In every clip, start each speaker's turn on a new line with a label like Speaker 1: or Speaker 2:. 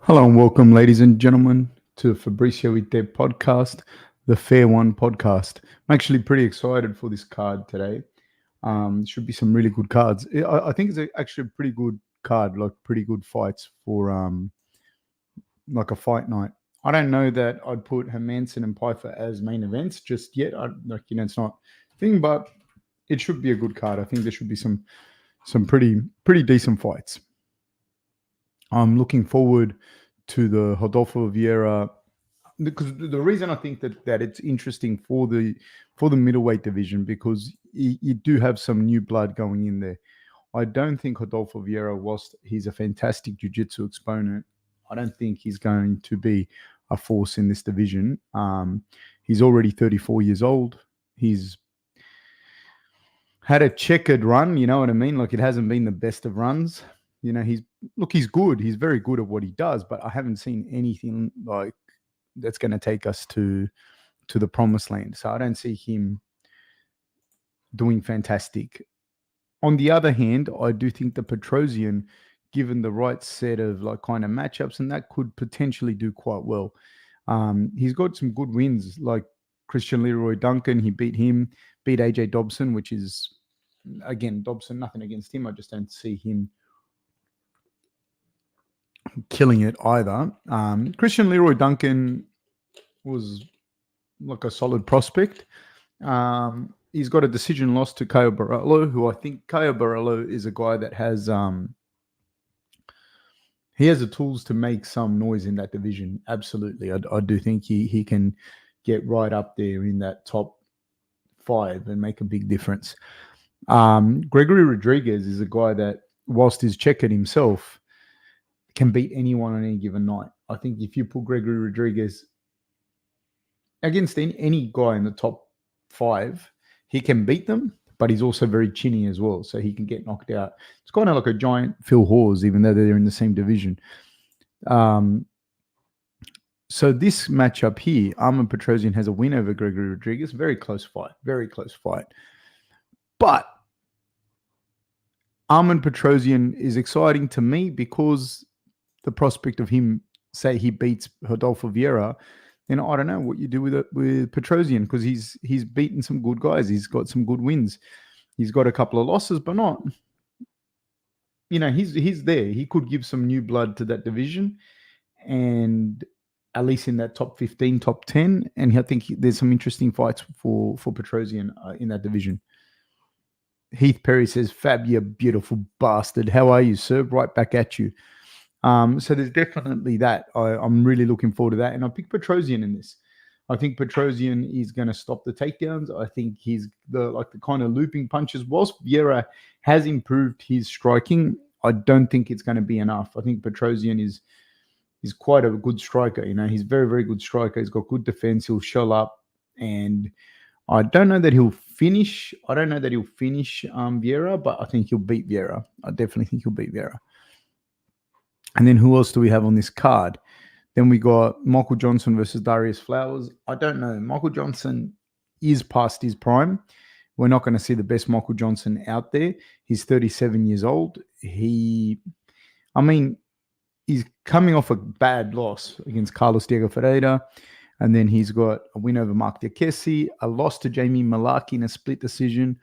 Speaker 1: Hello and welcome, ladies and gentlemen, to Fabricio Ite podcast, the Fair One podcast. I'm actually pretty excited for this card today. Should be some really good cards. I think it's actually a pretty good card, like pretty good fights for like a fight night. I don't know that I'd put Hermansson and Pyfer as main events just yet. It's not a thing, but it should be a good card. I think there should be some pretty decent fights. I'm looking forward to the Rodolfo Vieira because the reason I think that it's interesting for the middleweight division because you do have some new blood going in there. I don't think Rodolfo Vieira, whilst he's a fantastic jiu-jitsu exponent, I don't think he's going to be a force in this division. He's already 34 years old. He's had a checkered run, you know what I mean? Like it hasn't been the best of runs. You know, he's good. He's very good at what he does, but I haven't seen anything like that's going to take us to the promised land. So I don't see him doing fantastic. On the other hand, I do think the Petrosian, given the right set of like kind of matchups, and that could potentially do quite well. He's got some good wins, like Christian Leroy Duncan. He beat AJ Dobson, which is, again, Dobson, nothing against him. I just don't see him killing it either. Christian Leroy Duncan was like a solid prospect. He's got a decision loss to Caio Borrello, who I think Caio Borrello is a guy that has he has the tools to make some noise in that division. Absolutely. I do think he can get right up there in that top 5 and make a big difference. Gregory Rodriguez is a guy that, whilst he's checkered himself, can beat anyone on any given night. I think if you put Gregory Rodriguez against any guy in the top 5, he can beat them, but he's also very chinny as well, so he can get knocked out. It's kind of like a giant Phil Hawes, even though they're in the same division. So this matchup here, Arman Petrosian has a win over Gregory Rodriguez. Very close fight. But Arman Petrosian is exciting to me because the prospect of him, say he beats Rodolfo Vieira, then I don't know what you do with Petrosian because he's beaten some good guys. He's got some good wins. He's got a couple of losses, but not, he's there. He could give some new blood to that division and at least in that top 15, top 10. And I think there's some interesting fights for Petrosian in that division. Heath Perry says, "Fab, you beautiful bastard. How are you, sir?" Right back at you. So there's definitely that. I'm really looking forward to that. And I pick Petrosian in this. I think Petrosian is going to stop the takedowns. I think he's the kind of looping punches. Whilst Vieira has improved his striking, I don't think it's going to be enough. I think Petrosian is quite a good striker. He's very, very good striker. He's got good defense. He'll shell up. And I don't know that he'll finish. Vieira, but I think he'll beat Vieira. I definitely think he'll beat Vieira. And then who else do we have on this card? Then we got Michael Johnson versus Darius Flowers. I don't know. Michael Johnson is past his prime. We're not going to see the best Michael Johnson out there. He's 37 years old. He's coming off a bad loss against Carlos Diego Ferreira. And then he's got a win over Mark Diakesi, a loss to Jamie Malaki in a split decision,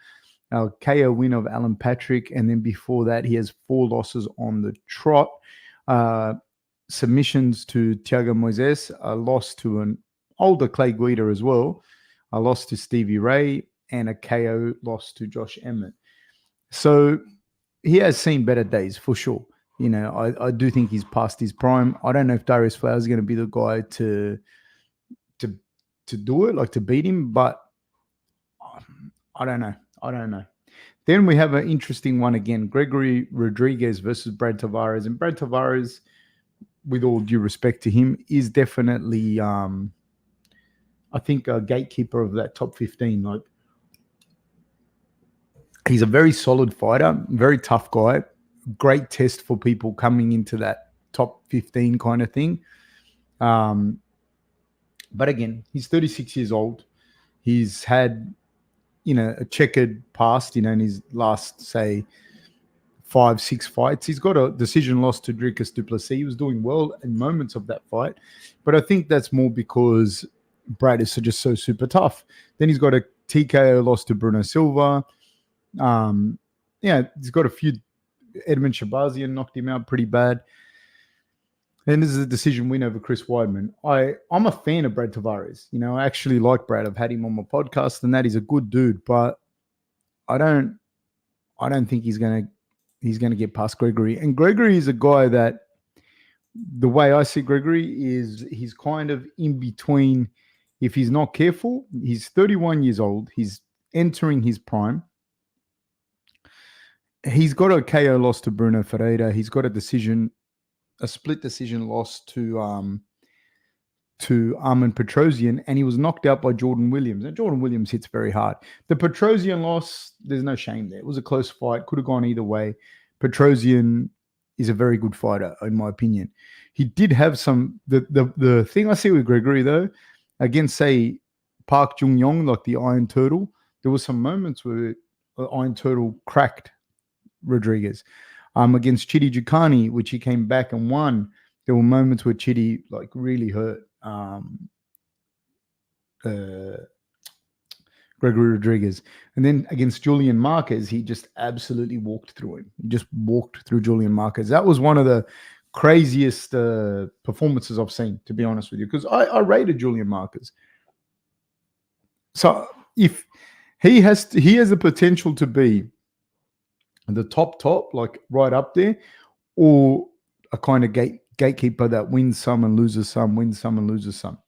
Speaker 1: a KO win of Alan Patrick. And then before that, he has 4 losses on the trot. Submissions to Thiago Moises, a loss to an older Clay Guida as well, a loss to Stevie Ray, and a KO loss to Josh Emmett. So he has seen better days for sure. I do think he's past his prime. I don't know if Darius Flowers is going to be the guy to do it, like to beat him, but I don't know. Then we have an interesting one again, Gregory Rodriguez versus Brad Tavares. And Brad Tavares, with all due respect to him, is definitely, I think, a gatekeeper of that top 15. Like, he's a very solid fighter, very tough guy, great test for people coming into that top 15 kind of thing. But again, he's 36 years old. He's had, a checkered past, in his last, say, 5-6 fights. He's got a decision loss to Dricus du Plessis. He was doing well in moments of that fight, but I think that's more because Brad is just so super tough. Then he's got a TKO loss to Bruno Silva. He's got a few. Edmund Shabazian knocked him out pretty bad. And this is a decision win over Chris Weidman. I'm a fan of Brad Tavares. I actually like Brad. I've had him on my podcast, and that he's a good dude. But I don't think he's gonna get past Gregory. And Gregory is a guy that, the way I see Gregory is, he's kind of in between. If he's not careful, he's 31 years old. He's entering his prime. He's got a KO loss to Bruno Ferreira. He's got a split decision loss to Armen Petrosyan, and he was knocked out by Jordan Williams. And Jordan Williams hits very hard. The Petrosyan loss, there's no shame there. It was a close fight. Could have gone either way. Petrosyan is a very good fighter, in my opinion. He did have some... The thing I see with Gregory, though, against, say, Park Jung-yong, like the Iron Turtle, there were some moments where Iron Turtle cracked Rodriguez. Against Chidi Jukani, which he came back and won, there were moments where Chidi really hurt Gregory Rodriguez. And then against Julian Marquez, he just absolutely walked through him. He just walked through Julian Marquez. That was one of the craziest performances I've seen, to be honest with you, because I rated Julian Marquez. So if he has the potential to be the top, like right up there, or a kind of gatekeeper that wins some and loses some, wins some and loses some.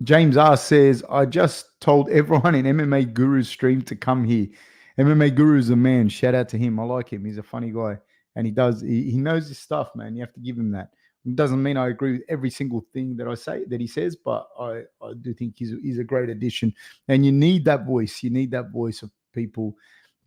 Speaker 1: James R says, I just told everyone in MMA Guru's stream to come here. MMA Guru's a man. Shout out to him. I like him. He's a funny guy. And he knows his stuff, man. You have to give him that. It doesn't mean I agree with every single thing that he says, but I do think he's a great addition. And you need that voice. You need that voice of people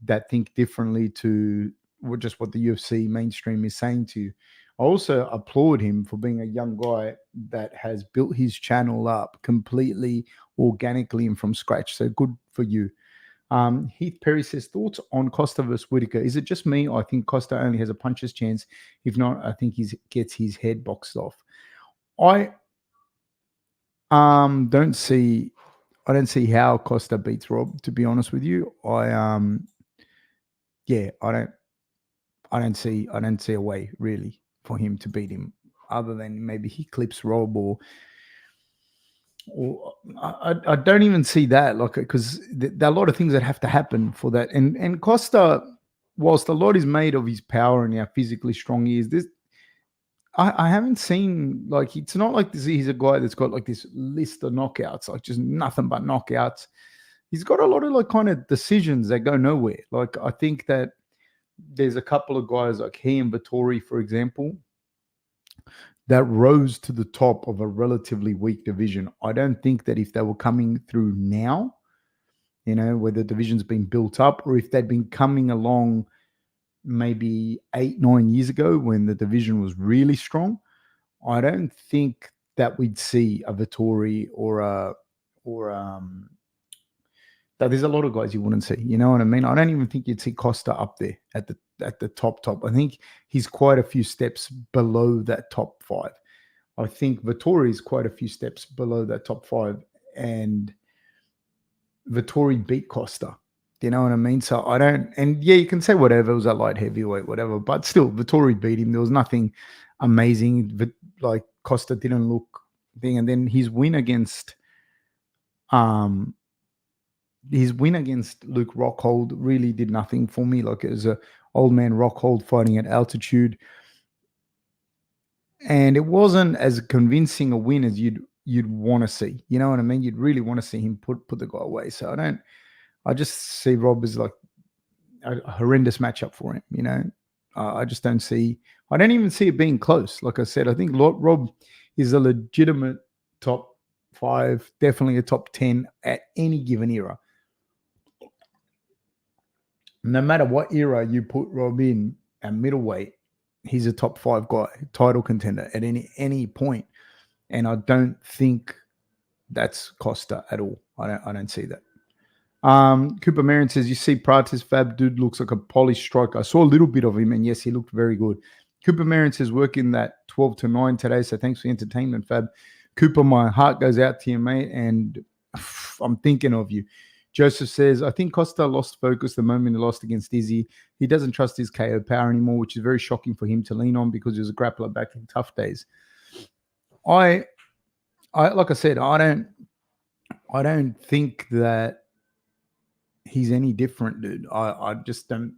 Speaker 1: that think differently to what the UFC mainstream is saying to you. I also applaud him for being a young guy that has built his channel up completely organically and from scratch. So good for you. Heath Perry says, thoughts on Costa versus Whitaker? Is it just me? I think Costa only has a puncher's chance. If not, I think he gets his head boxed off. I don't see how Costa beats Rob, to be honest with you. I don't see a way really for him to beat him, other than maybe he clips Rob or I don't even see that, because there are a lot of things that have to happen for that. And Costa, whilst a lot is made of his power and how physically strong he is, I haven't seen, it's not like this. He's a guy that's got this list of knockouts, just nothing but knockouts. He's got a lot of kind of decisions that go nowhere. I think that there's a couple of guys like he and Vettori, for example, that rose to the top of a relatively weak division. I don't think that if they were coming through now, where the division's been built up, or if they'd been coming along maybe 8-9 years ago when the division was really strong, I don't think that we'd see a Vettori that there's a lot of guys you wouldn't see. You know what I mean? I don't even think you'd see Costa up there at the top. I think he's quite a few steps below that top 5. I think Vettori is quite a few steps below that top 5, and Vettori beat Costa. You know what I mean? So I don't, and yeah, you can say whatever, it was a light heavyweight, whatever, but still, Vettori beat him. There was nothing amazing. Costa didn't look thing, and then his win against Luke Rockhold really did nothing for me. It was a old man Rockhold fighting at altitude, and it wasn't as convincing a win as you'd want to see. You know what I mean? You'd really want to see him put the guy away. So I just see Rob as a horrendous matchup for him. I just don't see. I don't even see it being close. Like I said, I think Rob is a legitimate top 5, definitely a top 10 at any given era. No matter what era you put Rob in at middleweight, he's a top 5 guy, title contender at any point. And I don't think that's Costa at all. I don't see that. Cooper Marion says, you see Pratis Fab, dude looks like a polished striker. I saw a little bit of him, and yes, he looked very good. Cooper Marion says, working that 12 to 9 today, so thanks for the entertainment, Fab. Cooper, my heart goes out to you, mate, and I'm thinking of you. Joseph says, I think Costa lost focus the moment he lost against Izzy. He doesn't trust his KO power anymore, which is very shocking for him to lean on because he was a grappler back in tough days. I like I said, I don't think that he's any different, dude. I just don't.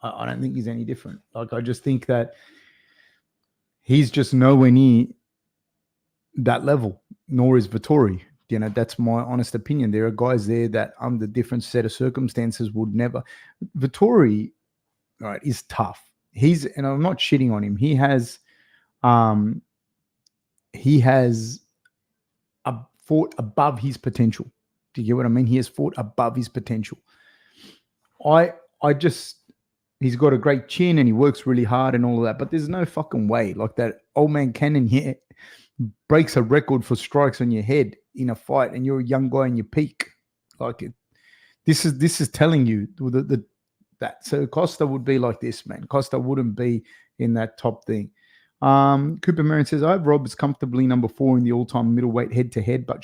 Speaker 1: I don't think he's any different. Like, I just think that he's just nowhere near that level, nor is Vettori. You know, that's my honest opinion. There are guys there that under different set of circumstances would never. Vettori, right, is tough. And I'm not shitting on him. He has fought above his potential. Do you get what I mean? He has fought above his potential. He's got a great chin and he works really hard and all of that, but there's no fucking way. Like, that old man Cannon here breaks a record for strikes on your head in a fight, and you're a young guy in your peak. Like, this is telling you that. So Costa would be like this, man. Costa wouldn't be in that top thing. Cooper Marion says, I have Roberts comfortably number 4 in the all-time middleweight head-to-head, but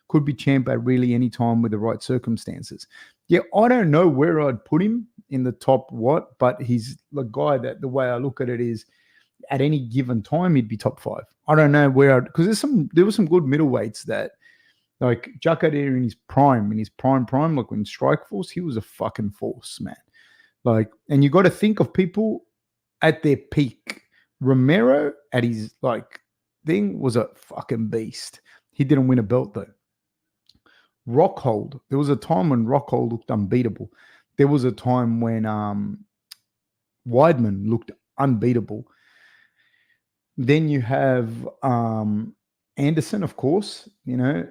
Speaker 1: could be champ at really any time with the right circumstances. Yeah, I don't know where I'd put him in the top but he's the guy that the way I look at it is at any given time he'd be top 5. I don't know where because there were some good middleweights that, like Jacare in his prime, like when Strikeforce, he was a fucking force, man. Like, and you got to think of people at their peak. Romero at his thing was a fucking beast. He didn't win a belt though. Rockhold, there was a time when Rockhold looked unbeatable. There was a time when Weidman looked unbeatable. Then you have Anderson, of course, you know,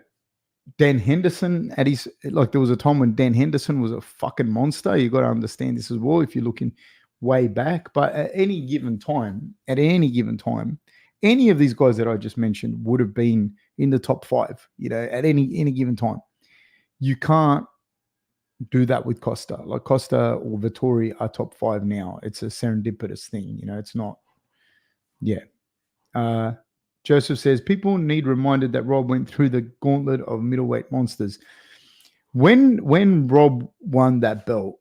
Speaker 1: Dan Henderson at his, there was a time when Dan Henderson was a fucking monster. You got to understand this as well if you're looking way back. But at any given time, any of these guys that I just mentioned would have been in the top 5, you know, at any given time. You can't do that with Costa. Like, Costa or Vettori are top 5 now. It's a serendipitous thing, you know, it's not. Yeah. Joseph says, people need reminded that Rob went through the gauntlet of middleweight monsters. When Rob won that belt,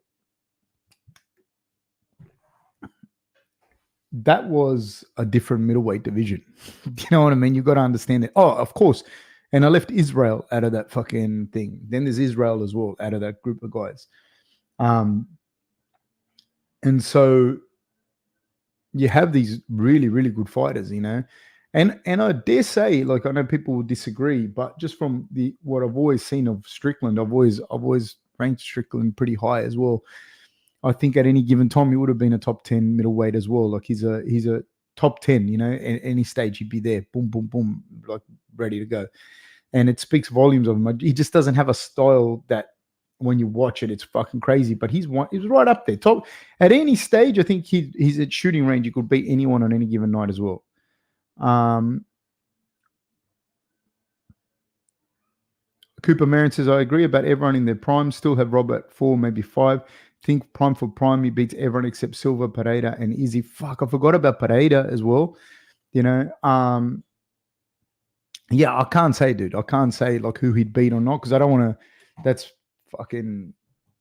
Speaker 1: that was a different middleweight division. You know what I mean? You got to understand that. Oh, of course. And I left Israel out of that fucking thing. Then there's Israel as well out of that group of guys. And so you have these really, really good fighters, you know. And I dare say, like, I know people will disagree, but just from what I've always seen of Strickland, I've always ranked Strickland pretty high as well. I think at any given time he would have been a top 10 middleweight as well. Like, he's a top 10, you know, at any stage he'd be there, boom, boom, boom, like ready to go. And it speaks volumes of him. He just doesn't have a style that when you watch it, it's fucking crazy. But he's right up there. Top at any stage, I think he's at shooting range. He could beat anyone on any given night as well. Cooper Marion says, I agree about everyone in their prime. Still have Robert 4, maybe 5. Think prime for prime, he beats everyone except Silva, Pereira, and Izzy. Fuck, I forgot about Pereira as well. You know, yeah, I can't say, dude. I can't say like who he'd beat or not because I don't want to. That's fucking,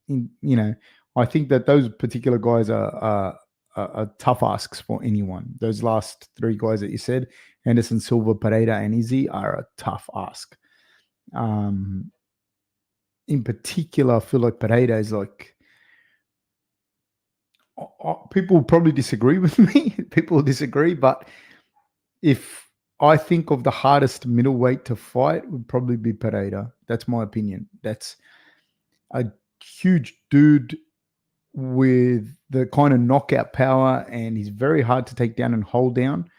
Speaker 1: you know. I think that those particular guys are tough asks for anyone. Those last 3 guys that you said, Anderson, Silva, Pereira, and Izzy, are a tough ask. In particular, I feel like Pereira is like. People will probably disagree with me. People will disagree, but if I think of the hardest middleweight to fight, would probably be Pereira. That's my opinion. That's a huge dude with the kind of knockout power, and he's very hard to take down and hold down.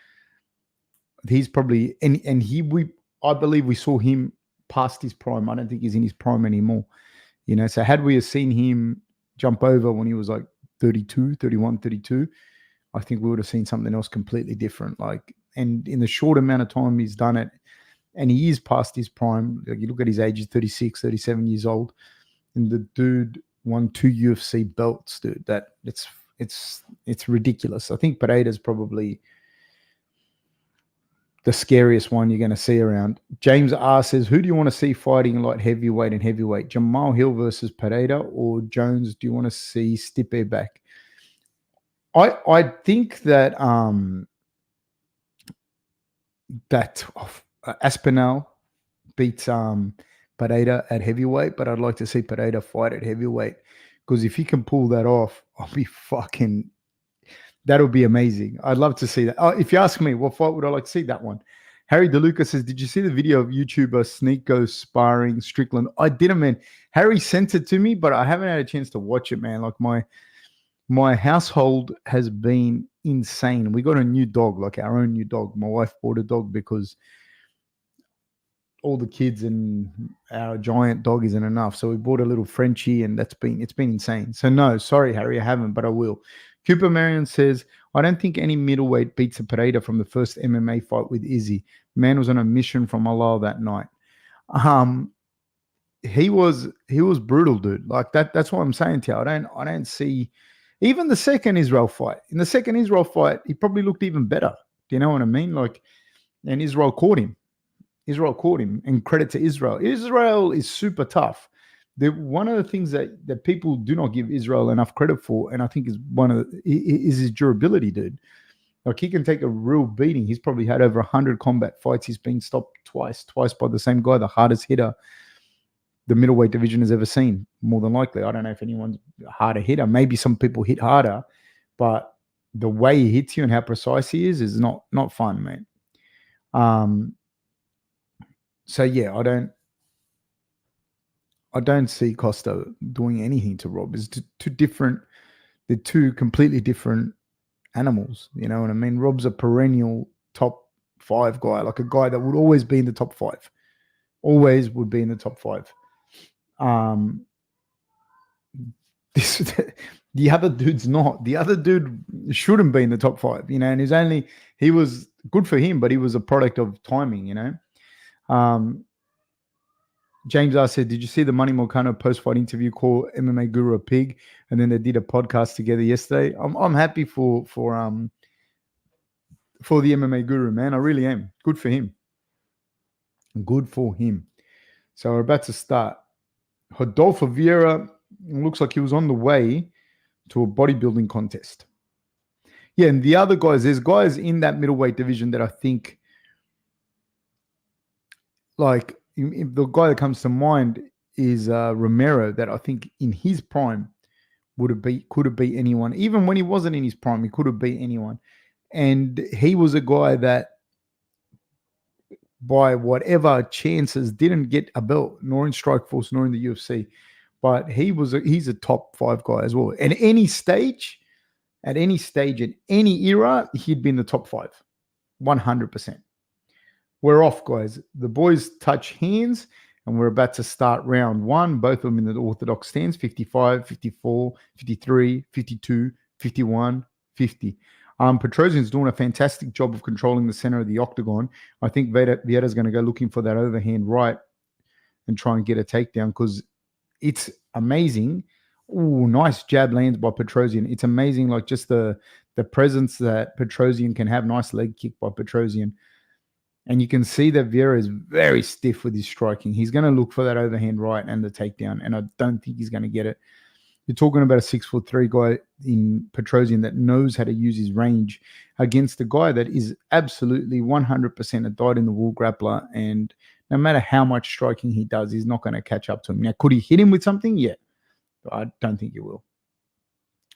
Speaker 1: He's probably I believe we saw him past his prime. I don't think he's in his prime anymore. You know, so had we have seen him jump over when he was like 31, 32, I think we would have seen something else completely different. Like, and in the short amount of time he's done it, and he is past his prime. Like, you look at his age, he's 36, 37 years old. and the dude won 2 UFC belts, dude. It's ridiculous. I think Pereira's probably the scariest one you're going to see around. James R says, who do you want to see fighting light heavyweight and heavyweight? Jamal Hill versus Pereira or Jones? Do you want to see Stipe back? I think that Aspinall beats Pereira at heavyweight, but I'd like to see Pereira fight at heavyweight, because if he can pull that off, that'll be amazing. I'd love to see that. Oh, if you ask me, what fight would I like to see? That one. Harry DeLuca says, did you see the video of YouTuber Sneeko sparring Strickland? I didn't, man. Harry sent it to me, but I haven't had a chance to watch it, man. Like my household has been insane. We got a new dog, like our own new dog. My wife bought a dog because all the kids and our giant dog isn't enough. So we bought a little Frenchie, and it's been insane. So no, sorry, Harry, I haven't, but I will. Cooper Marion says, I don't think any middleweight beats a Pereira from the first MMA fight with Izzy. Man was on a mission from Allah that night. He was brutal, dude. Like that's what I'm saying to you. I don't see even the second Israel fight. In the second Israel fight, he probably looked even better. Do you know what I mean? Like, and Israel caught him, and credit to Israel. Israel is super tough. One of the things that people do not give Israel enough credit for, and I think is his durability, dude. Like, he can take a real beating. He's probably had over 100 combat fights. He's been stopped twice by the same guy, the hardest hitter the middleweight division has ever seen, more than likely. I don't know if anyone's a harder hitter. Maybe some people hit harder, but the way he hits you and how precise he is not fun, man. So yeah, I don't see Costa doing anything to Rob. It's two different. They're two completely different animals. You know what I mean? Rob's a perennial top 5 guy, like a guy that would always be in the top 5. Always would be in the top 5. The other dude's not. The other dude shouldn't be in the top 5, you know, and he was good for him, but he was a product of timing, you know. James R said, did you see the Money Morcano post-fight interview call MMA Guru a pig? And then they did a podcast together yesterday. I'm happy for the MMA Guru, man. I really am. Good for him. Good for him. So we're about to start. Rodolfo Vieira looks like he was on the way to a bodybuilding contest. Yeah, and the other guys, there's guys in that middleweight division that I think, like, the guy that comes to mind is Romero, that I think in his prime could have beat anyone. Even when he wasn't in his prime, he could have beat anyone. And he was a guy that, by whatever chances, didn't get a belt, nor in Strikeforce, nor in the UFC. But he's a top 5 guy as well. At any stage, in any era, he'd be in the top 5, 100%. We're off, guys. The boys touch hands, and we're about to start round 1. Both of them in the orthodox stance, 55, 54, 53, 52, 51, 50. Petrosian's doing a fantastic job of controlling the center of the octagon. I think Vieira's going to go looking for that overhand right and try and get a takedown, because it's amazing. Ooh, nice jab lands by Petrosian. It's amazing, like, just the presence that Petrosian can have. Nice leg kick by Petrosian. And you can see that Vieira is very stiff with his striking. He's going to look for that overhand right and the takedown, and I don't think he's going to get it. You're talking about a 6'3" guy in Petrosian that knows how to use his range against a guy that is absolutely 100% a dyed-in-the-wool grappler, and no matter how much striking he does, he's not going to catch up to him. Now, could he hit him with something? Yeah, but I don't think he will.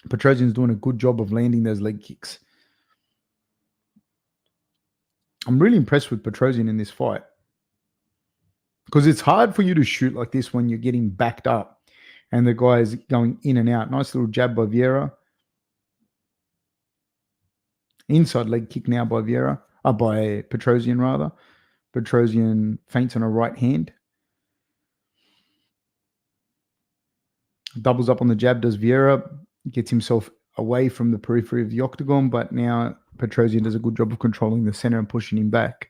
Speaker 1: Petrosian's doing a good job of landing those leg kicks. I'm really impressed with Petrosian in this fight, because it's hard for you to shoot like this when you're getting backed up and the guy is going in and out. Nice little jab by Vieira. Inside leg kick now by Petrosian rather. Petrosian feints on a right hand. Doubles up on the jab, does Vieira. Gets himself away from the periphery of the octagon, but now Petrosian does a good job of controlling the center and pushing him back.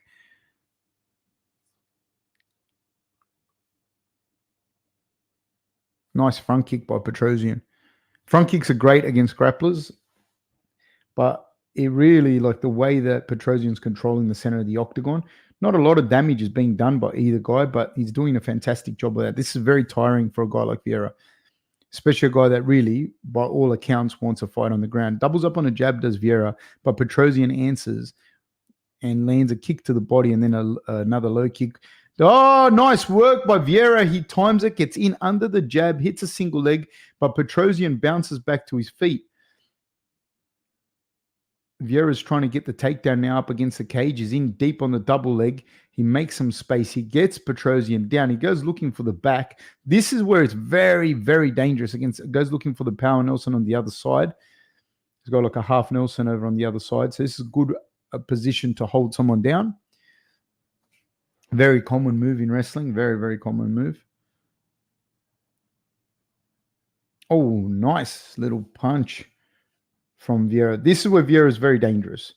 Speaker 1: Nice front kick by Petrosian. Front kicks are great against grapplers, but it really, like the way that Petrosian's controlling the center of the octagon, not a lot of damage is being done by either guy, but he's doing a fantastic job of that. This is very tiring for a guy like Vieira, especially a guy that really, by all accounts, wants a fight on the ground. Doubles up on a jab, does Vieira, but Petrosian answers and lands a kick to the body and then another low kick. Oh, nice work by Vieira. He times it, gets in under the jab, hits a single leg, but Petrosian bounces back to his feet. Vieira's trying to get the takedown now up against the cage. He's in deep on the double leg. He makes some space. He gets Petrosian down. He goes looking for the back. This is where it's very, very dangerous. Goes looking for the power Nelson on the other side. He's got like a half Nelson over on the other side. So this is good position to hold someone down. Very common move in wrestling. Very, very common move. Oh, nice little punch from Vieira. This is where Vieira is very dangerous.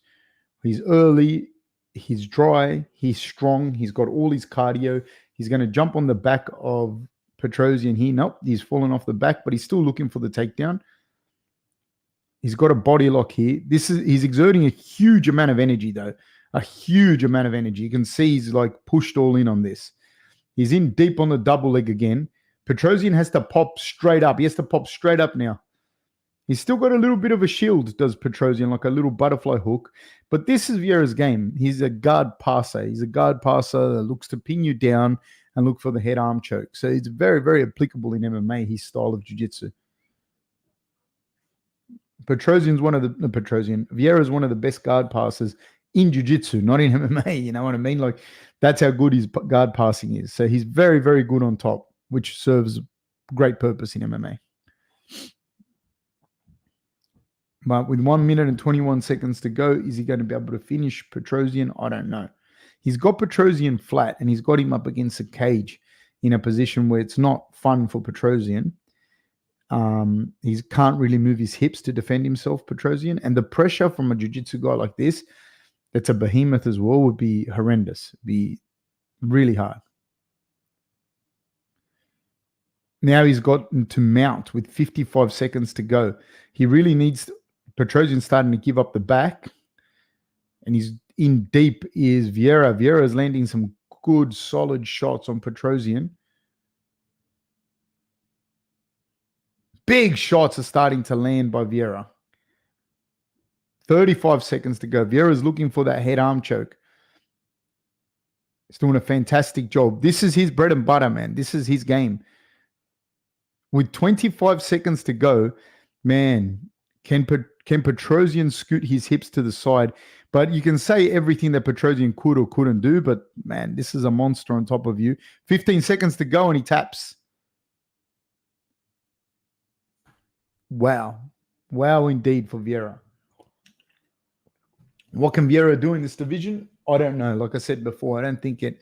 Speaker 1: He's early, he's dry, he's strong, he's got all his cardio. He's going to jump on the back of Petrosian here. Nope, he's fallen off the back, but he's still looking for the takedown. He's got a body lock here. He's exerting a huge amount of energy, though. A huge amount of energy. You can see he's like pushed all in on this. He's in deep on the double leg again. Petrosian has to pop straight up. He has to pop straight up now. He's still got a little bit of a shield, does Petrosian, like a little butterfly hook. But this is Vieira's game. He's a guard passer. He's a guard passer that looks to pin you down and look for the head arm choke. So it's very, very applicable in MMA, his style of jiu-jitsu. Vieira is one of the best guard passers in jiu-jitsu, not in MMA. You know what I mean? Like, that's how good his guard passing is. So he's very, very good on top, which serves great purpose in MMA. But with 1 minute and 21 seconds to go, is he going to be able to finish Petrosian? I don't know. He's got Petrosian flat, and he's got him up against a cage in a position where it's not fun for Petrosian. He can't really move his hips to defend himself, Petrosian. And the pressure from a jiu-jitsu guy like this, that's a behemoth as well, would be horrendous. Be really hard. Now he's gotten to mount with 55 seconds to go. He really needs... Petrosian starting to give up the back, and he's in deep is Vieira. Vieira is landing some good, solid shots on Petrosian. Big shots are starting to land by Vieira. 35 seconds to go. Vieira is looking for that head arm choke. He's doing a fantastic job. This is his bread and butter, man. This is his game. With 25 seconds to go, man, can Petrosian scoot his hips to the side? But you can say everything that Petrosian could or couldn't do, but man, this is a monster on top of you. 15 seconds to go and he taps. Wow. Wow indeed for Vieira. What can Vieira do in this division? I don't know. Like I said before, I don't think it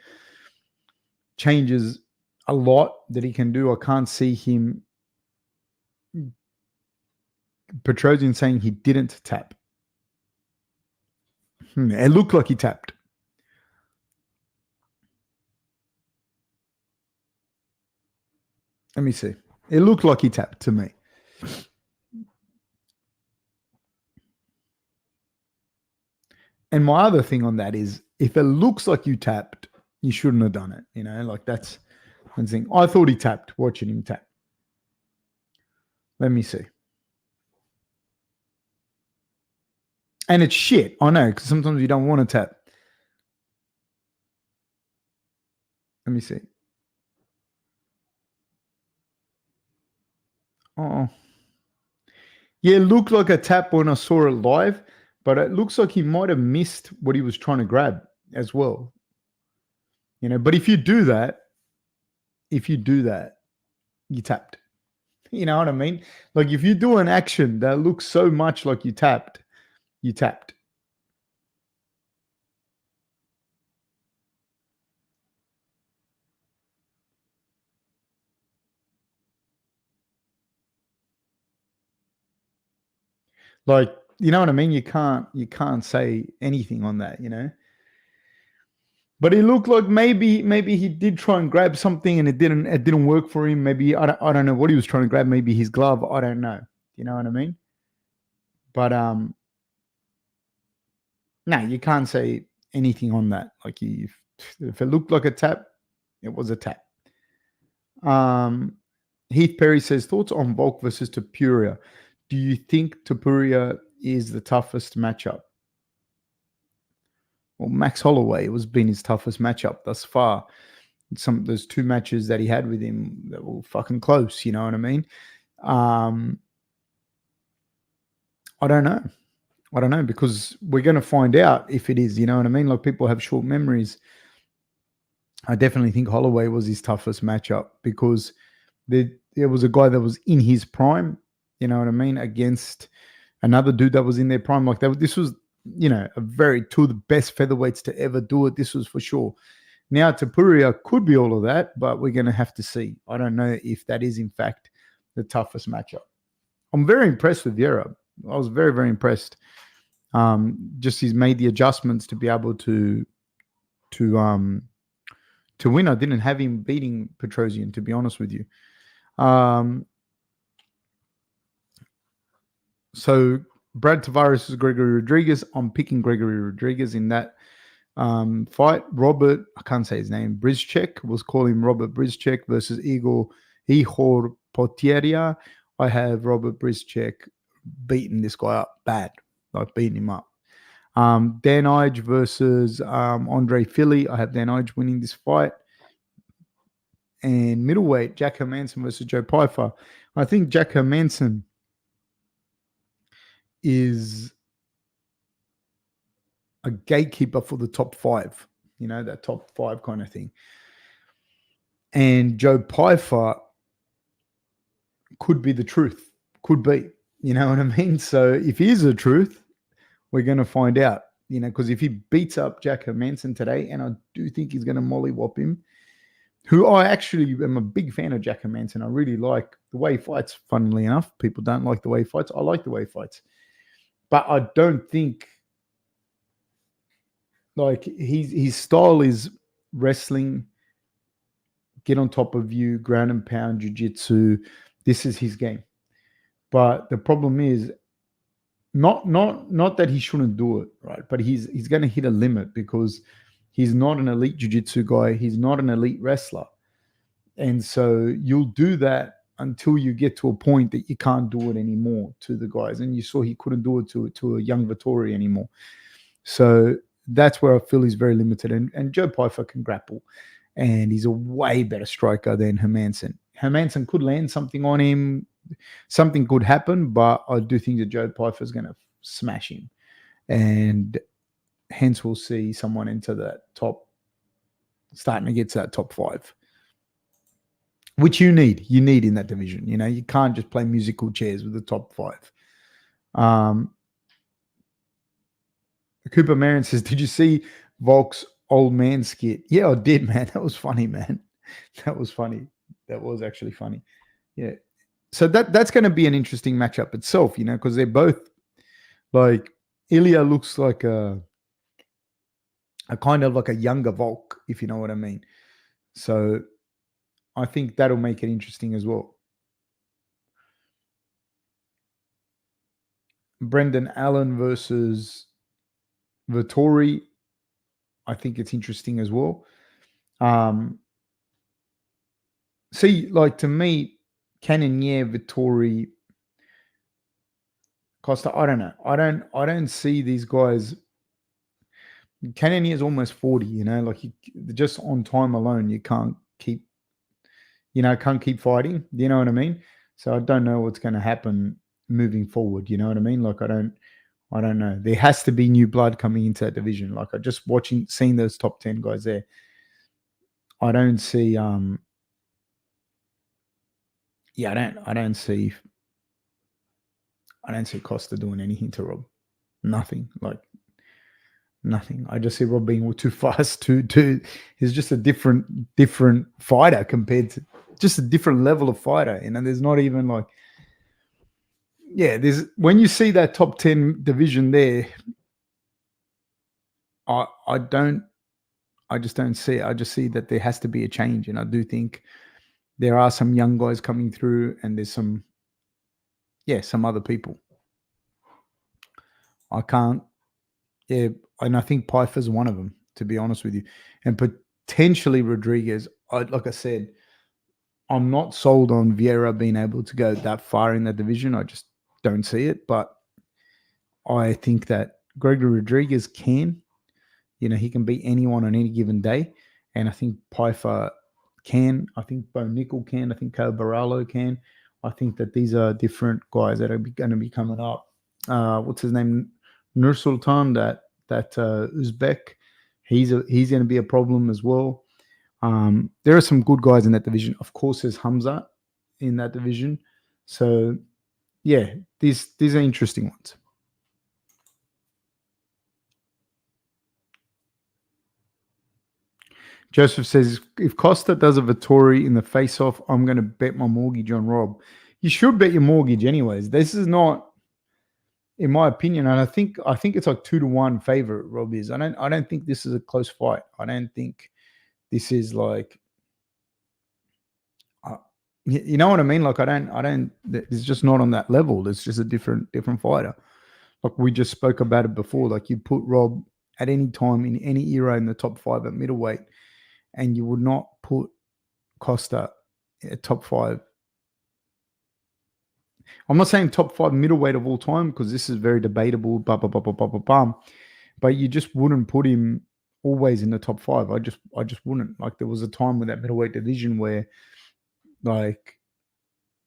Speaker 1: changes a lot that he can do. I can't see him... Petrosian saying he didn't tap. It looked like he tapped. Let me see. It looked like he tapped to me. And my other thing on that is, if it looks like you tapped, you shouldn't have done it. You know, like that's one thing. I thought he tapped, watching him tap. Let me see. And it's shit. I know, because sometimes you don't want to tap. Let me see. Oh. Yeah, it looked like a tap when I saw it live, but it looks like he might have missed what he was trying to grab as well. You know, but if you do that, you tapped. You know what I mean? Like if you do an action that looks so much like you tapped, you tapped. Like, you know what I mean? You can't say anything on that, you know? But he looked like maybe he did try and grab something and it didn't work for him. Maybe I don't know what he was trying to grab. Maybe his glove. I don't know. You know what I mean? But no, you can't say anything on that. Like if it looked like a tap, it was a tap. Heath Perry says thoughts on Volk versus Tapuria. Do you think Tapuria is the toughest matchup? Well, Max Holloway was been his toughest matchup thus far. There's two matches that he had with him that were fucking close. You know what I mean? I don't know. I don't know because we're going to find out if it is. You know what I mean? Like people have short memories. I definitely think Holloway was his toughest matchup because there was a guy that was in his prime. You know what I mean? Against another dude that was in their prime. Like that. This was, two of the best featherweights to ever do it. This was for sure. Now, Tapuria could be all of that, but we're going to have to see. I don't know if that is, in fact, the toughest matchup. I'm very impressed with Vieira. I was very, very impressed. Just he's made the adjustments to be able to win. I didn't have him beating Petrosian, to be honest with you. So Brad Tavares is Gregory Rodriguez. I'm picking Gregory Rodriguez in that fight. Robert, I can't say his name, Brizchek, we'll call him Robert Brizchek versus Igor Potieria. I have Robert Brizchek beating this guy up bad, like beating him up. Dan Ige versus Andre Philly. I have Dan Ige winning this fight. And middleweight, Jack Hermansson versus Joe Pyfer. I think Jack Hermansson is a gatekeeper for the top five, that top five kind of thing. And Joe Pyfer could be the truth, could be, you know what I mean? So if he is the truth, we're going to find out, because if he beats up Jack Hermansson today, and I do think he's going to mollywop him, who I actually am a big fan of Jack Hermansson. I really like the way he fights, funnily enough. People don't like the way he fights. I like the way he fights. But I don't think, like, his style is wrestling, get on top of you, ground and pound, jiu-jitsu. This is his game. But the problem is, not that he shouldn't do it, right? But he's going to hit a limit because he's not an elite jiu-jitsu guy. He's not an elite wrestler. And so you'll do that until you get to a point that you can't do it anymore to the guys. And you saw he couldn't do it to a young Vettori anymore. So that's where I feel he's very limited. And Joe Pyfer can grapple. And he's a way better striker than Hermansson. Hermansson could land something on him. Something could happen, but I do think that Joe Pyfer is going to smash him. And hence we'll see someone into that top, starting to get to that top five, which you need in that division. You can't just play musical chairs with the top five. Cooper Marion says, did you see Volk's old man skit? Yeah, I did, man. That was funny, man. That was funny. That was actually funny. Yeah. So that's going to be an interesting matchup itself, because they're both, like, Ilya looks like a kind of like a younger Volk, if you know what I mean. So I think that'll make it interesting as well. Brendan Allen versus Vettori. I think it's interesting as well. See, like, to me, Cannonier, Vettori, Costa, I don't know. I don't see these guys. Cannonier is almost 40, like just on time alone, you can't keep fighting. Do you know what I mean? So I don't know what's going to happen moving forward. You know what I mean? Like, I don't know. There has to be new blood coming into that division. Like, I just seeing those top 10 guys there. I don't see, I don't see Costa doing anything to Rob. Nothing. Like, nothing. I just see Rob being too fast. He's just a different fighter compared to just a different level of fighter. There's not even like, there's, when you see that top 10 division there, I don't I just don't see it. I just see that there has to be a change, and I do think there are some young guys coming through, and there's some other people. I can't. Yeah, and I think Pyfer's one of them, to be honest with you, and potentially Rodriguez. Like I said, I'm not sold on Vieira being able to go that far in that division. I just don't see it, but I think that Gregory Rodriguez can. He can beat anyone on any given day, and I think Pyfer can. I think Bo Nickel can. I think Cale Baralo can. I think that these are different guys that are going to be coming up. What's his name? Nursultan, that Uzbek. He's going to be a problem as well. There are some good guys in that division. Of course, there's Hamza in that division. So, yeah, these are interesting ones. Joseph says, if Costa does a Vittori in the face-off, I'm going to bet my mortgage on Rob. You should bet your mortgage anyways. This is not, in my opinion, and I think it's like 2-1 favorite. Rob is. I don't think this is a close fight. I don't think this is like, you know what I mean? Like I don't. It's just not on that level. It's just a different fighter. Like we just spoke about it before. Like you put Rob at any time in any era in the top 5 at middleweight, and you would not put Costa at top 5. I'm not saying top 5 middleweight of all time because this is very debatable. But you just wouldn't put him always in the top 5. I just wouldn't. Like there was a time with that middleweight division where, like,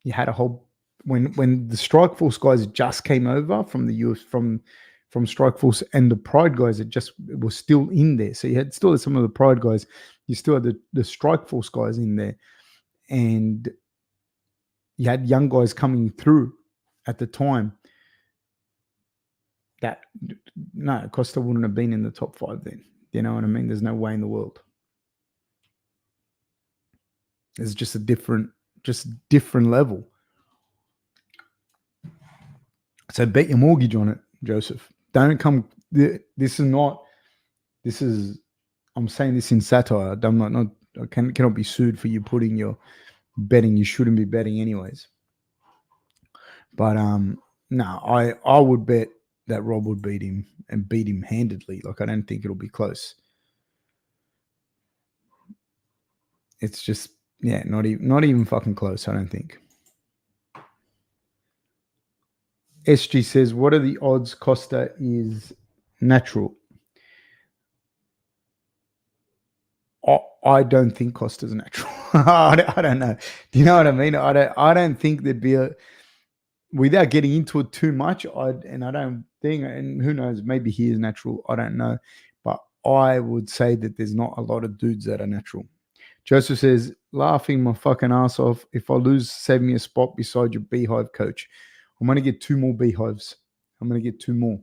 Speaker 1: you had a whole when the Strikeforce guys just came over from the UFC from Strikeforce, and the Pride guys it was still in there. So you had still some of the Pride guys. You still had the Strikeforce guys in there, and you had young guys coming through at the time. That no, Costa wouldn't have been in the top 5 then. You know what I mean? There's no way in the world. It's just a different level. So bet your mortgage on it, Joseph. Don't come. This is. I'm saying this in satire. I cannot be sued for you putting your betting. You shouldn't be betting anyways. But no, I would bet that Rob would beat him and beat him handedly. Like I don't think it'll be close. It's just not even fucking close. I don't think. SG says, what are the odds Costa is natural? I don't think Costa's natural. I don't know. Do you know what I mean? I don't think there'd be a, without getting into it too much, I don't think, and who knows, maybe he is natural. I don't know. But I would say that there's not a lot of dudes that are natural. Joseph says, laughing my fucking ass off. If I lose, save me a spot beside your beehive, coach. I'm going to get 2 more beehives. I'm going to get 2 more.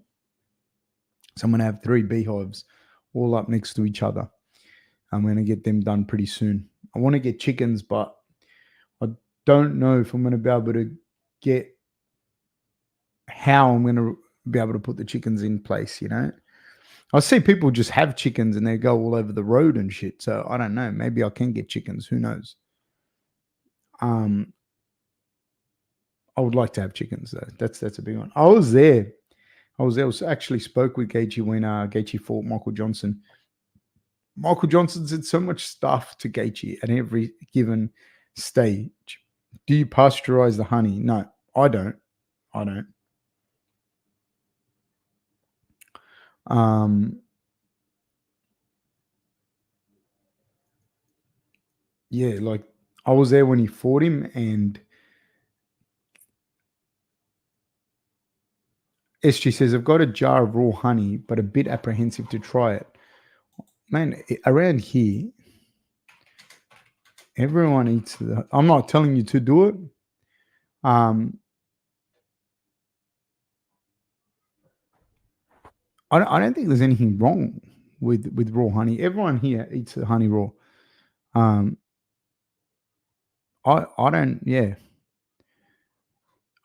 Speaker 1: So I'm going to have 3 beehives all up next to each other. I'm going to get them done pretty soon. I want to get chickens, but I don't know if I'm going to be able to get how I'm going to be able to put the chickens in place, you know? I see people just have chickens and they go all over the road and shit. So I don't know. Maybe I can get chickens. Who knows? I would like to have chickens though. That's a big one. I was there. I actually spoke with Gaethje when Gaethje fought Michael Johnson. Michael Johnson did so much stuff to Gaethje at every given stage. Do you pasteurize the honey? No, I don't. Yeah, like I was there when he fought him, and SG says, I've got a jar of raw honey, but a bit apprehensive to try it. Man, around here, everyone eats I'm not telling you to do it. I don't think there's anything wrong with raw honey. Everyone here eats the honey raw. I don't, yeah.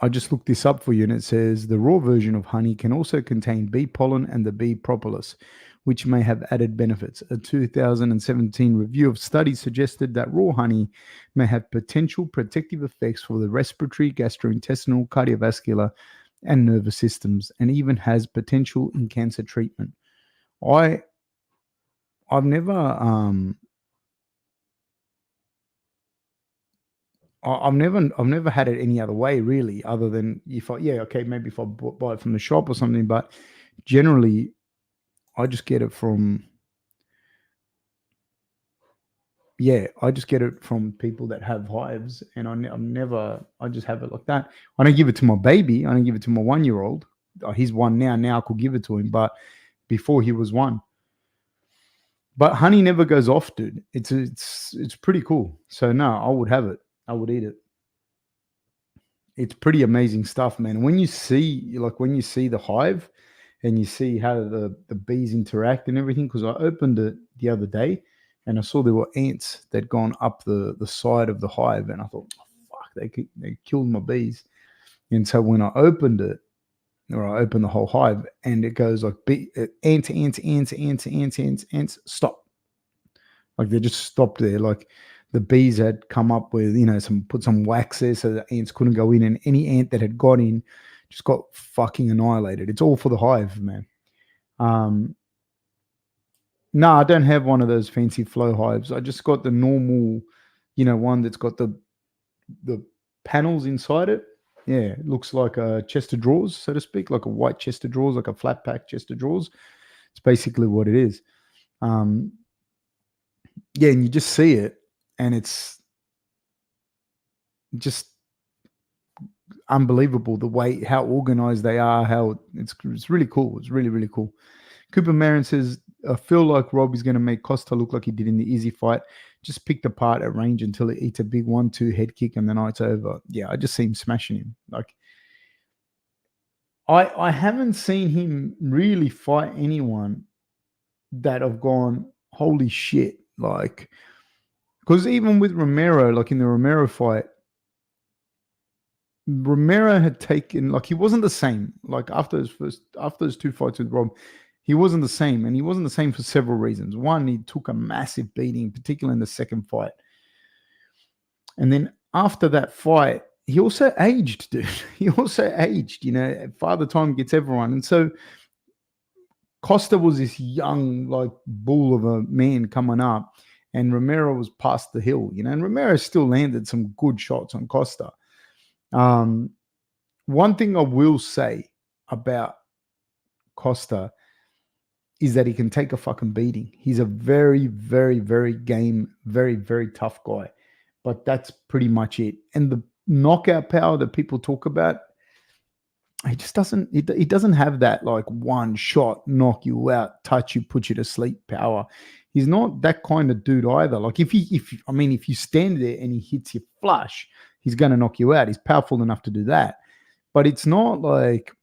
Speaker 1: I just looked this up for you, and it says the raw version of honey can also contain bee pollen and the bee propolis, which may have added benefits. A 2017 review of studies suggested that raw honey may have potential protective effects for the respiratory, gastrointestinal, cardiovascular, and nervous systems, and even has potential in cancer treatment. I've never I've never had it any other way, really, other than maybe if I buy it from the shop or something, but generally I just get it from people that have hives, and I just have it like that. I don't give it to my baby. I don't give it to my 1-year-old. He's one now. Now I could give it to him, but before he was one. But honey never goes off, dude. It's pretty cool. So no, I would have it. I would eat it. It's pretty amazing stuff, man. When you see the hive and you see how the bees interact and everything, because I opened it the other day and I saw there were ants that gone up the side of the hive, and I thought, oh, fuck, they killed my bees. And so when I opened it, or I opened the whole hive, and it goes like ants, stop. Like they just stopped there. Like the bees had come up with, put some wax there so the ants couldn't go in, and any ant that had got in just got fucking annihilated. It's all for the hive, man. No, I don't have one of those fancy flow hives. I just got the normal, one that's got the panels inside it. Yeah, it looks like a chest of drawers, so to speak, like a white chest of drawers, like a flat pack chest of drawers. It's basically what it is. And you just see it, and it's just unbelievable how organized they are. How it's really cool. It's really, really cool. Cooper Marin says, I feel like Rob is going to make Costa look like he did in the Easy fight. Just picked apart at range until he eats a big 1-2 head kick and the night's over. Yeah, I just see him smashing him. Like, I haven't seen him really fight anyone that have gone, holy shit. Like, because even with Romero, like in the Romero fight, Romero had taken, like, he wasn't the same. Like after those 2 fights with Rob, he wasn't the same, and he wasn't the same for several reasons. One, he took a massive beating, particularly in the second fight. And then after that fight, he also aged, dude. He also aged, Father Time gets everyone. And so Costa was this young, like, bull of a man coming up, and Romero was past the hill, and Romero still landed some good shots on Costa. One thing I will say about Costa is that he can take a fucking beating. He's a very, very, very game, very, very tough guy. But that's pretty much it. And the knockout power that people talk about, he just doesn't. He doesn't have that like one shot, knock you out, touch you, put you to sleep power. He's not that kind of dude either. Like if you stand there and he hits you flush, he's going to knock you out. He's powerful enough to do that. But it's not like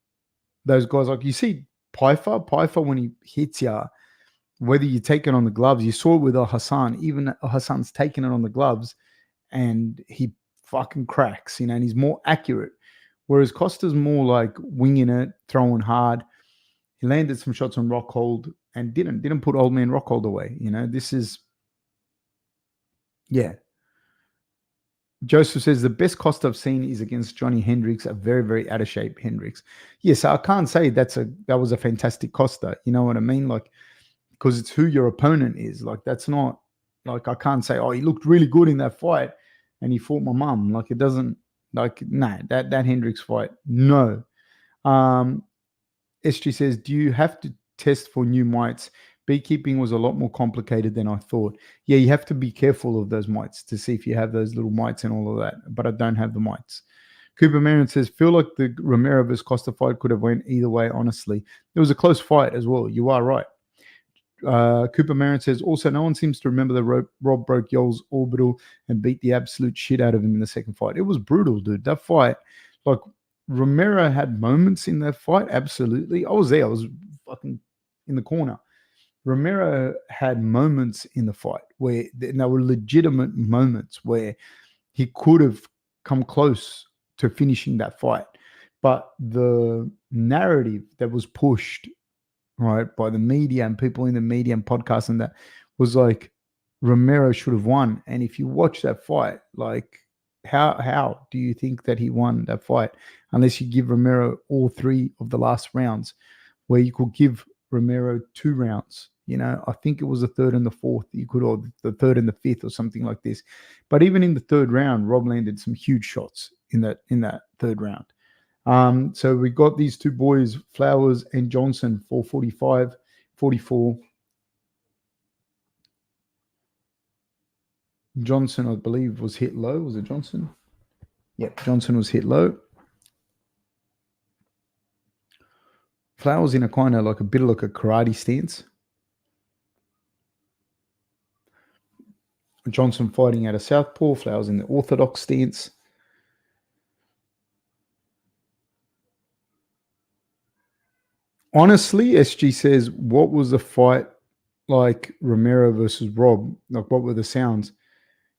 Speaker 1: those guys. Like you see Pyfer, when he hits you, whether you take it on the gloves, you saw it with Hassan. Even Hassan's taking it on the gloves, and he fucking cracks, and he's more accurate. Whereas Costa's more like winging it, throwing hard. He landed some shots on Rockhold and didn't put old man Rockhold away. This is, yeah. Joseph says the best Costa I've seen is against Johnny Hendricks, a very, very out of shape Hendricks. Yes, I can't say that was a fantastic Costa. You know what I mean? Like, because it's who your opponent is. Like, that's not, like, I can't say, oh, he looked really good in that fight and he fought my mum. Like, it doesn't, like, no, that Hendricks fight, no. SG says, do you have to test for new mites? Beekeeping was a lot more complicated than I thought. Yeah, you have to be careful of those mites to see if you have those little mites and all of that, but I don't have the mites. Cooper Marin says, feel like the Romero vs. Costa fight could have went either way, honestly. It was a close fight as well. You are right. Cooper Marin says, also, no one seems to remember the Rob broke Yoel's orbital and beat the absolute shit out of him in the second fight. It was brutal, dude. That fight, like, Romero had moments in that fight, absolutely. I was there. I was fucking in the corner. Romero had moments in the fight where there were legitimate moments where he could have come close to finishing that fight. But the narrative that was pushed, right, by the media and people in the media and podcasts and that was like Romero should have won. And if you watch that fight, like how do you think that he won that fight unless you give Romero all three of the last rounds, where you could give Romero 2 rounds? I think it was the third and the fourth you could, or the third and the fifth or something like this. But even in the third round, Rob landed some huge shots in that third round. So we got these two boys, Flowers and Johnson, 445, 44. Johnson, I believe, was hit low. Was it Johnson? Yep, Johnson was hit low. Flowers in a kind of like a bit of like a karate stance. Johnson fighting out of southpaw. Flowers in the orthodox stance. Honestly, SG says, what was the fight like, Romero versus Rob? Like, what were the sounds?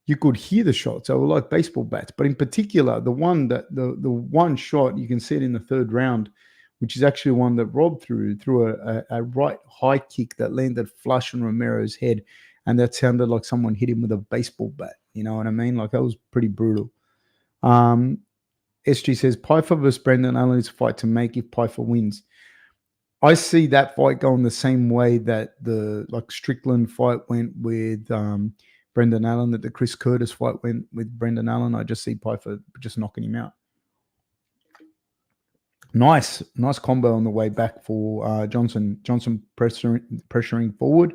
Speaker 1: You could hear the shots. They were like baseball bats. But in particular, the one shot, you can see it in the third round, which is actually one that Rob threw a right high kick that landed flush on Romero's head. And that sounded like someone hit him with a baseball bat. You know what I mean? Like, that was pretty brutal. SG says, Pyfer versus Brendan Allen is a fight to make if Pyfer wins. I see that fight going the same way that the Strickland fight went with Brendan Allen, that the Chris Curtis fight went with Brendan Allen. I just see Pyfer just knocking him out. Nice combo on the way back for Johnson. Johnson pressuring forward.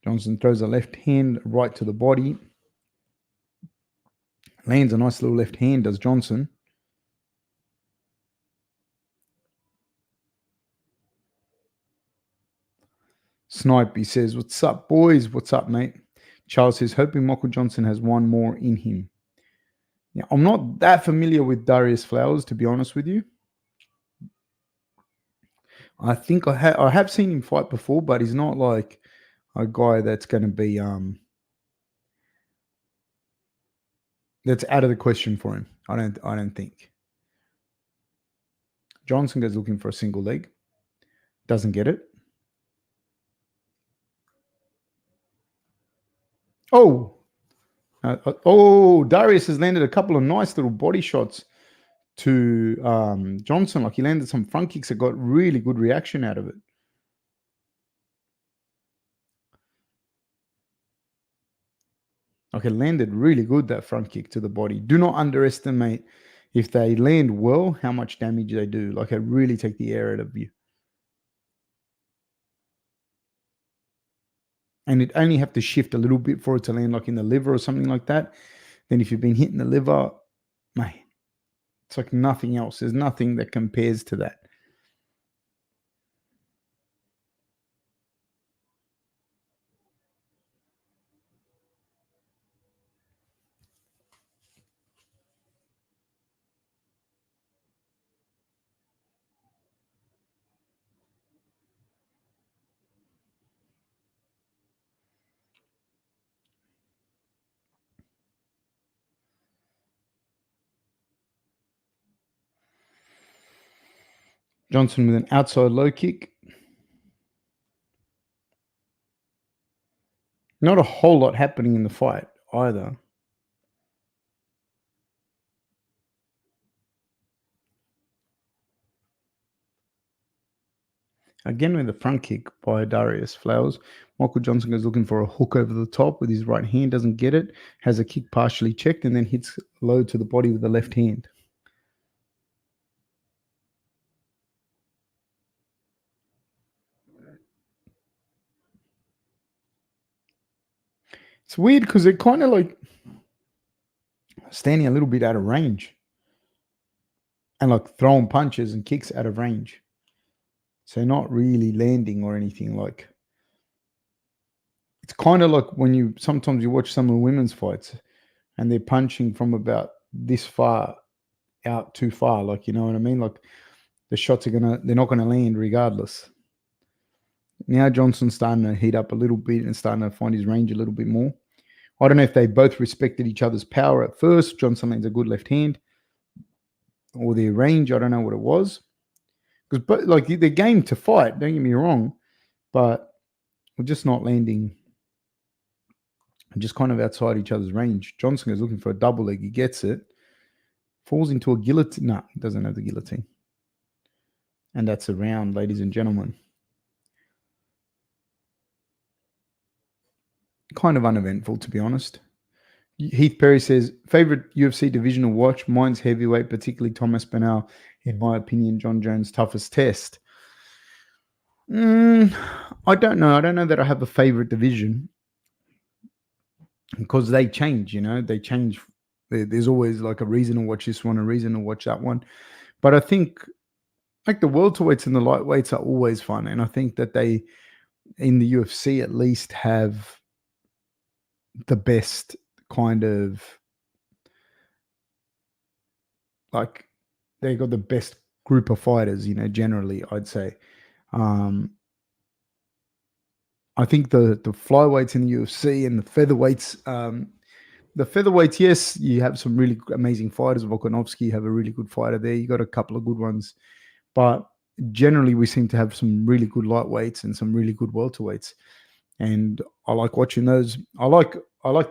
Speaker 1: Johnson throws a left hand right to the body. Lands a nice little left hand, does Johnson. Snipe, he says, what's up, boys? What's up, mate? Charles says, hoping Michael Johnson has one more in him. Yeah, I'm not that familiar with Darius Flowers, to be honest with you. I think I have seen him fight before, but he's not like a guy that's going to be that's out of the question for him. I don't think. Johnson goes looking for a single leg, doesn't get it. Darius has landed a couple of nice little body shots to Johnson. Like, he landed some front kicks that got really good reaction out of it. Like, it landed really good, that front kick to the body. Do not underestimate, if they land well, how much damage they do. Like, it really take the air out of you. And it only have to shift a little bit for it to land like in the liver or something like that. Then if you've been hitting the liver, mate, it's like nothing else. There's nothing that compares to that. Johnson with an outside low kick. Not a whole lot happening in the fight either. Again with the front kick by Darius Flowers. Michael Johnson goes looking for a hook over the top with his right hand, doesn't get it, has a kick partially checked, and then hits low to the body with the left hand. It's weird because they're kind of like standing a little bit out of range and like throwing punches and kicks out of range. So not really landing or anything. Like, it's kind of like when sometimes you watch some of the women's fights and they're punching from about this far out too far. Like, you know what I mean? Like, the shots they're not going to land regardless. Now Johnson's starting to heat up a little bit and starting to find his range a little bit more. I don't know if they both respected each other's power at first. Johnson lands a good left hand, or their range. I don't know what it was. Because, like, they're game to fight, don't get me wrong, but we're just not landing, just kind of outside each other's range. Johnson is looking for a double leg. He gets it. Falls into a guillotine. No, he doesn't have the guillotine. And that's a round, ladies and gentlemen. Kind of uneventful, to be honest. Heath Perry says, favorite UFC division to watch? Mine's heavyweight, particularly Thomas Benal. In my opinion, John Jones' toughest test. I don't know. I don't know that I have a favorite division because they change, they change. There's always like a reason to watch this one, a reason to watch that one. But I think like the welterweights and the lightweights are always fun. And I think that they, in the UFC at least, have the best kind of, like, they got the best group of fighters, generally, I'd say. I think the flyweights in the UFC and the featherweights, yes, you have some really amazing fighters. Volkanovski, you have a really good fighter there. You got a couple of good ones. But generally, we seem to have some really good lightweights and some really good welterweights. And I like watching those. I like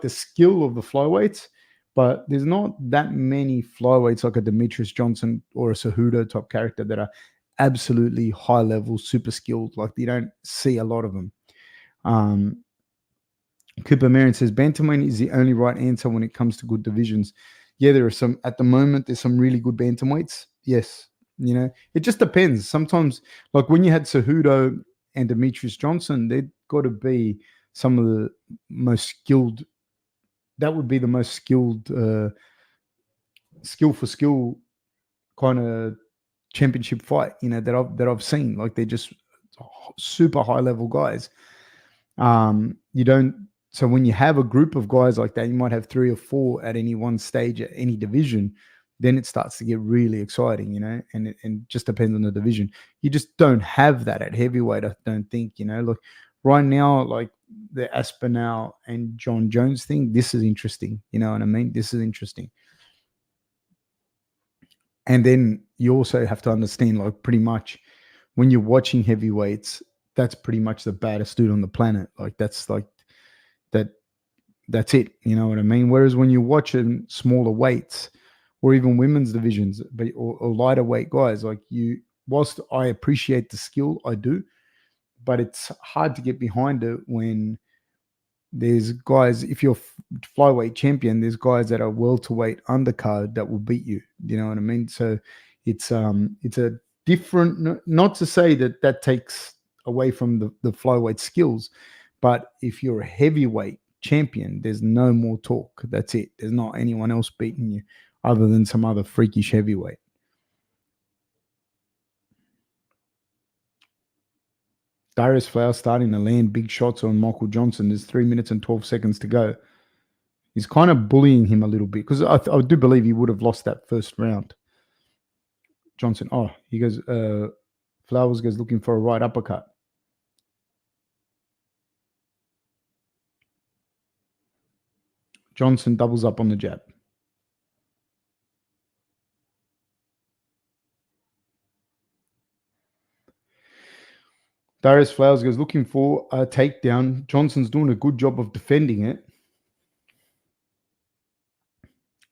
Speaker 1: the skill of the flyweights, but there's not that many flyweights like a Demetrius Johnson or a Cejudo type character that are absolutely high level, super skilled. Like, you don't see a lot of them. Cooper Marion says bantamweight is the only right answer when it comes to good divisions. Yeah, there are some at the moment. There's some really good bantamweights. Yes, it just depends. Sometimes, like when you had Cejudo and Demetrius Johnson, they've got to be some of the most skilled. That would be the most skilled, skill for skill kind of championship fight, that I've seen. Like, they're just super high level guys. You don't. So when you have a group of guys like that, you might have 3 or 4 at any one stage at any division. Then it starts to get really exciting, and it just depends on the division. You just don't have that at heavyweight, I don't think, Look, right now, like the Aspinall and John Jones thing, this is interesting. You know what I mean? This is interesting. And then you also have to understand, like, pretty much when you're watching heavyweights, that's pretty much the baddest dude on the planet. Like, that's like that's it. You know what I mean? Whereas when you're watching smaller weights or even women's divisions, or lighter weight guys, like, whilst I appreciate the skill, I do, but it's hard to get behind it when there's guys, if you're flyweight champion, there's guys that are welterweight undercard that will beat you. You know what I mean? So it's a different, not to say that takes away from the flyweight skills, but if you're a heavyweight champion, there's no more talk. That's it. There's not anyone else beating you other than some other freakish heavyweight. Darius Flowers starting to land big shots on Michael Johnson. There's 3 minutes and 12 seconds to go. He's kind of bullying him a little bit because I do believe he would have lost that first round. Johnson, he goes, Flowers goes looking for a right uppercut. Johnson doubles up on the jab. Darius Flowers goes looking for a takedown. Johnson's doing a good job of defending it.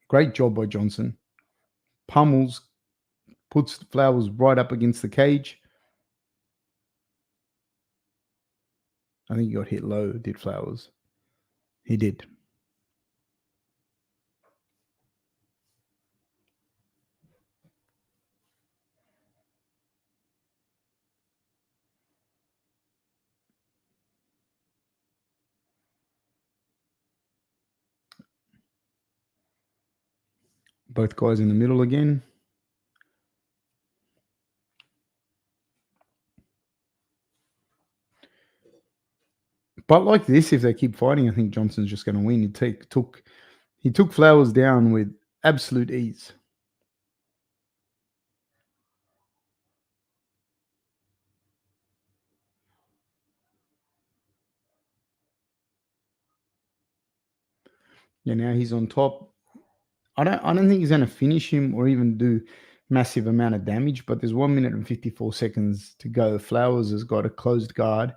Speaker 1: Great job by Johnson. Pummels, puts Flowers right up against the cage. I think he got hit low, did Flowers? He did. Both guys in the middle again. But like this, if they keep fighting, I think Johnson's just going to win. He took Flowers down with absolute ease. Yeah, now he's on top. I don't think he's going to finish him or even do massive amount of damage, but there's 1 minute and 54 seconds to go. Flowers has got a closed guard.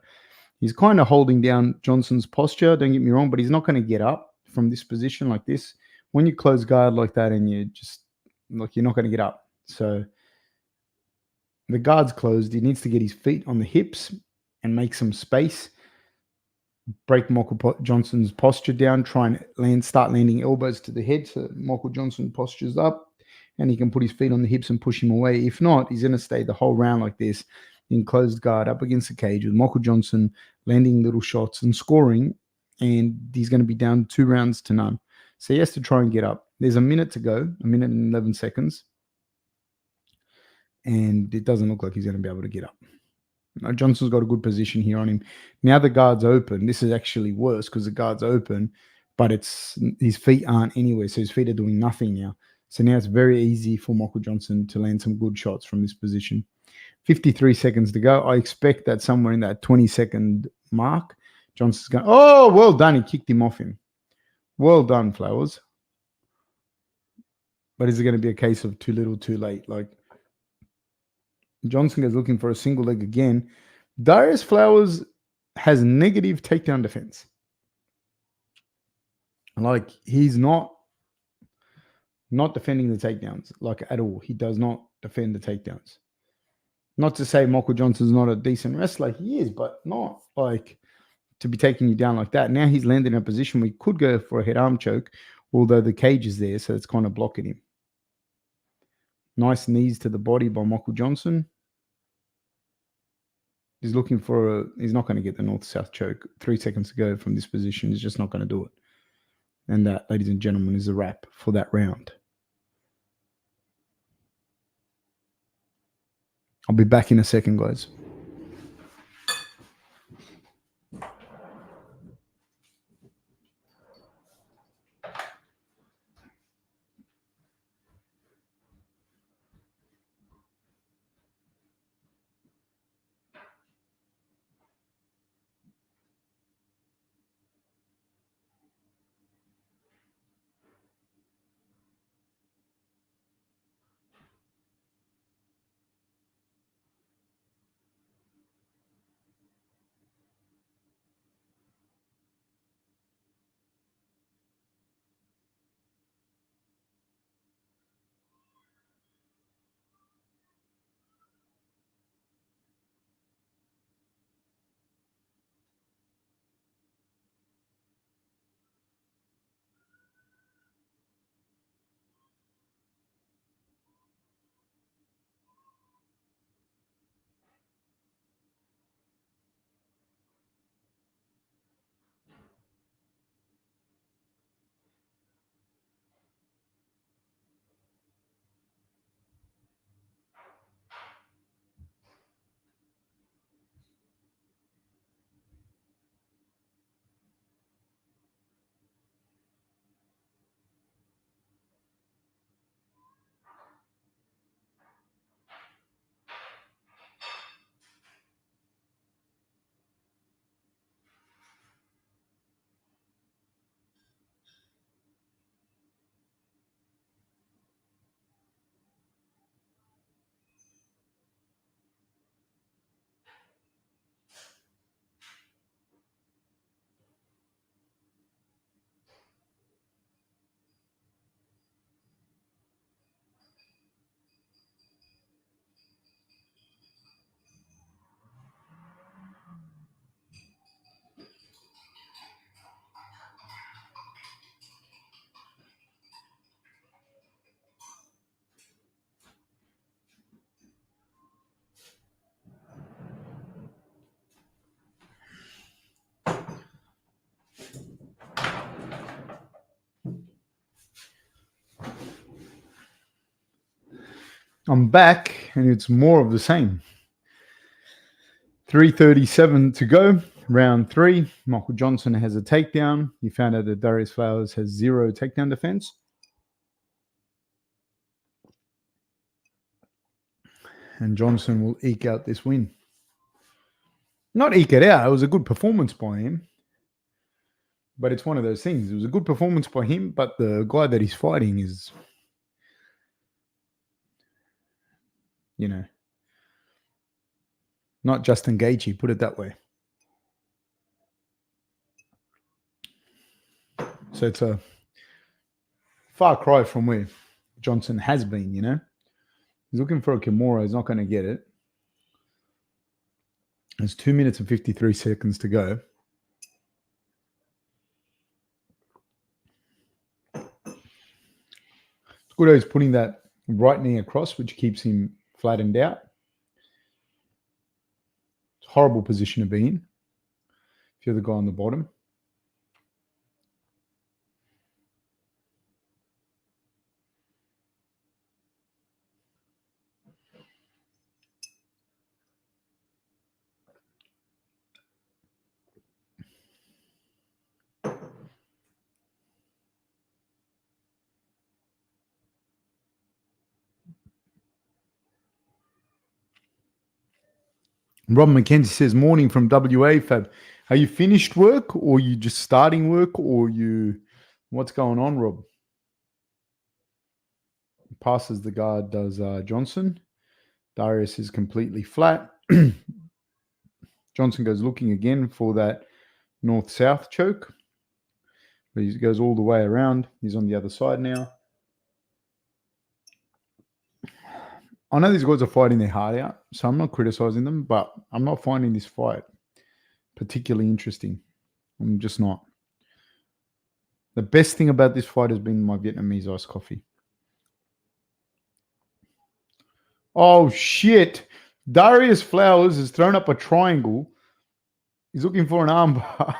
Speaker 1: He's kind of holding down Johnson's posture, don't get me wrong, but he's not going to get up from this position like this. When you close guard like that and you just, like, you're not going to get up. So the guard's closed. He needs to get his feet on the hips and make some space. Break Michael Johnson's posture down, try and start landing elbows to the head so Michael Johnson postures up and he can put his feet on the hips and push him away. If not, he's going to stay the whole round like this in closed guard up against the cage with Michael Johnson landing little shots and scoring, and he's going to be down 2 rounds to none. So he has to try and get up. There's a minute to go, 1 minute and 11 seconds, and it doesn't look like he's going to be able to get up. Johnson's got a good position here on him. Now the guard's open. This is actually worse because the guard's open, but his feet aren't anywhere, so his feet are doing nothing now. So now it's very easy for Michael Johnson to land some good shots from this position. 53 seconds to go. I expect that somewhere in that 20-second mark, Johnson's going, oh, well done. He kicked him off him. Well done, Flowers. But is it going to be a case of too little, too late? Like, Johnson is looking for a single leg again. Darius Flowers has negative takedown defense. Like, he's not defending the takedowns, like, at all. He does not defend the takedowns. Not to say Michael Johnson's not a decent wrestler. He is, but not like to be taking you down like that. Now he's landed in a position where he could go for a head arm choke, although the cage is there, so it's kind of blocking him. Nice knees to the body by Michael Johnson. He's looking for he's not going to get the north-south choke. 3 seconds to go from this position. He's just not going to do it. And that, ladies and gentlemen, is a wrap for that round. I'll be back in a second, guys. I'm back, and it's more of the same. 3:37 to go, round 3. Michael Johnson has a takedown. You found out that Darius Flowers has 0 takedown defense. And Johnson will eke out this win. Not eke it out. It was a good performance by him. But it's one of those things. It was a good performance by him, but the guy that he's fighting is, not Justin Gaethje, put it that way. So it's a far cry from where Johnson has been, He's looking for a Kimura. He's not going to get it. There's 2 minutes and 53 seconds to go. Good, he's putting that right knee across, which keeps him flattened out. It's a horrible position to be in if you're the guy on the bottom. Rob McKenzie says, morning from WA, Fab. Are you finished work or you just starting work or what's going on, Rob? Passes the guard, does Johnson. Darius is completely flat. Johnson goes looking again for that north-south choke. But he goes all the way around. He's on the other side now. I know these guys are fighting their heart out, so I'm not criticizing them, but I'm not finding this fight particularly interesting. I'm just not. The best thing about this fight has been my Vietnamese iced coffee. Oh, shit. Darius Flowers has thrown up a triangle. He's looking for an armbar.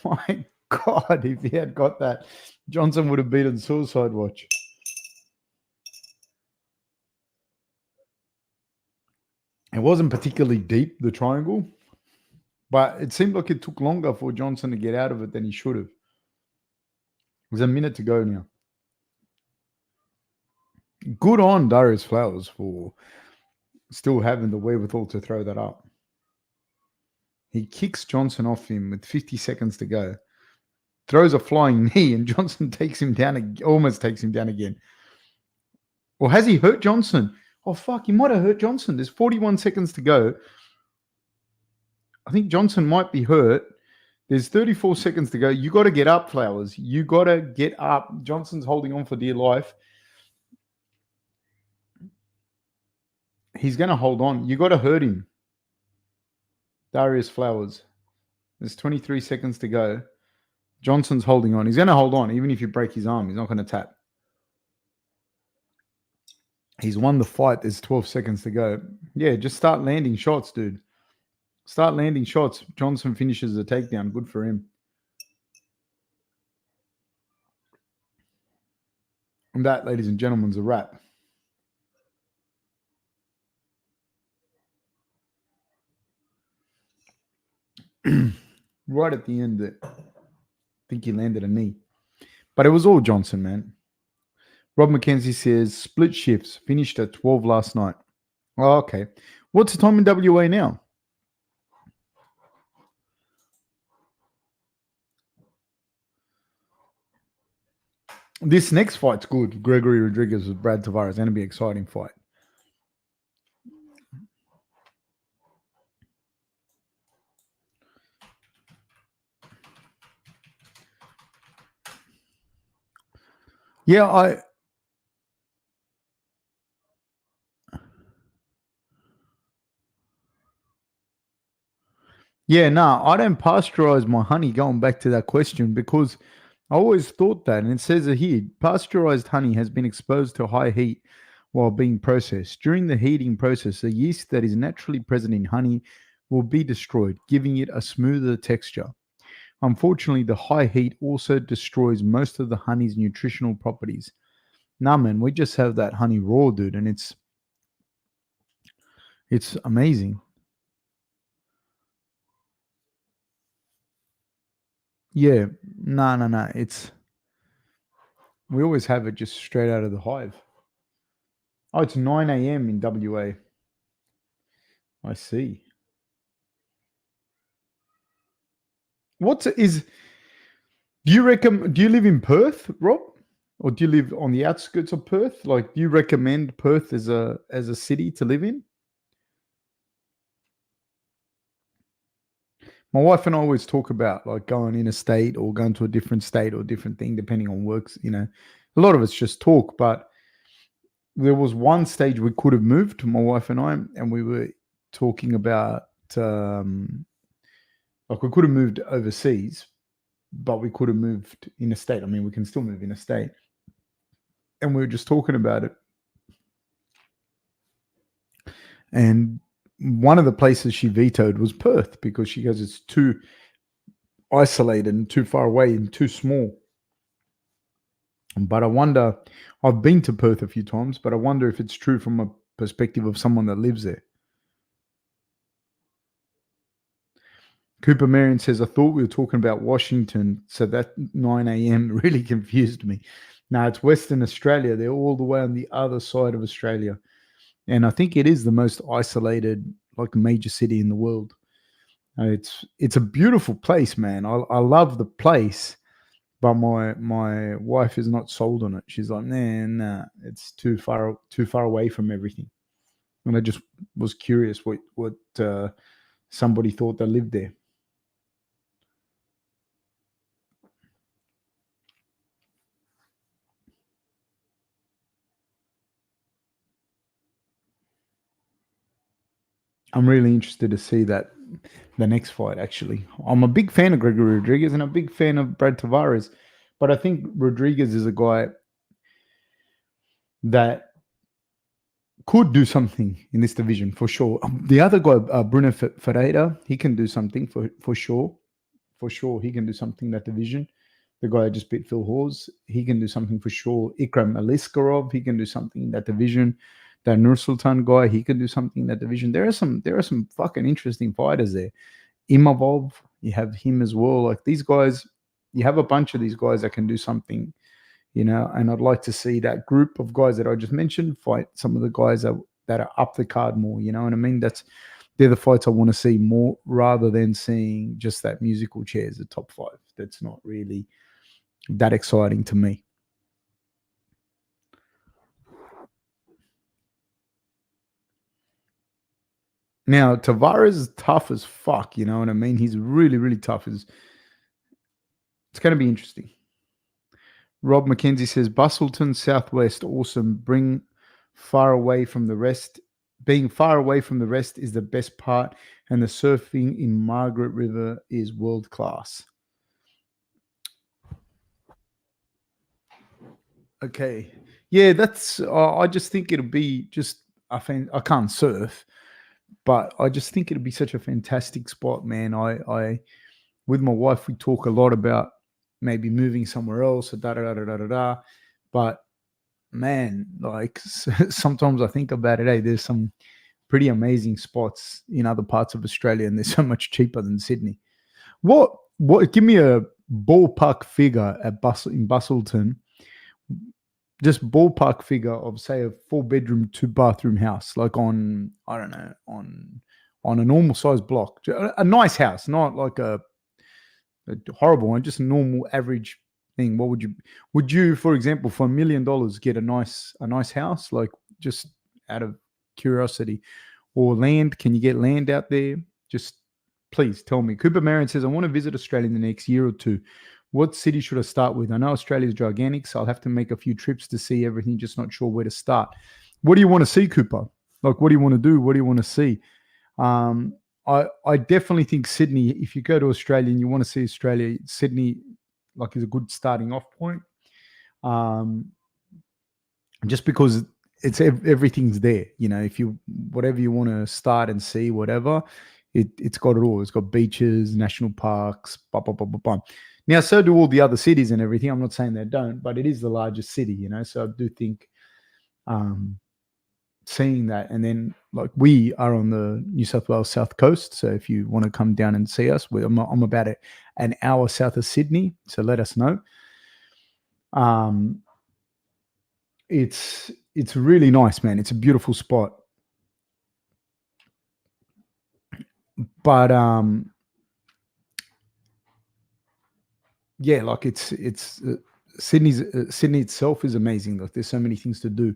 Speaker 1: My God, if he had got that, Johnson would have beaten Suicide Watch. It wasn't particularly deep, the triangle, but it seemed like it took longer for Johnson to get out of it than he should have. There's a minute to go now. Good on Darius Flowers for still having the wherewithal to throw that up. He kicks Johnson off him with 50 seconds to go. Throws a flying knee and Johnson takes him down, almost takes him down again. Or has he hurt Johnson? Oh, fuck, he might have hurt Johnson. There's 41 seconds to go. I think Johnson might be hurt. There's 34 seconds to go. You got to get up, Flowers. You got to get up. Johnson's holding on for dear life. He's going to hold on. You got to hurt him. Darius Flowers. There's 23 seconds to go. Johnson's holding on. He's going to hold on. Even if you break his arm, he's not going to tap. He's won the fight. There's 12 seconds to go. Yeah, just start landing shots, dude. Start landing shots. Johnson finishes the takedown. Good for him. And that, ladies and gentlemen, is a wrap. Right at the end, I think he landed a knee. But it was all Johnson, man. Rob McKenzie says, split shifts. Finished at 12 last night. Oh, okay. What's the time in WA now? This next fight's good. Gregory Rodriguez with Brad Tavares. Going to be an exciting fight. Yeah, I don't pasteurize my honey, going back to that question, because I always thought that, and it says it here, pasteurized honey has been exposed to high heat while being processed. During the heating process, the yeast that is naturally present in honey will be destroyed, giving it a smoother texture. Unfortunately, the high heat also destroys most of the honey's nutritional properties. Nah, man, we just have that honey raw, dude, and it's amazing. Yeah, no. We always have it just straight out of the hive. Oh, it's 9 a.m. in WA. I see. Do you live in Perth, Rob? Or do you live on the outskirts of Perth? Like, do you recommend Perth as a city to live in? My wife and I always talk about like going in a state or going to a different state or different thing depending on works. A lot of it's just talk, but there was one stage we could have moved, my wife and we were talking about um, like we could have moved overseas, but we could have moved in a state. I mean, we can still move in a state, and we were just talking about it. And one of the places she vetoed was Perth because she goes, it's too isolated and too far away and too small. But I wonder, I've been to Perth a few times, but I wonder if it's true from a perspective of someone that lives there. Cooper Marion says, I thought we were talking about Washington, so that 9 a.m. really confused me. Now it's Western Australia. They're all the way on the other side of Australia. And I think it is the most isolated, like major city in the world. It's a beautiful place, man. I love the place, but my wife is not sold on it. She's like, nah, it's too far away from everything. And I just was curious what somebody thought that lived there. I'm really interested to see the next fight. Actually, I'm a big fan of Gregory Rodriguez and a big fan of Brad Tavares, but I think Rodriguez is a guy that could do something in this division for sure. The other guy, Bruno Ferreira, he can do something for sure. For sure, he can do something in that division. The guy who just beat Phil Hawes, he can do something for sure. Ikram Aliskarov, he can do something in that division. That Nursultan guy, he can do something in that division. There are some fucking interesting fighters there. Imavov, you have him as well. Like these guys, you have a bunch of these guys that can do something, and I'd like to see that group of guys that I just mentioned fight some of the guys that are up the card more. You know what I mean? They're the fights I want to see more rather than seeing just that musical chairs, the top five. That's not really that exciting to me. Now, Tavares is tough as fuck, you know what I mean? He's really, really tough. It's going to be interesting. Rob McKenzie says, Bustleton, Southwest, awesome. Far away from the rest. Being far away from the rest is the best part, and the surfing in Margaret River is world class. Okay. Yeah, that's. I just think it'll be just. I can't surf, but I just think it'll be such a fantastic spot, man. I with my wife, we talk a lot about maybe moving somewhere else, or da da da da da da. Da. But man, like sometimes I think about it. Hey, there's some pretty amazing spots in other parts of Australia, and they're so much cheaper than Sydney. What? Give me a ballpark figure in Bustleton. Just ballpark figure of say a 4 bedroom, 2 bathroom house, like on I don't know on a normal size block, a nice house, not like a horrible one, just a normal average thing. What would you, for example, for $1 million get a nice house? Like just out of curiosity, or land? Can you get land out there? Just please tell me. Cooper Marion says, I want to visit Australia in the next year or two. What city should I start with? I know Australia is gigantic, so I'll have to make a few trips to see everything, just not sure where to start. What do you want to see, Cooper? Like, what do you want to do? What do you want to see? Um, I definitely think Sydney, if you go to Australia and you want to see Australia, Sydney like is a good starting off point. Um, just because everything's there. If you whatever you want to start and see, whatever, it's got it all. It's got beaches, national parks, blah, blah, blah, blah, blah. Now, so do all the other cities and everything. I'm not saying they don't, but it is the largest city, so I do think um, seeing that. And then like we are on the New South Wales South Coast. So if you want to come down and see us, I'm about an hour south of Sydney. So let us know. It's really nice, man. It's a beautiful spot. But yeah, like Sydney itself is amazing. Like there's so many things to do,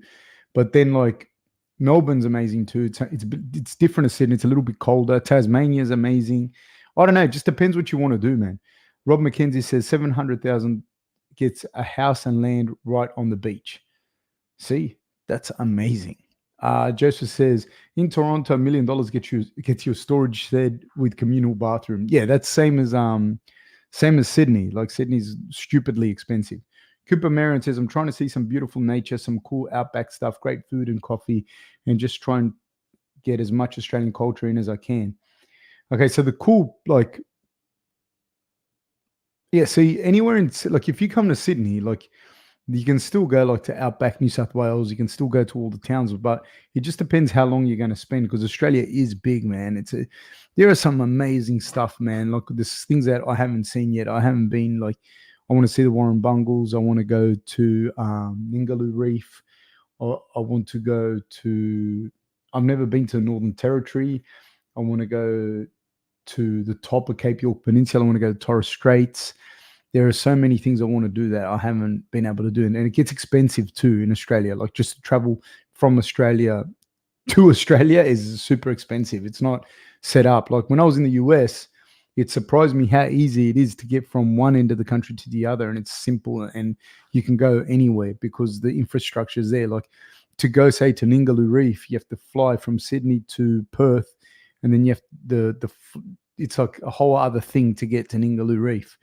Speaker 1: but then like Melbourne's amazing too. It's different as Sydney. It's a little bit colder. Tasmania's amazing. I don't know. It just depends what you want to do, man. Rob McKenzie says 700,000 gets a house and land right on the beach. See, that's amazing. Joseph says in Toronto, $1 million gets you a storage shed with communal bathroom. Yeah, that's same as Sydney. Like Sydney's stupidly expensive. Cooper Marion says, I'm trying to see some beautiful nature, some cool outback stuff, great food and coffee, and just try and get as much Australian culture in as I can. Okay, so the cool, like, yeah, see, anywhere in, like, if you come to Sydney, like, you can still go, like, to outback New South Wales. You can still go to all the towns, but it just depends how long you're going to spend because Australia is big, man. There are some amazing stuff, man. Like, there's things that I haven't seen yet. I haven't been, like, I want to see the Warren Bungles. I want to go to Ningaloo Reef. I want to go to, I've never been to the Northern Territory. I want to go to the top of Cape York Peninsula. I want to go to Torres Straits. There are so many things I want to do that I haven't been able to do. And it gets expensive too in Australia. Like just to travel from Australia to Australia is super expensive. It's not set up. Like when I was in the US, it surprised me how easy it is to get from one end of the country to the other. And it's simple and you can go anywhere because the infrastructure is there. Like to go, say, to Ningaloo Reef, you have to fly from Sydney to Perth. And then you have it's like a whole other thing to get to Ningaloo Reef.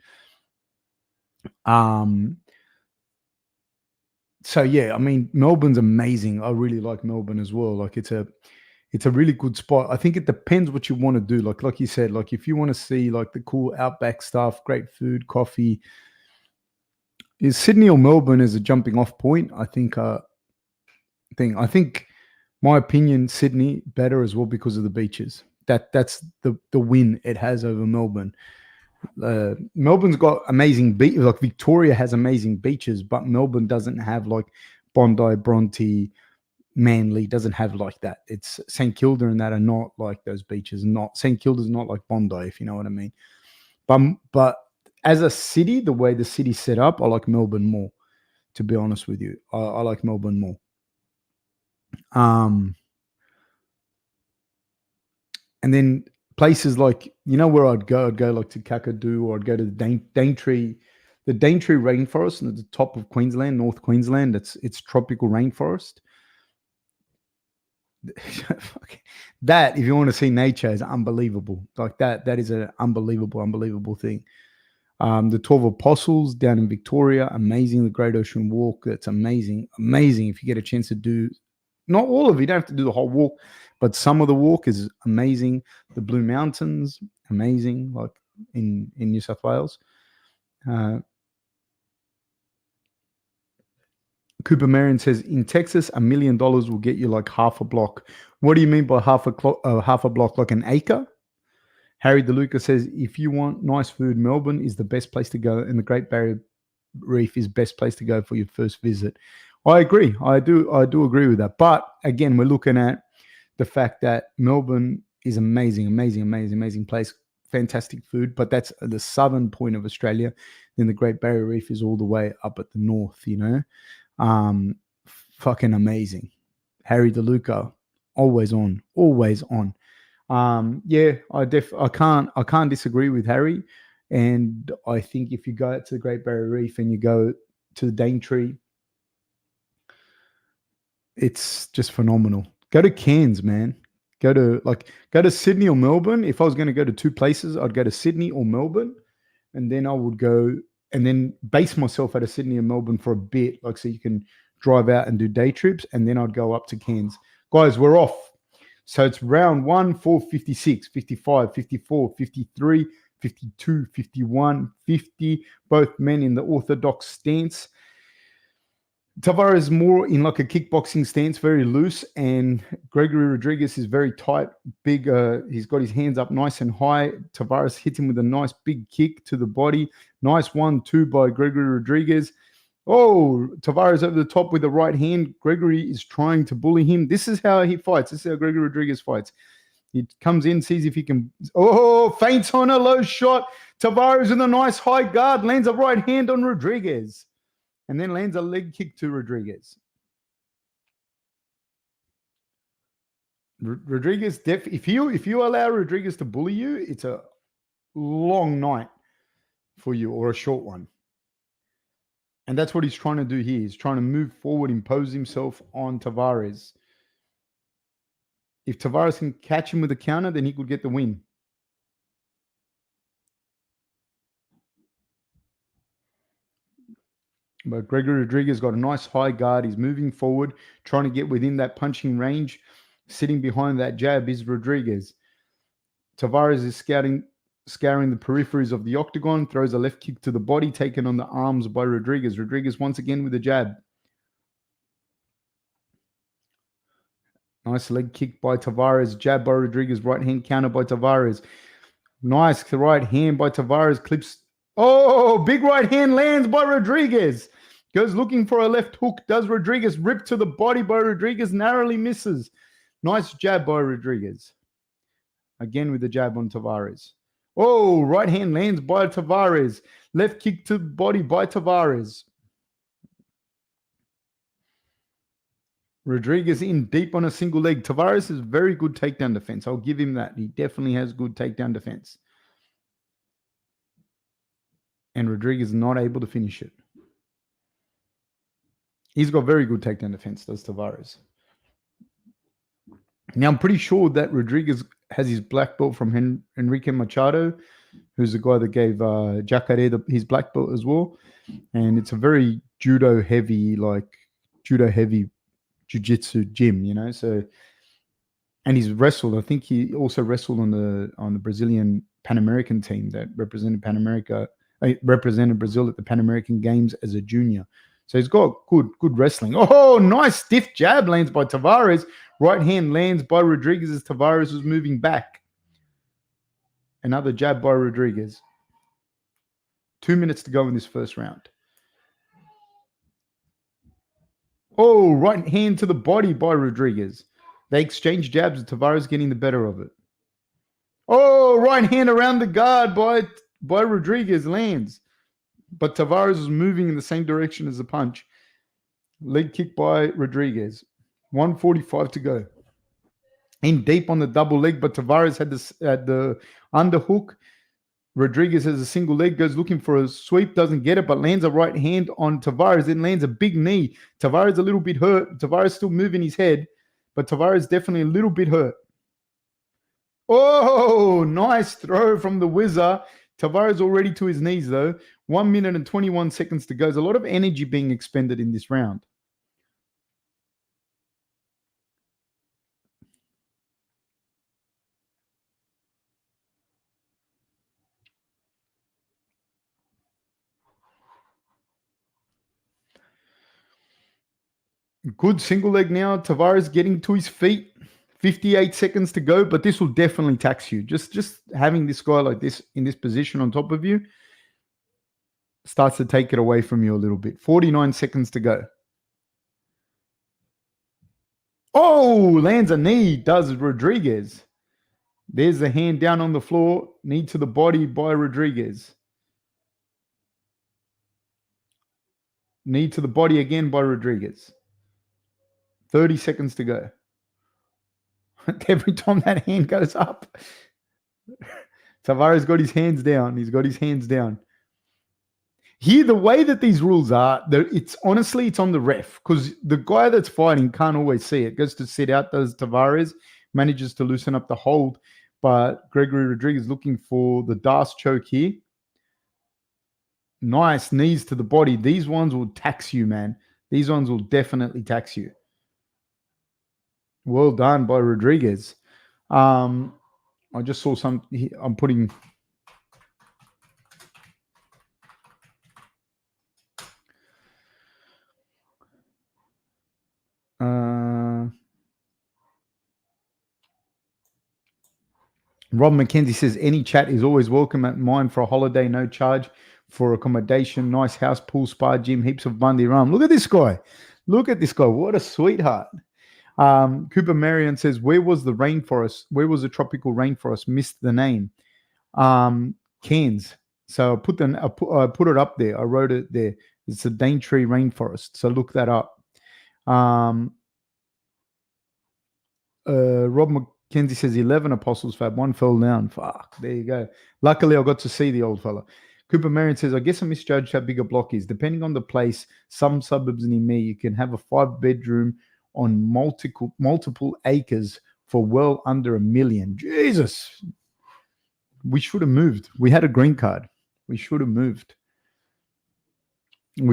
Speaker 1: So yeah, I mean, Melbourne's amazing. I really like Melbourne as well. Like it's a really good spot. I think it depends what you want to do. Like you said, like if you want to see like the cool outback stuff, great food, coffee, is Sydney or Melbourne as a jumping off point. I think my opinion, Sydney better as well because of the beaches. That's the win it has over Melbourne. Melbourne's got amazing beaches. Like Victoria has amazing beaches, but Melbourne doesn't have like Bondi, Bronte, Manly doesn't have like that. It's St Kilda and that are not like those beaches. Not St Kilda's not like Bondi, if you know what I mean. But as a city, the way the city's set up, I like Melbourne more. To be honest with you, I like Melbourne more. And then places like, you know where I'd go like to Kakadu, or I'd go to the Daintree rainforest at the top of Queensland, North Queensland. It's tropical rainforest. That, if you want to see nature, is unbelievable. Like that is an unbelievable thing. The 12 Apostles down in Victoria, amazing. The Great Ocean Walk, that's amazing. If you get a chance to do, not all of it, you don't have to do the whole walk, but some of the walk is amazing. The Blue Mountains, amazing, like in New South Wales. Cooper Marion says, in Texas, $1 million will get you like half a block. What do you mean by half a block? Like an acre? Harry DeLuca says, if you want nice food, Melbourne is the best place to go, and the Great Barrier Reef is best place to go for your first visit. I agree. I do agree with that. But again, we're looking at the fact that Melbourne is amazing place, fantastic food, but that's the southern point of Australia. Then the Great Barrier Reef is all the way up at the north, you know. Fucking amazing. Harry DeLuca, always on. Yeah, I can't disagree with Harry. And I think if you go out to the Great Barrier Reef and you go to the Daintree, it's just phenomenal. Go to Cairns, man. Go to Sydney or Melbourne. If I was going to go to two places, I'd go to Sydney or Melbourne, and then I would go and then base myself out of Sydney or Melbourne for a bit, like so you can drive out and do day trips, and then I'd go up to Cairns. Guys, we're off. So it's round 1, 4, 56, 55, 54, 53, 52, 51, 50, both men in the orthodox stance. Tavares is more in like a kickboxing stance, very loose, and Gregory Rodriguez is very tight, big. He's got his hands up nice and high. Tavares hits him with a nice big kick to the body. Nice 1-2 by Gregory Rodriguez. Oh, Tavares over the top with the right hand. Gregory is trying to bully him. This is how he fights. This is how Gregory Rodriguez fights. He comes in, sees if he can. Oh, feints on a low shot. Tavares with a nice high guard, lands a right hand on Rodriguez, and then lands a leg kick to Rodriguez. Rodriguez, if you allow Rodriguez to bully you, it's a long night for you, or a short one. And that's what he's trying to do here. He's trying to move forward, impose himself on Tavares. If Tavares can catch him with a counter, then he could get the win. But Gregory Rodriguez got a nice high guard. He's moving forward, trying to get within that punching range. Sitting behind that jab is Rodriguez. Tavares is scouring the peripheries of the octagon, throws a left kick to the body, taken on the arms by Rodriguez. Rodriguez once again with a jab. Nice leg kick by Tavares. Jab by Rodriguez. Right hand counter by Tavares. Nice right hand by Tavares. Clips. Oh, big right hand lands by Rodriguez. Goes looking for a left hook. Does Rodriguez. Rip to the body by Rodriguez. Narrowly misses. Nice jab by Rodriguez. Again with the jab on Tavares. Oh, right hand lands by Tavares. Left kick to the body by Tavares. Rodriguez in deep on a single leg. Tavares has very good takedown defense. I'll give him that. He definitely has good takedown defense. And Rodriguez is not able to finish it. He's got very good takedown defense, does Tavares. Now, I'm pretty sure that Rodriguez has his black belt from Enrique Machado, who's the guy that gave Jacare his black belt as well. And it's a very judo-heavy jiu-jitsu gym, you know. So, and he's wrestled. I think he also wrestled on the Brazilian Pan American team that represented represented Brazil at the Pan American Games as a junior. So he's got good wrestling. Oh, nice stiff jab lands by Tavares. Right hand lands by Rodriguez as Tavares was moving back. Another jab by Rodriguez. 2 minutes to go in this first round. Oh, right hand to the body by Rodriguez. They exchange jabs with Tavares getting the better of it. Oh, right hand around the guard by Rodriguez lands. But Tavares is moving in the same direction as the punch. Leg kick by Rodriguez. 1:45 to go. In deep on the double leg, but Tavares had the underhook. Rodriguez has a single leg, goes looking for a sweep, doesn't get it, but lands a right hand on Tavares, then lands a big knee. Tavares a little bit hurt. Tavares still moving his head, but Tavares definitely a little bit hurt. Oh, nice throw from the whizzer. Tavares already to his knees, though. 1 minute and 21 seconds to go. There's a lot of energy being expended in this round. Good single leg now. Tavares getting to his feet. 58 seconds to go, but this will definitely tax you. Just having this guy like this in this position on top of you starts to take it away from you a little bit. 49 seconds to go. Oh, lands a knee, does Rodriguez. There's the hand down on the floor. Knee to the body by Rodriguez. Knee to the body again by Rodriguez. 30 seconds to go. Every time that hand goes up, Tavares got his hands down. He's got his hands down. Here, the way that these rules are, it's on the ref, because the guy that's fighting can't always see it. Goes to sit out, does Tavares, manages to loosen up the hold, but Gregory Rodriguez looking for the Darce choke here. Nice knees to the body. These ones will tax you, man. These ones will definitely tax you. Well done by Rodriguez. I just saw some. I'm putting. Rob McKenzie says any chat is always welcome at mine for a holiday, no charge for accommodation, nice house, pool, spa, gym, heaps of Bundy rum. Look at this guy. Look at this guy. What a sweetheart. Cooper Marion says, where was the rainforest? Where was the tropical rainforest? Missed the name. Cairns. So I put it up there. I wrote it there. It's the Daintree Rainforest. So look that up. Rob McKenzie says 11 apostles fab, one fell down. Fuck, there you go. Luckily, I got to see the old fella. Cooper Marion says, I guess I misjudged how big a block is. Depending on the place, some suburbs near me, you can have a 5-bedroom on multiple acres for well under $1 million. Jesus. We should have moved. We had a green card. We should have moved. My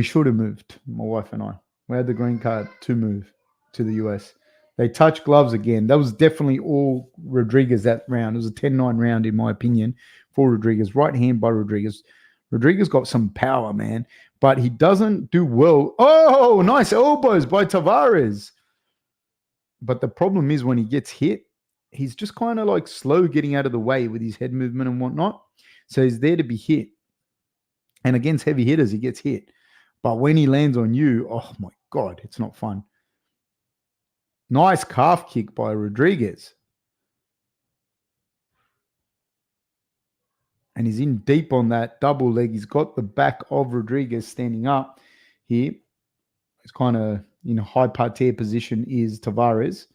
Speaker 1: wife and I. We had the green card to move to the US. They touched gloves again. That was definitely all Rodriguez that round. It was a 10-9 round, in my opinion, for Rodriguez. Right hand by Rodriguez. Rodriguez got some power, man, but he doesn't do well. Oh, nice elbows by Tavares. But the problem is when he gets hit, he's just kind of like slow getting out of the way with his head movement and whatnot. So he's there to be hit. And against heavy hitters, he gets hit. But when he lands on you, oh my God, it's not fun. Nice calf kick by Rodriguez. And he's in deep on that double leg. He's got the back of Rodriguez standing up here. It's kind of in a high parterre position is Tavares.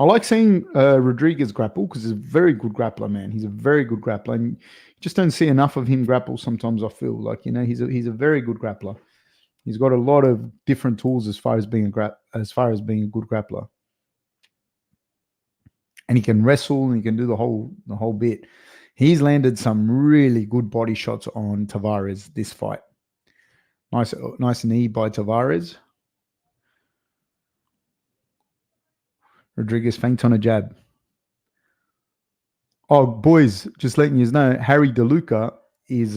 Speaker 1: I like seeing Rodriguez grapple because he's a very good grappler, man. He's a very good grappler. And you just don't see enough of him grapple sometimes, I feel. Like, he's a very good grappler. He's got a lot of different tools as far as being a good grappler. And he can wrestle and he can do the whole bit. He's landed some really good body shots on Tavares this fight. Nice knee by Tavares. Rodriguez feint on a jab. Oh, boys, just letting you know, Harry DeLuca is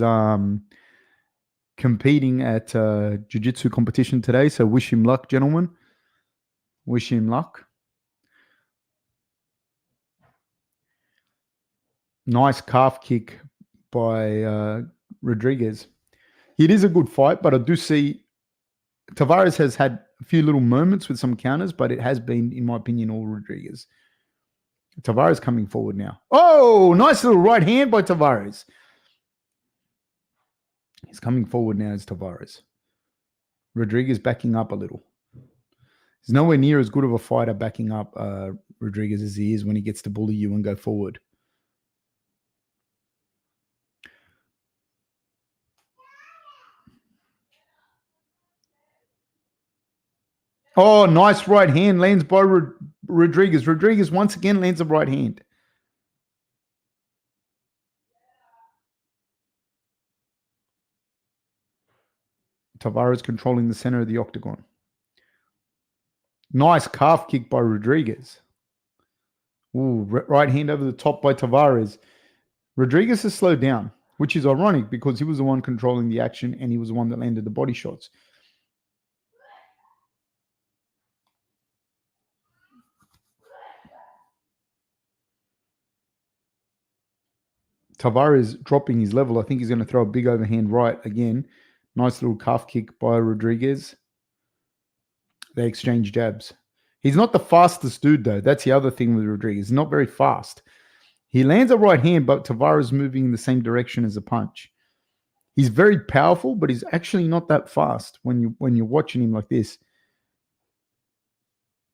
Speaker 1: competing at jiu-jitsu competition today. So wish him luck, gentlemen. Wish him luck. Nice calf kick by Rodriguez. It is a good fight, but I do see Tavares has had a few little moments with some counters, but it has been, in my opinion, all Rodriguez. Tavares coming forward now. Oh, nice little right hand by Tavares. He's coming forward now as Tavares. Rodriguez backing up a little. He's nowhere near as good of a fighter backing up Rodriguez as he is when he gets to bully you and go forward. Oh, nice right hand lands by Rodriguez. Rodriguez once again lands a right hand. Tavares controlling the center of the octagon. Nice calf kick by Rodriguez. Ooh, right hand over the top by Tavares. Rodriguez has slowed down, which is ironic because he was the one controlling the action and he was the one that landed the body shots. Tavares dropping his level. I think he's going to throw a big overhand right again. Nice little calf kick by Rodriguez. They exchange jabs. He's not the fastest dude, though. That's the other thing with Rodriguez. He's not very fast. He lands a right hand, but Tavares moving in the same direction as a punch. He's very powerful, but he's actually not that fast when you're watching him like this.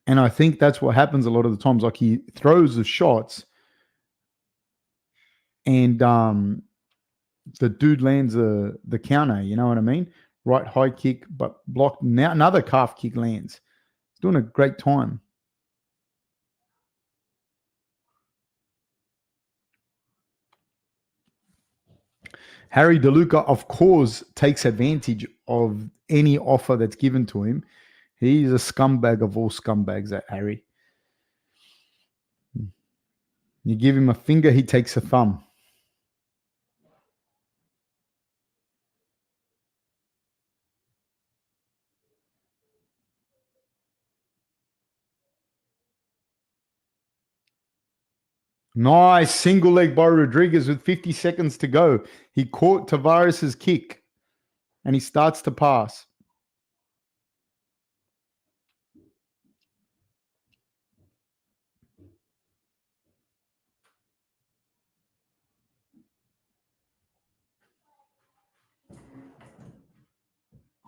Speaker 1: And I think that's what happens a lot of the times. Like he throws the shots and the dude lands the counter, you know what I mean? Right high kick, but blocked. Now another calf kick lands. He's doing a great time. Harry DeLuca, of course, takes advantage of any offer that's given to him. He's a scumbag of all scumbags, that Harry. You give him a finger, he takes a thumb. Nice single leg by Rodriguez with 50 seconds to go. He caught Tavares' kick. and he starts to pass.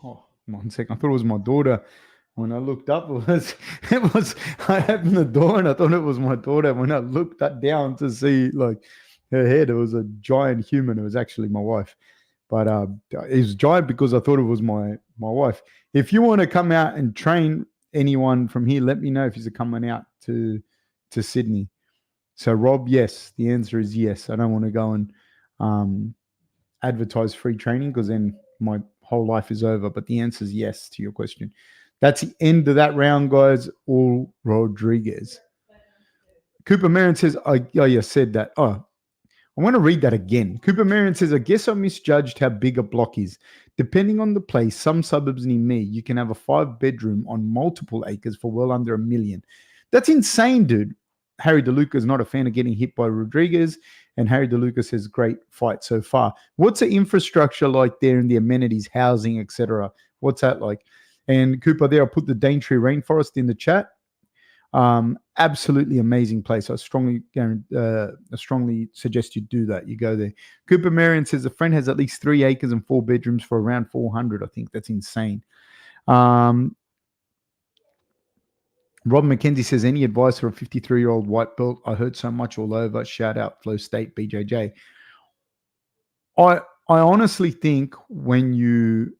Speaker 1: Oh, 1 second. I thought it was my daughter. When I looked up, I opened the door and I thought it was my daughter. When I looked down to see like her head, it was a giant human. It was actually my wife. But it was giant because I thought it was my wife. If you want to come out and train anyone from here, let me know if you're coming out to Sydney. So Rob, yes, the answer is yes. I don't want to go and advertise free training because then my whole life is over. But the answer is yes to your question. That's the end of that round, guys. All Rodriguez. Cooper Marion says, I said that. Oh, I want to read that again. Cooper Marion says, I guess I misjudged how big a block is. Depending on the place, some suburbs near me, you can have a 5-bedroom on multiple acres for well under $1 million. That's insane, dude. Harry DeLuca is not a fan of getting hit by Rodriguez, and Harry DeLuca says, great fight so far. What's the infrastructure like there in the amenities, housing, etc.? What's that like? And Cooper, there, I put the Daintree Rainforest in the chat. Absolutely amazing place. I strongly suggest you do that. You go there. Cooper Marion says a friend has at least 3 acres and 4 bedrooms for around 400. I think that's insane. Rob McKenzie says, any advice for a 53-year-old white belt? I heard so much all over. Shout out Flow State BJJ. I honestly think when you're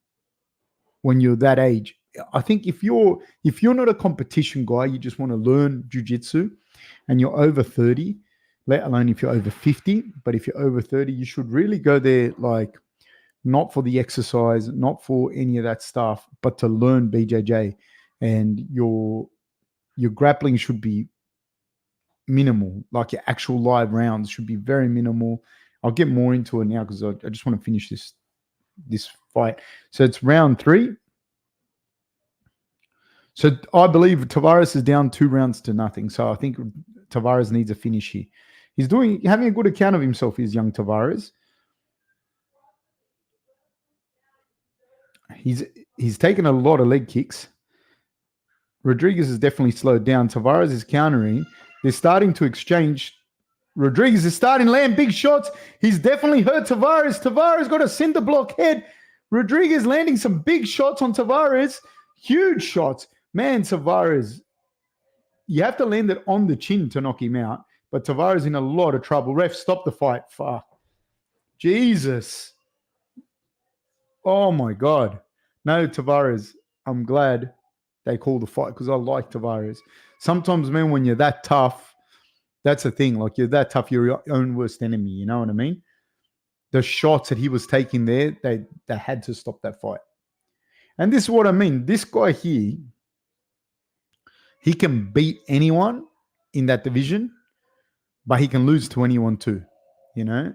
Speaker 1: that age, I think if you're not a competition guy, you just want to learn jiu-jitsu and you're over 30, let alone if you're over 50, but if you're over 30, you should really go there like not for the exercise, not for any of that stuff, but to learn BJJ. And your grappling should be minimal, like your actual live rounds should be very minimal. I'll get more into it now because I just want to finish this fight. So it's round 3. So I believe Tavares is down 2 rounds to nothing. So I think Tavares needs a finish here. He's having a good account of himself, is young Tavares. He's taken a lot of leg kicks. Rodriguez is definitely slowed down. Tavares is countering. They're starting to exchange. Rodriguez is starting to land big shots. He's definitely hurt Tavares. Tavares got a cinder block head. Rodriguez landing some big shots on Tavares. Huge shots. Man, Tavares, you have to land it on the chin to knock him out. But Tavares in a lot of trouble. Ref, stop the fight. Fuck. Jesus. Oh, my God. No, Tavares, I'm glad they called the fight because I like Tavares. Sometimes, man, when you're that tough, that's the thing. Like, you're that tough, you're your own worst enemy. You know what I mean? The shots that he was taking there, they had to stop that fight. And this is what I mean. This guy here, he can beat anyone in that division, but he can lose to anyone too. You know?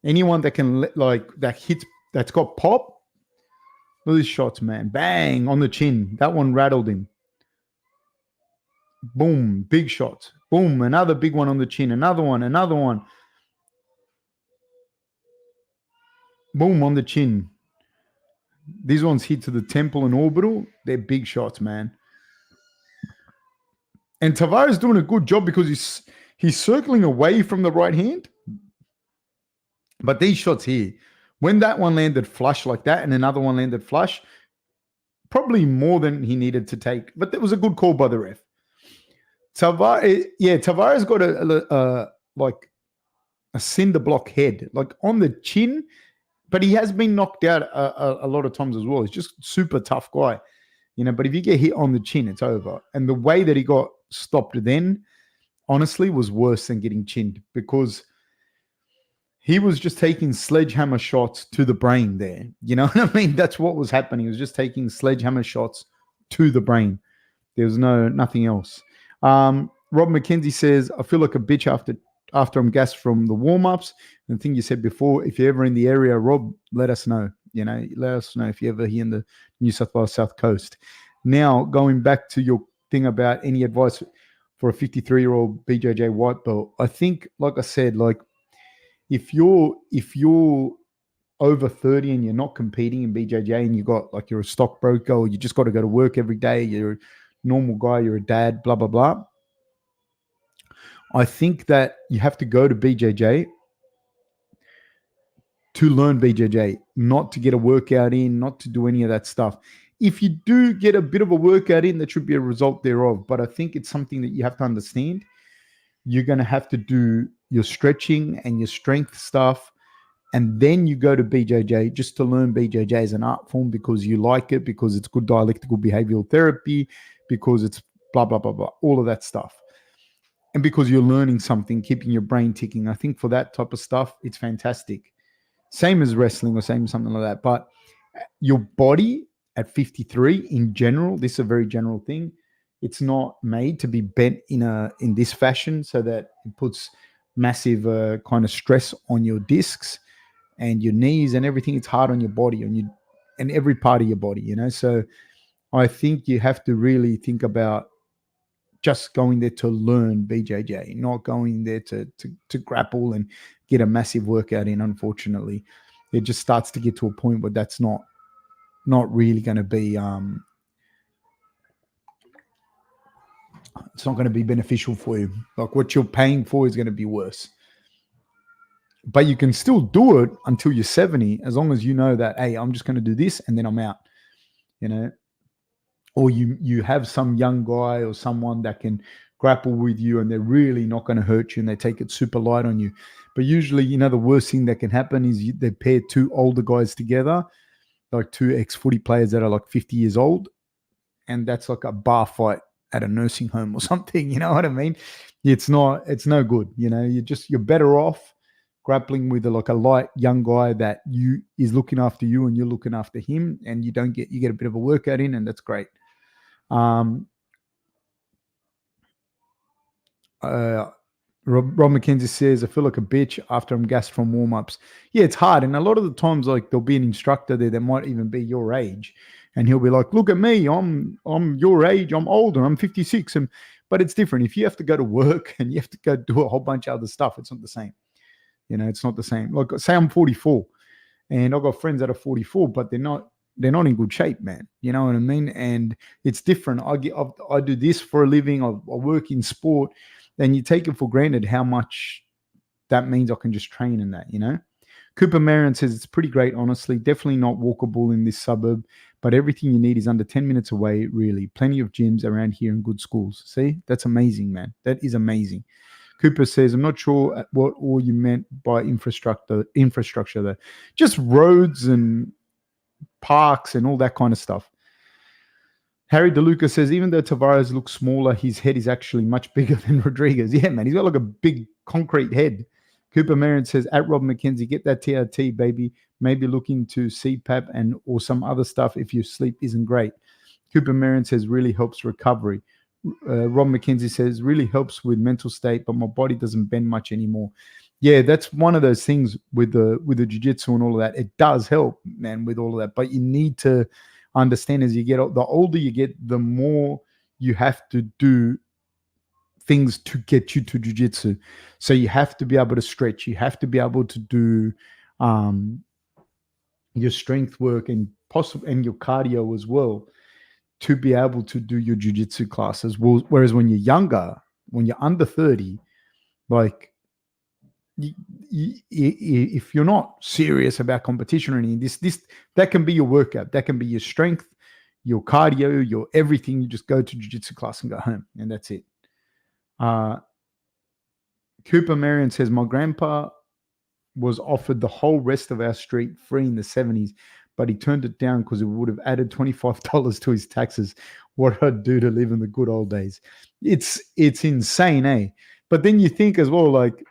Speaker 1: Anyone that can, that hits, that's got pop. Look at these shots, man. Bang, on the chin. That one rattled him. Boom, big shots. Boom, another big one on the chin. Another one. Boom, on the chin. These ones hit to the temple and orbital. They're big shots, man. And Tavares doing a good job because he's circling away from the right hand. But these shots here, when that one landed flush like that and another one landed flush, probably more than he needed to take. But that was a good call by the ref. Tavares got a cinder block head, like on the chin, but he has been knocked out a lot of times as well. He's just super tough guy, you know. But if you get hit on the chin, it's over. And the way that he got stopped then, honestly, was worse than getting chinned because he was just taking sledgehammer shots to the brain there. You know what I mean? That's what was happening. He was just taking sledgehammer shots to the brain. There was nothing else. Rob McKenzie says, I feel like a bitch after I'm gassed from the warm-ups. And the thing you said before, if you're ever in the area, Rob, let us know. You know, let us know if you're ever here in the New South Wales South Coast. Now, going back to your thing about any advice for a 53-year-old BJJ white belt, I think, like I said, like if you're over 30 and you're not competing in BJJ and you're a stockbroker or you just got to go to work every day, you're a normal guy, you're a dad, blah, blah, blah. I think that you have to go to BJJ to learn BJJ, not to get a workout in, not to do any of that stuff. If you do get a bit of a workout in, that should be a result thereof. But I think it's something that you have to understand. You're going to have to do your stretching and your strength stuff. And then you go to BJJ just to learn BJJ as an art form because you like it, because it's good dialectical behavioral therapy, because it's blah, blah, blah, blah, all of that stuff. And because you're learning something, keeping your brain ticking. I think for that type of stuff, it's fantastic. Same as wrestling or same something like that. But your body at 53 in general, this is a very general thing. It's not made to be bent in this fashion so that it puts massive kind of stress on your discs and your knees and everything. It's hard on your body and every part of your body, you know. So I think you have to really think about just going there to learn BJJ, not going there to grapple and get a massive workout in. Unfortunately, it just starts to get to a point where that's not really going to be it's not going to be beneficial for you. Like what you're paying for is going to be worse. But you can still do it until you're 70, as long as you know that, hey, I'm just going to do this and then I'm out, you know. Or you have some young guy or someone that can grapple with you and they're really not going to hurt you and they take it super light on you. But usually, you know, the worst thing that can happen is they pair two older guys together, like two ex-footy players that are like 50 years old, and that's like a bar fight at a nursing home or something. You know what I mean? It's no good. You know, you're better off grappling with a light young guy that is looking after you and you're looking after him, and you get a bit of a workout in, and that's great. Rob McKenzie says, I feel like a bitch after I'm gassed from warm-ups. Yeah, it's hard. And a lot of the times, like, there'll be an instructor there that might even be your age. And he'll be like, look at me, I'm your age, I'm older, I'm 56. But it's different. If you have to go to work and you have to go do a whole bunch of other stuff, it's not the same. You know, it's not the same. Like, say I'm 44 and I've got friends that are 44, but they're not in good shape, man. You know what I mean? And it's different. I do this for a living. I work in sport, and you take it for granted how much that means I can just train in that, you know? Cooper Marion says, it's pretty great, honestly. Definitely not walkable in this suburb, but everything you need is under 10 minutes away, really. Plenty of gyms around here and good schools. See? That's amazing, man. That is amazing. Cooper says, I'm not sure what all you meant by infrastructure there. Just roads and parks and all that kind of stuff. Harry DeLuca says, even though Tavares looks smaller, his head is actually much bigger than Rodriguez. Yeah, man, he's got like a big concrete head. Cooper Marion says, at Rob McKenzie, get that TRT, baby. Maybe look into CPAP or some other stuff if your sleep isn't great. Cooper Marion says, really helps recovery. Rob McKenzie says, really helps with mental state, but my body doesn't bend much anymore. Yeah, that's one of those things with the jiu-jitsu and all of that. It does help, man, with all of that. But you need to understand, as you get the older you get, the more you have to do things to get you to jiu-jitsu. So you have to be able to stretch. You have to be able to do your strength work and your cardio as well, to be able to do your jiu-jitsu classes. Whereas when you're younger, when you're under 30, like, if you're not serious about competition or anything, this that can be your workout. That can be your strength, your cardio, your everything. You just go to jiu-jitsu class and go home, and that's it. Cooper Marion says, my grandpa was offered the whole rest of our street free in the 70s, but he turned it down because it would have added $25 to his taxes. What I'd do to live in the good old days. It's insane, eh? But then you think as well, like,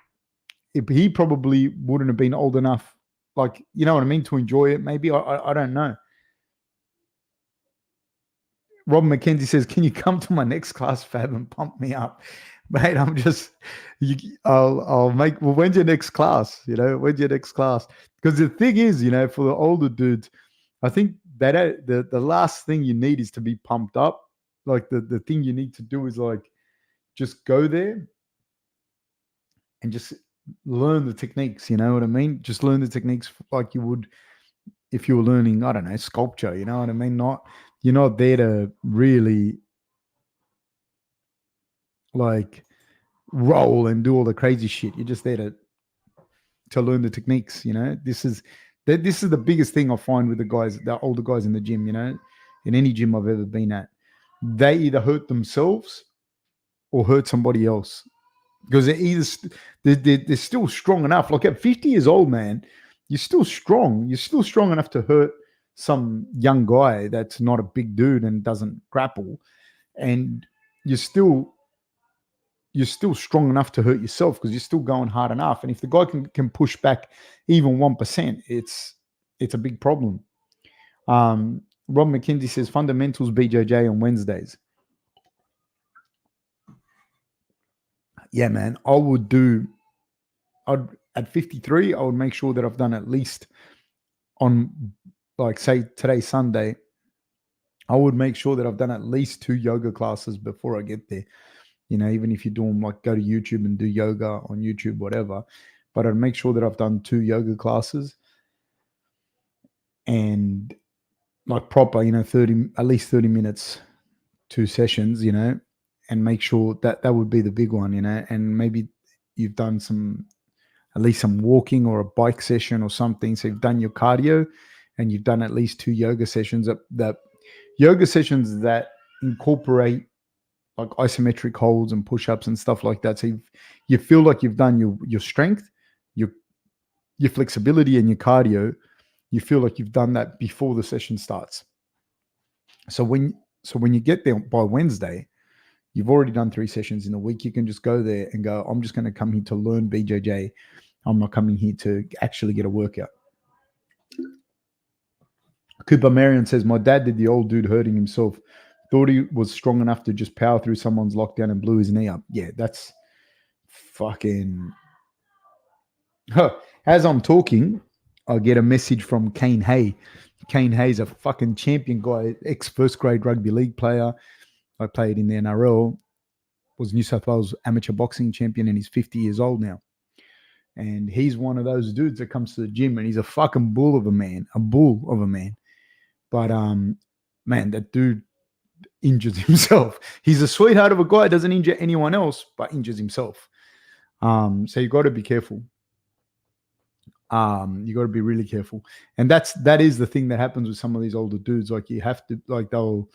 Speaker 1: he probably wouldn't have been old enough, like, you know what I mean, to enjoy it. Maybe I don't know. Rob McKenzie says, can you come to my next class, Fab, and pump me up? Mate, I'm just, I'll make, well, when's your next class? You know, when's your next class? Because the thing is, you know, for the older dudes, I think that the last thing you need is to be pumped up. Like the thing you need to do is like, just go there and just learn the techniques. You know what I mean? Just learn the techniques like you would if you were learning, I don't know, sculpture. You know what I mean? You're not there to really like roll and do all the crazy shit. You're just there to learn the techniques. You know, this is the biggest thing I find with the older guys in the gym. You know, in any gym I've ever been at, they either hurt themselves or hurt somebody else because they're still strong enough. Like at 50 years old, man, you're still strong. You're still strong enough to hurt some young guy that's not a big dude and doesn't grapple, and you're still strong enough to hurt yourself because you're still going hard enough. And if the guy can push back even 1%, it's a big problem. Rob McKenzie says fundamentals BJJ on Wednesdays. Yeah, man, at 53, I would make sure that I've done at least on, like, say today's Sunday, I would make sure that I've done at least 2 yoga classes before I get there. You know, even if you do them, like go to YouTube and do yoga on YouTube, whatever. But I'd make sure that I've done 2 yoga classes and like proper, you know, at least 30 minutes, 2 sessions, you know, and make sure that would be the big one, you know, and maybe you've done at least some walking or a bike session or something. So you've done your cardio and you've done at least 2 yoga sessions that yoga sessions that incorporate like isometric holds and push-ups and stuff like that. So you feel like you've done your strength, your flexibility and your cardio. You feel like you've done that before the session starts. So when you get there by Wednesday, you've already done 3 sessions in a week. You can just go there and go, I'm just going to come here to learn BJJ. I'm not coming here to actually get a workout. Cooper Marion says, my dad did the old dude hurting himself. Thought he was strong enough to just power through someone's lockdown and blew his knee up. Yeah, that's fucking... As I'm talking, I get a message from Kane Hay. Kane Hay's a fucking champion guy, ex-first grade rugby league player. I played in the NRL, was New South Wales amateur boxing champion, and he's 50 years old now. And he's one of those dudes that comes to the gym, and he's a fucking bull of a man. But, man, that dude injures himself. He's a sweetheart of a guy, doesn't injure anyone else, but injures himself. So you got to be careful. You got to be really careful. And that is the thing that happens with some of these older dudes. Like you have to, like they'll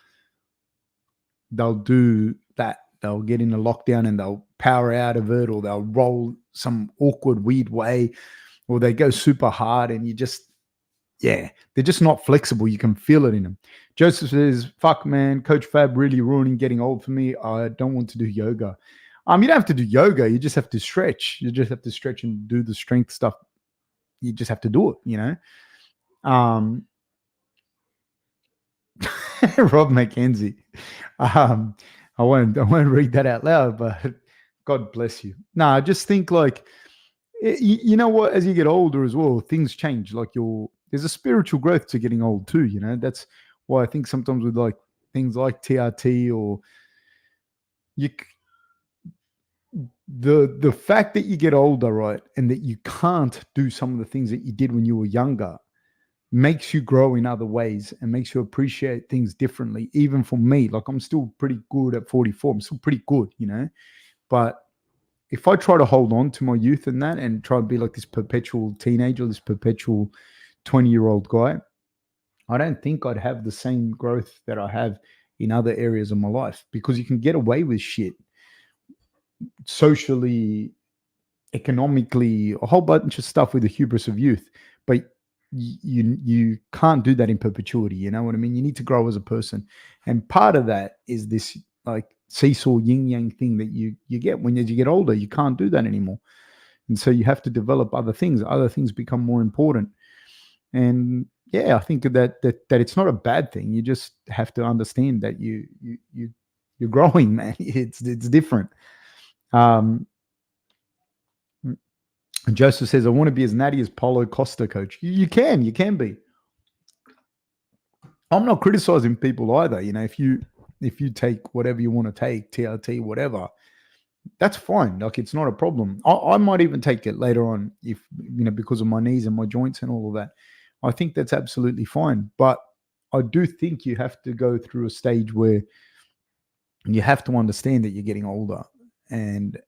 Speaker 1: do that. They'll get in a lockdown and they'll power out of it, or they'll roll some awkward, weird way, or they go super hard and they're just not flexible. You can feel it in them. Joseph says, fuck, man, Coach Fab really ruining getting old for me. I don't want to do yoga. You don't have to do yoga. You just have to stretch. You just have to stretch and do the strength stuff. You just have to do it, you know. Rob McKenzie. I won't read that out loud, but God bless you. No, I just think like, you know what, as you get older as well, things change. Like there's a spiritual growth to getting old too, you know. That's why I think sometimes with like things like TRT or the fact that you get older, right, and that you can't do some of the things that you did when you were younger makes you grow in other ways and makes you appreciate things differently. Even for me, like I'm still pretty good at 44. I'm still pretty good, you know, but if I try to hold on to my youth and that and try to be like this perpetual teenager, this perpetual 20-year-old guy, I don't think I'd have the same growth that I have in other areas of my life, because you can get away with shit socially, economically, a whole bunch of stuff with the hubris of youth, but you can't do that in perpetuity. You know what I mean? You need to grow as a person, and part of that is this like seesaw yin yang thing that you get when as you get older. You can't do that anymore, and so you have to develop other things. Other things become more important, and I think that it's not a bad thing. You just have to understand that you're growing, man. It's different. Joseph says, I want to be as natty as Paulo Costa, coach. You can be. I'm not criticizing people either. You know, if you take whatever you want to take, TRT, whatever, That's fine. Like, it's not a problem. I might even take it later on if, because of my knees and my joints and all of that. I think that's absolutely fine. But I do think you have to go through a stage where you have to understand that you're getting older. And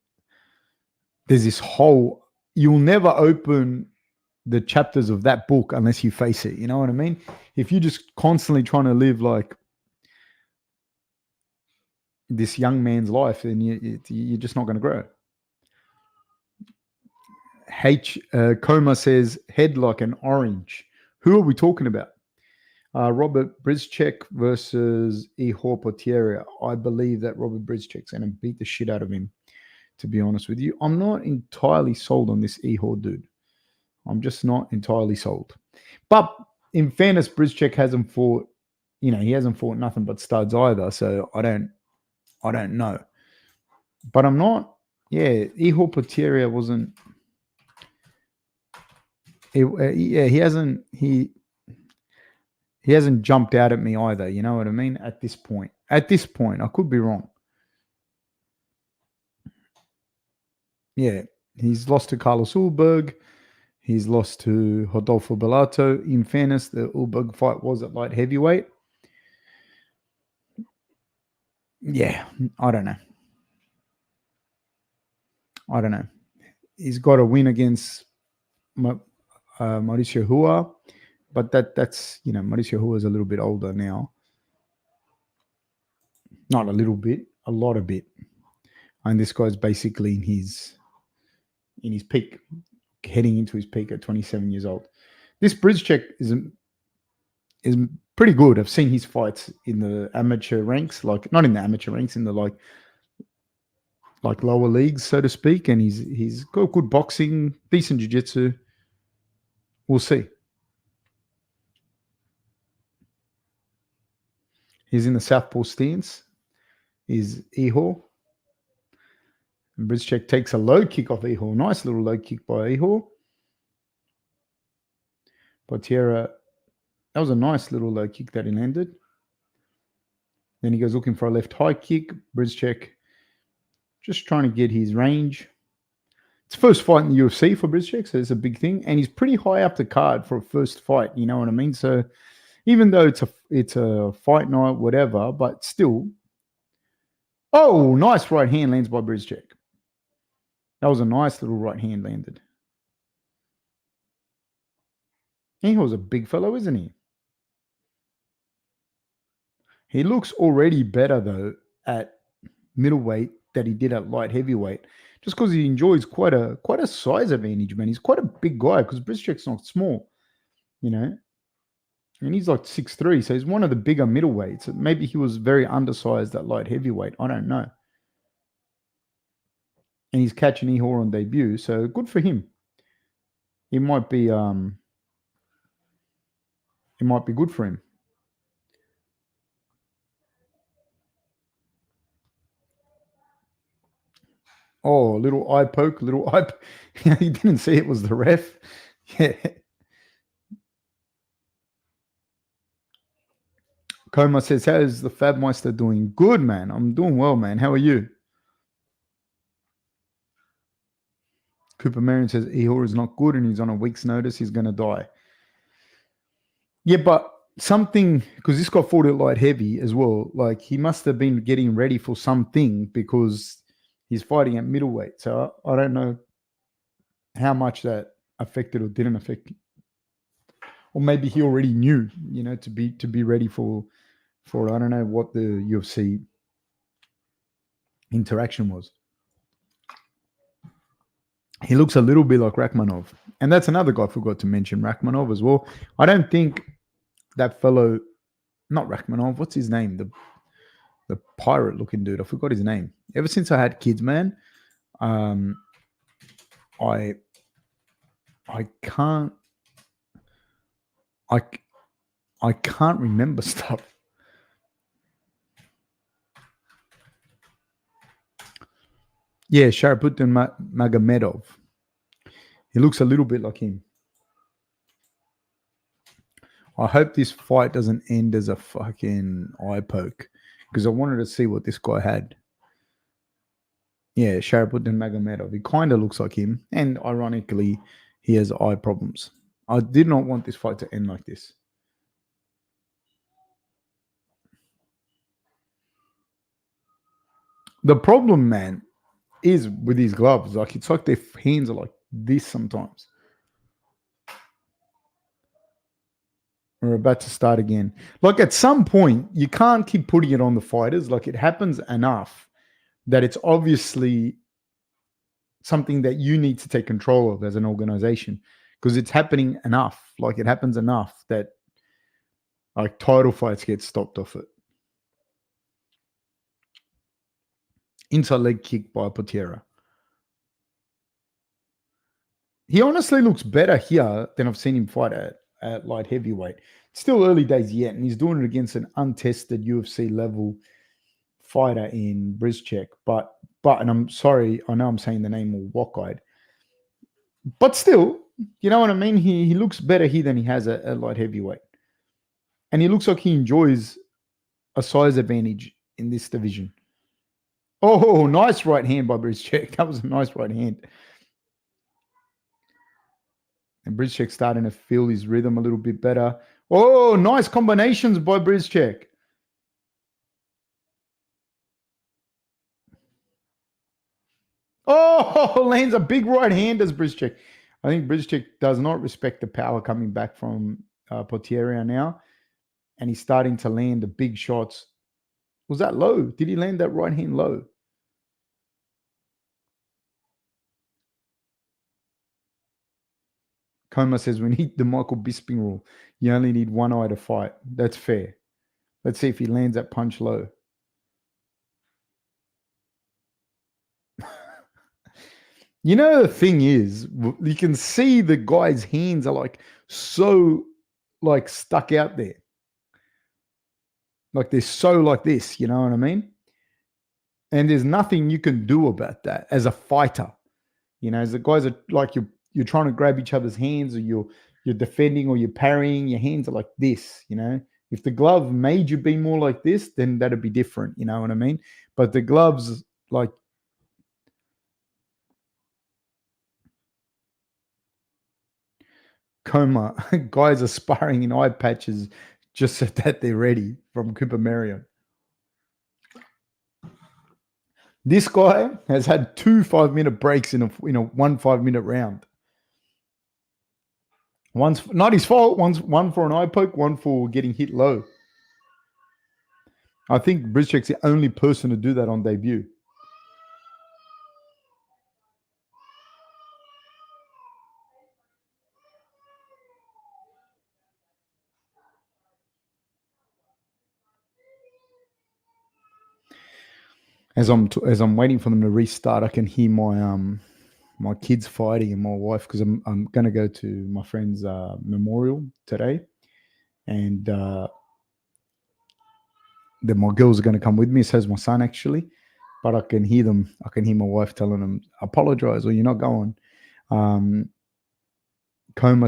Speaker 1: there's this whole, you'll never open the chapters of that book unless you face it. You know what I mean? If you're just constantly trying to live like this young man's life, then you're just not going to grow. Coma says, head like an orange. Who are we talking about? Robert Brizchek versus Ihor Potieria. I believe that Robert Brizchek's going to beat the shit out of him, to be honest with you. I'm not entirely sold on this Ihor dude. I'm just not entirely sold. But in fairness, Brizchek hasn't fought, he hasn't fought nothing but studs either. So I don't know. But I'm not, Ihor Potieria wasn't, he hasn't jumped out at me either. You know what I mean? At this point, I could be wrong. Yeah, he's lost to Carlos Ulberg. He's lost to Rodolfo Bellato. In fairness, the Ulberg fight was at light heavyweight. Yeah, I don't know. He's got a win against Mauricio Hua, but that's Mauricio Hua is a little bit older now. Not a little bit, a lot of bit. And this guy's basically in his peak, heading into his peak at 27 years old. This Brizchek is pretty good. I've seen his fights in the amateur ranks, like not in the amateur ranks, in the like lower leagues, so to speak. And he's got good boxing, decent jiu-jitsu. We'll see. He's in the southpaw stance. Is Ihor. And Brizchek takes a low kick off Ihor. Nice little low kick by Ihor. Potieria, that was a nice little low kick that he landed. Then he goes looking for a left high kick. Brizchek just trying to get his range. It's first fight in the UFC for Brizchek, so it's a big thing. And he's pretty high up the card for a first fight, you know what I mean? So even though it's a fight night, whatever, but still. Oh, nice right hand lands by Brizchek. That was a nice little right hand landed. He was a big fellow, isn't he? He looks already better, though, at middleweight that he did at light heavyweight, just because he enjoys quite a size advantage, man. He's quite a big guy because Brizchek's not small, and he's like 6'3", so he's one of the bigger middleweights. Maybe he was very undersized at light heavyweight. I don't know. And he's catching Ihor on debut, so good for him. It might be good for him. Oh, little eye poke, he didn't see it was the ref. Yeah. Coma says, how's the Fabmeister doing? Good, man. I'm doing well, man. How are you? Cooper Marion says, Ihor is not good and he's on a week's notice. He's going to die. Yeah, but something, because this guy fought at light heavy as well. Like, he must have been getting ready for something because he's fighting at middleweight. So I don't know how much that affected or didn't affect. Or maybe he already knew, to be ready for I don't know what the UFC interaction was. He looks a little bit like Rakhmonov. And that's another guy I forgot to mention, Rakhmonov as well. I don't think that fellow, not Rakhmonov, what's his name? The pirate-looking dude. I forgot his name. Ever since I had kids, man, I can't remember stuff. Yeah, Sharaputin Magomedov. He looks a little bit like him. I hope this fight doesn't end as a fucking eye poke because I wanted to see what this guy had. Yeah, Sharapuddin Magomedov. He kind of looks like him. And ironically, he has eye problems. I did not want this fight to end like this. The problem, man, is with these gloves. Like, it's like their hands are like this sometimes. We're about to start again. Like, at some point, you can't keep putting it on the fighters. Like, it happens enough that it's obviously something that you need to take control of as an organization, because it's happening enough. Like, it happens enough that like title fights get stopped off it. Inside leg kick by Potera. He honestly looks better here than I've seen him fight at light heavyweight. It's still early days yet, and he's doing it against an untested UFC level fighter in Brizchek. But and I'm sorry, I know I'm saying the name all wok-eyed, but still, you know what I mean? He looks better here than he has at light heavyweight. And he looks like he enjoys a size advantage in this division. Oh, nice right hand by Brizchek. That was a nice right hand. And Brizchek starting to feel his rhythm a little bit better. Oh, nice combinations by Brizchek. Oh, lands a big right hand as Brizchek. I think Brizchek does not respect the power coming back from Potieria now. And he's starting to land the big shots. Was that low? Did he land that right hand low? Coma says we need the Michael Bisping rule. You only need one eye to fight. That's fair. Let's see if he lands that punch low. You know, the thing is, you can see the guy's hands are like so like stuck out there. Like they're so like this, you know what I mean? And there's nothing you can do about that as a fighter. You know, as the guys are like you're trying to grab each other's hands, or you're defending, or you're parrying, your hands are like this, you know. If the glove made you be more like this, then that'd be different, you know what I mean? But the gloves, like, Coma, guys are sparring in eye patches just so that they're ready, from Cooper Marion. This guy has had 2 5-minute breaks in a 1 5-minute round. One's not his fault. One for an eye poke, one for getting hit low. I think Brizchek's the only person to do that on debut. As I'm waiting for them to restart, I can hear my kids fighting and my wife, because I'm going to go to my friend's memorial today, and then my girls are going to come with me. So is my son, actually, but I can hear them. I can hear my wife telling them, "Apologize, or you're not going." Coma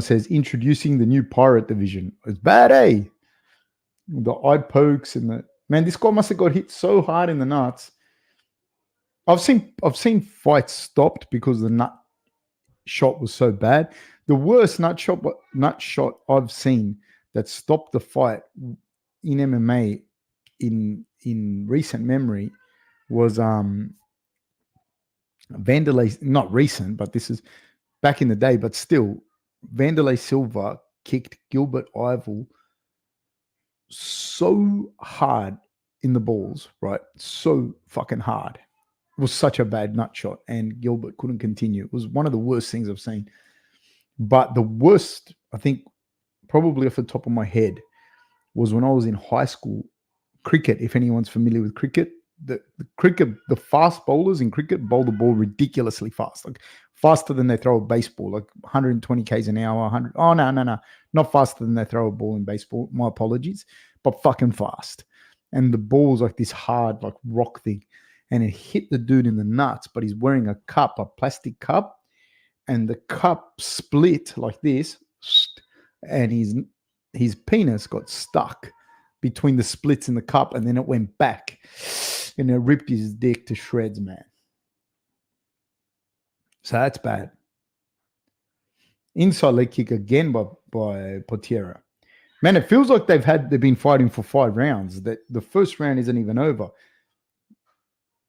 Speaker 1: says, "Introducing the new pirate division. It's bad, eh? The eye pokes and the man. This guy must have got hit so hard in the nuts. I've seen fights stopped because the nut shot was so bad. The worst nut shot I've seen that stopped the fight in MMA in recent memory was Vanderlei. Not recent, but this is back in the day. But still, Vanderlei Silva kicked Gilbert Ivel so hard in the balls, right? So fucking hard. It was such a bad nut shot, and Gilbert couldn't continue. It was one of the worst things I've seen. But the worst, I think, probably off the top of my head, was when I was in high school. Cricket, if anyone's familiar with cricket, the fast bowlers in cricket bowl the ball ridiculously fast, like faster than they throw a baseball, like 120 k's an hour, 100. Oh no, not faster than they throw a ball in baseball. My apologies, but fucking fast. And the ball's like this hard, like rock thing, and it hit the dude in the nuts. But he's wearing a plastic cup, and the cup split like this, and his penis got stuck between the splits in the cup, and then it went back, and it ripped his dick to shreds, man. So that's bad. Inside leg kick again by Potiera. Man, it feels like they've been fighting for 5 rounds. That the first round isn't even over.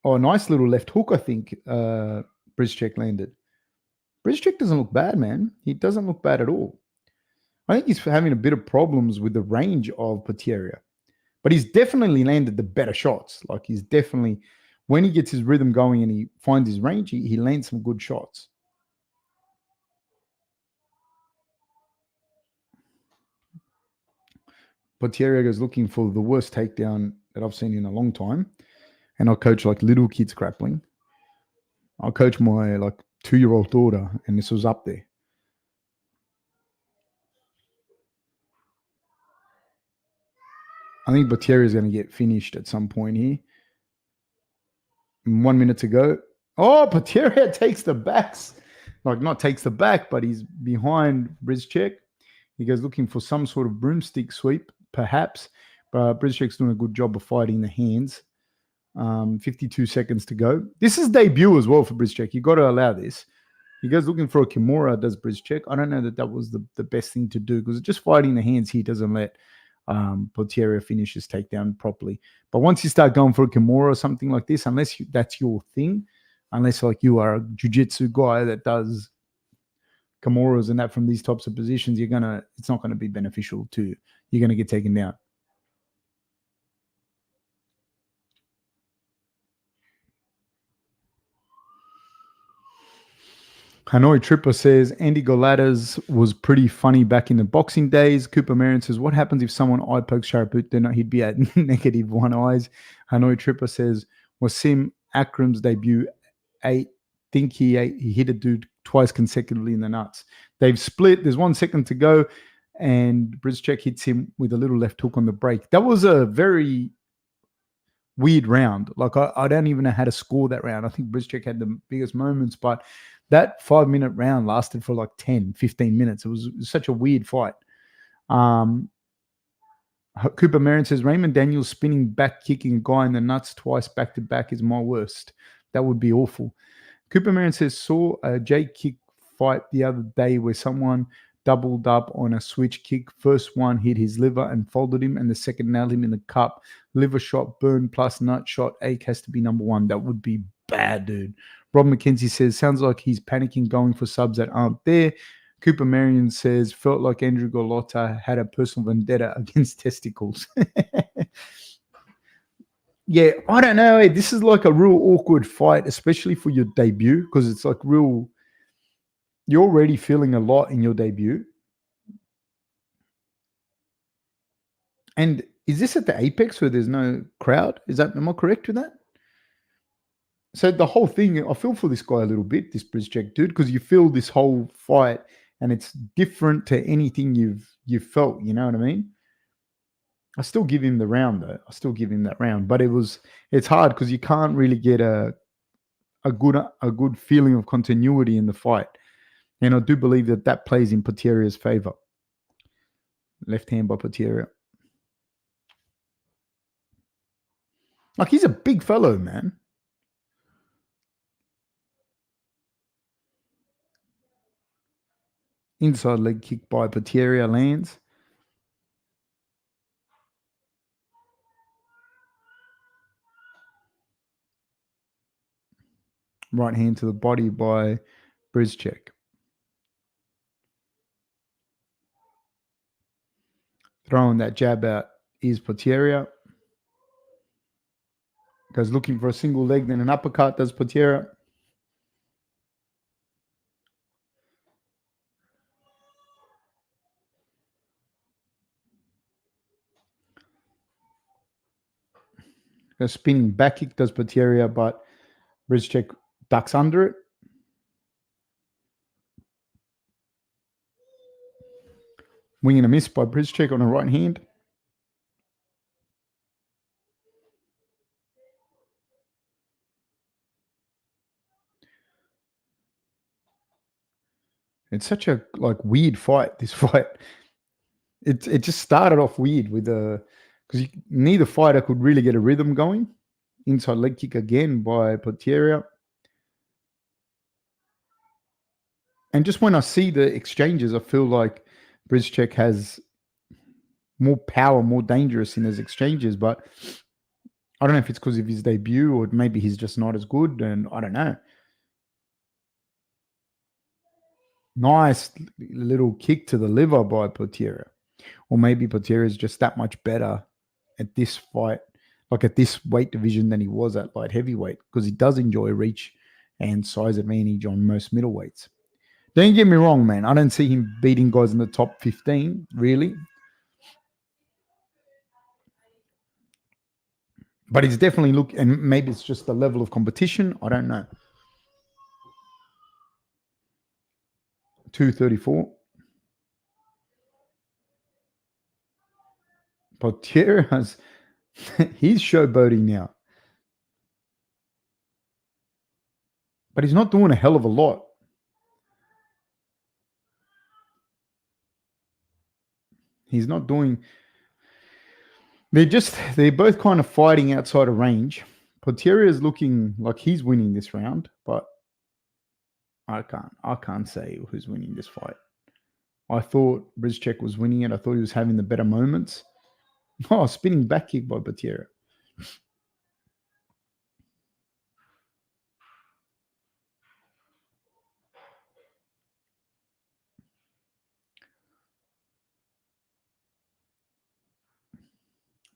Speaker 1: Oh, a nice little left hook, I think Brizchek landed. Brizchek doesn't look bad, man. He doesn't look bad at all. I think he's having a bit of problems with the range of Potiera. But he's definitely landed the better shots. Like he's definitely, when he gets his rhythm going and he finds his range, he lands some good shots. Potiera is looking for the worst takedown that I've seen in a long time. And I coach like little kids grappling. I coach my like 2-year-old daughter, and this was up there. I think Potiera is going to get finished at some point here. 1 minute to go. Oh, Potiera takes the backs. Like not takes the back, but he's behind Brizchek. He goes looking for some sort of broomstick sweep, perhaps. But Brizchek's doing a good job of fighting the hands. 52 seconds to go. This is debut as well for Brizchek. You got to allow this. He goes looking for a Kimura, does Brizchek. I don't know that was the best thing to do because just fighting the hands, he doesn't let Potiera finish his takedown properly. But once you start going for a Kimura or something like this, unless that's your thing, unless like you are a jiu-jitsu guy that does Kimuras and that from these types of positions, it's not gonna be beneficial to you. You're gonna get taken down. Hanoi Tripper says Andy Golatas was pretty funny back in the boxing days. Cooper Marion says, what happens if someone eye pokes Sharaput? Then he'd be at -1 eyes. Hanoi Tripper says, Wasim Akram's debut, think he hit a dude twice consecutively in the nuts. They've split. There's 1 second to go, and Brizchek hits him with a little left hook on the break. That was a very weird round. Like I don't even know how to score that round. I think Brizchek had the biggest moments, but that 5-minute round lasted for like 10, 15 minutes. It was such a weird fight. Cooper Marion says, Raymond Daniels spinning back, kicking a guy in the nuts twice back to back is my worst. That would be awful. Cooper Marion says, saw a J kick fight the other day where someone doubled up on a switch kick. First one hit his liver and folded him, and the second nailed him in the cup. Liver shot, burn plus nut shot. Ake has to be number 1. That would be bad, dude. Rob McKenzie says, sounds like he's panicking going for subs that aren't there. Cooper Marion says, felt like Andrew Golota had a personal vendetta against testicles. Yeah, I don't know. This is like a real awkward fight, especially for your debut, because it's like real. You're already feeling a lot in your debut. And is this at the Apex where there's no crowd? Am I correct with that? So the whole thing, I feel for this guy a little bit, this Brizchek dude, because you feel this whole fight and it's different to anything you've felt. You know what I mean? I still give him the round though. I still give him that round, but it's hard because you can't really get a good feeling of continuity in the fight. And I do believe that plays in Potiera's favor. Left hand by Potiera. Like he's a big fellow, man. Inside leg kick by Potiera lands. Right hand to the body by Brizchek. Throwing that jab out is Potiera. Goes looking for a single leg, then an uppercut does Potiera. A spinning back kick does Potiera, but Brizchek ducks under it. Wing and a miss by Brizchek on a right hand. It's such a weird fight. This fight, it just started off weird with because neither fighter could really get a rhythm going. Inside leg kick again by Potiera. And just when I see the exchanges, I feel like Brizchek has more power, more dangerous in his exchanges. But I don't know if it's because of his debut or maybe he's just not as good. And I don't know. Nice little kick to the liver by Potiera. Or maybe Potiera is just that much better at this fight, like at this weight division than he was at light heavyweight, because he does enjoy reach and size advantage on most middleweights. Don't get me wrong, man. I don't see him beating guys in the top 15, really. But he's definitely and maybe it's just the level of competition. I don't know. 234. Potiera's he's showboating now. But he's not doing a hell of a lot. He's not doing. They're both kind of fighting outside of range. Potiera is looking like he's winning this round, but I can't say who's winning this fight. I thought Brizchek was winning it. I thought he was having the better moments. Oh, spinning back kick by Potiera.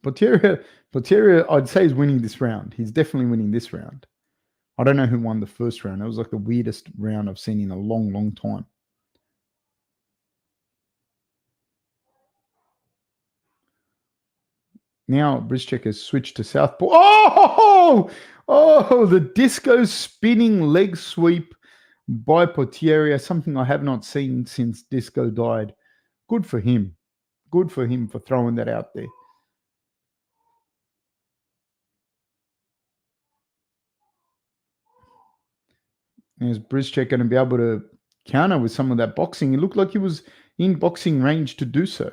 Speaker 1: Potiera, I'd say is winning this round. He's definitely winning this round. I don't know who won the first round. It was like the weirdest round I've seen in a long, long time. Now Brizchek has switched to southpaw. Oh, the disco spinning leg sweep by Potiera, something I have not seen since Disco died. Good for him. Good for him for throwing that out there. Is Brizchek going to be able to counter with some of that boxing? It looked like he was in boxing range to do so.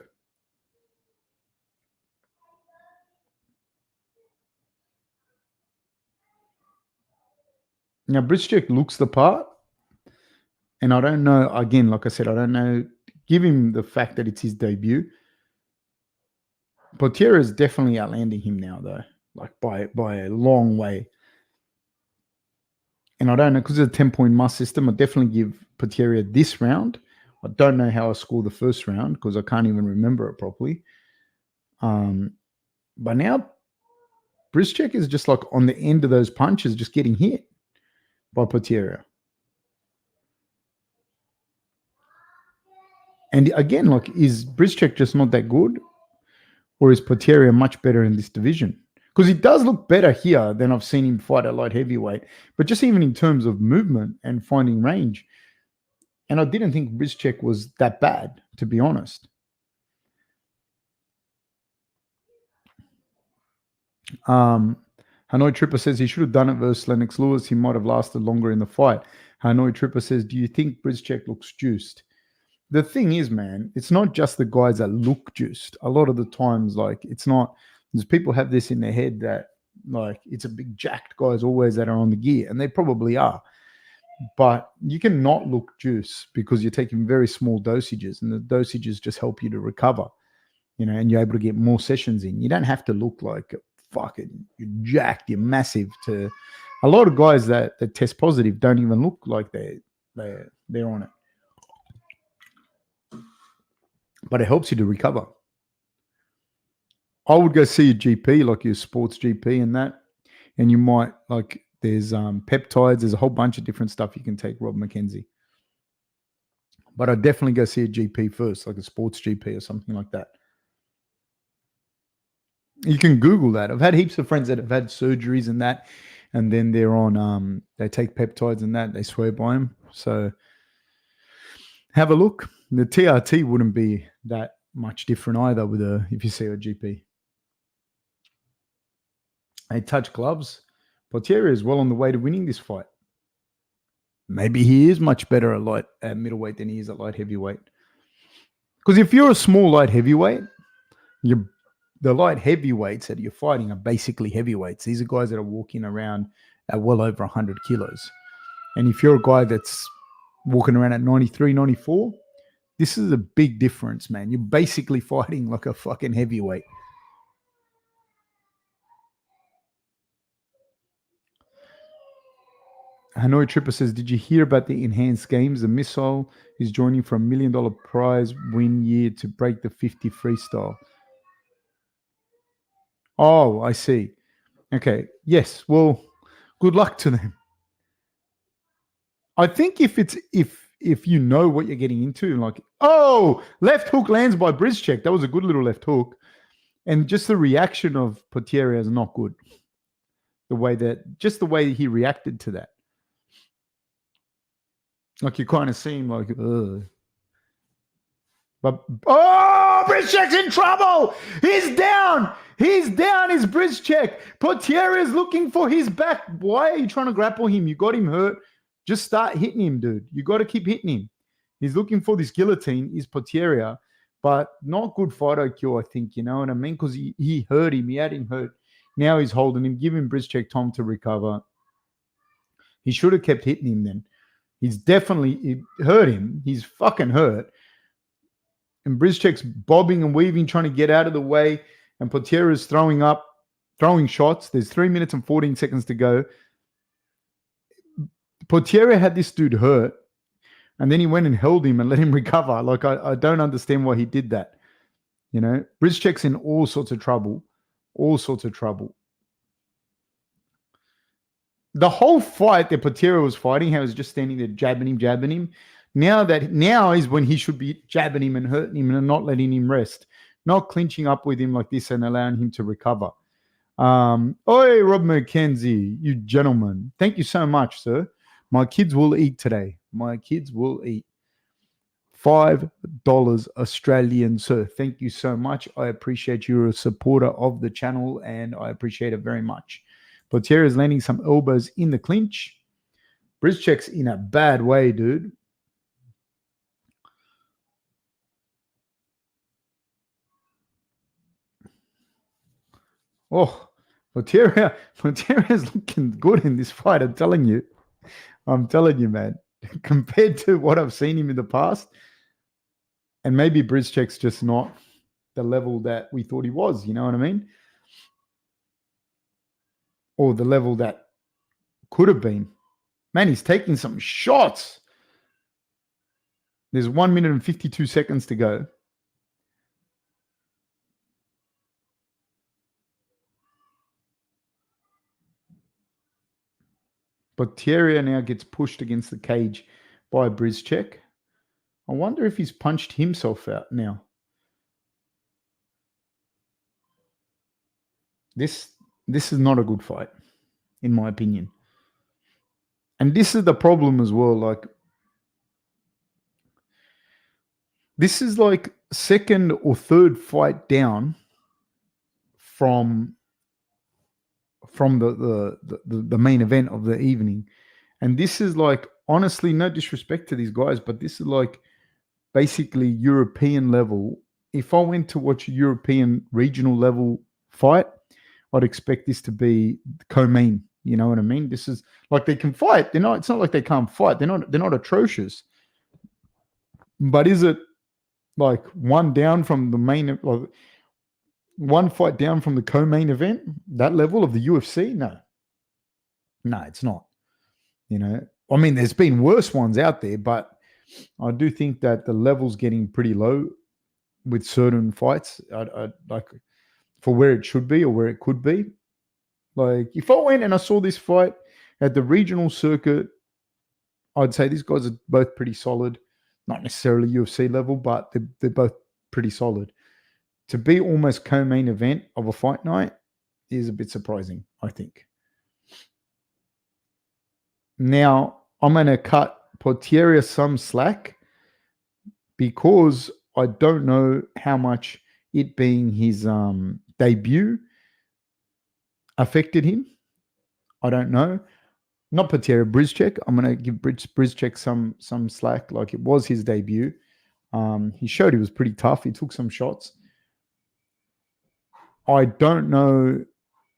Speaker 1: Now, Brizchek looks the part. And I don't know, again, like I said, I don't know. Give him the fact that it's his debut. Potiera is definitely outlanding him now, though, like by a long way. And I don't know, because of the 10-point must system, I definitely give Potiera this round. I don't know how I scored the first round because I can't even remember it properly. But now, Brizchek is just like on the end of those punches, just getting hit by Potiera. And again, like, is Brizchek just not that good? Or is Potiera much better in this division? Because he does look better here than I've seen him fight at light heavyweight. But just even in terms of movement and finding range. And I didn't think Brizchek was that bad, to be honest. Hanoi Tripper says he should have done it versus Lennox Lewis. He might have lasted longer in the fight. Hanoi Tripper says, do you think Brizchek looks juiced? The thing is, man, it's not just the guys that look juiced. A lot of the times, like, it's not, because people have this in their head that, like, it's a big jacked guys always that are on the gear, and they probably are. But you can not look juice because you're taking very small dosages, and the dosages just help you to recover, and you're able to get more sessions in. You don't have to look like fucking you're jacked, you're massive. To a lot of guys that test positive don't even look like they're on it. But it helps you to recover. I would go see a GP, like your sports GP and that. And you might, like, there's peptides. There's a whole bunch of different stuff you can take, Rob McKenzie. But I'd definitely go see a GP first, like a sports GP or something like that. You can Google that. I've had heaps of friends that have had surgeries and that, and then they're on, they take peptides and that. They swear by them. So have a look. The TRT wouldn't be that much different either if you see a GP. They touch gloves. Potiera is well on the way to winning this fight. Maybe he is much better at middleweight than he is at light heavyweight. Because if you're a small light heavyweight, the light heavyweights that you're fighting are basically heavyweights. These are guys that are walking around at well over 100 kilos. And if you're a guy that's walking around at 93, 94. This is a big difference, man. You're basically fighting like a fucking heavyweight. Hanoi Tripper says, did you hear about the enhanced games? The missile is joining for $1 million prize win year to break the 50 freestyle. Oh, I see. Okay. Yes. Well, good luck to them. I think if you know what you're getting into, like, oh, left hook lands by Brizchek. That was a good little left hook. And just the reaction of Potiera is not good. The way he reacted to that. Like you kind of seem like, ugh. But Brizchek's in trouble. He's down. He's down. Is Brizchek. Potiera is looking for his back. Why are you trying to grapple him? You got him hurt. Just start hitting him, dude. You got to keep hitting him. He's looking for this guillotine. Is Potiera, but not good fight IQ, I think. You know what I mean? Because he hurt him. He had him hurt. Now he's holding him. Give him Brizchek time to recover. He should have kept hitting him then. It hurt him. He's fucking hurt. And Brizchek's bobbing and weaving, trying to get out of the way. And Potiera's throwing shots. There's 3 minutes and 14 seconds to go. Potiera had this dude hurt. And then he went and held him and let him recover. Like, I don't understand why he did that. You know, Brizchek's in all sorts of trouble. All sorts of trouble. The whole fight that Potiera was fighting, how he was just standing there jabbing him. Now is when he should be jabbing him and hurting him and not letting him rest, not clinching up with him like this and allowing him to recover. Oi, Rob McKenzie, you gentlemen. Thank you so much, sir. My kids will eat today. My kids will eat. $5 Australian, sir. Thank you so much. I appreciate you're a supporter of the channel and I appreciate it very much. Potiera is landing some elbows in the clinch. Brizchek's in a bad way, dude. Oh, Potiera is looking good in this fight. I'm telling you, man. Compared to what I've seen him in the past, and maybe Brizchek's just not the level that we thought he was. You know what I mean? Or the level that could have been. Man, he's taking some shots. There's 1 minute and 52 seconds to go. Potiera now gets pushed against the cage by Brizchek. I wonder if he's punched himself out now. This is not a good fight, in my opinion. And this is the problem as well. Like, this is like second or third fight down from the main event of the evening. And this is like, honestly, no disrespect to these guys, but this is like basically European level. If I went to watch a European regional level fight, I'd expect this to be co-main. You know what I mean? This is like, they can fight. It's not like they can't fight. They're not atrocious. But is it like one down from the main, like one fight down from the co-main event, that level of the UFC? No, it's not. You know, I mean, there's been worse ones out there, but I do think that the level's getting pretty low with certain fights. I like for where it should be or where it could be. Like, if I went and I saw this fight at the regional circuit, I'd say these guys are both pretty solid. Not necessarily UFC level, but they're both pretty solid. To be almost co-main event of a fight night is a bit surprising, I think. Now, I'm going to cut Potiera some slack because I don't know how much it being his debut affected him. I don't know. Not Potiera, Brizchek. I'm going to give Brizchek some slack. Like, it was his debut. He showed he was pretty tough. He took some shots. I don't know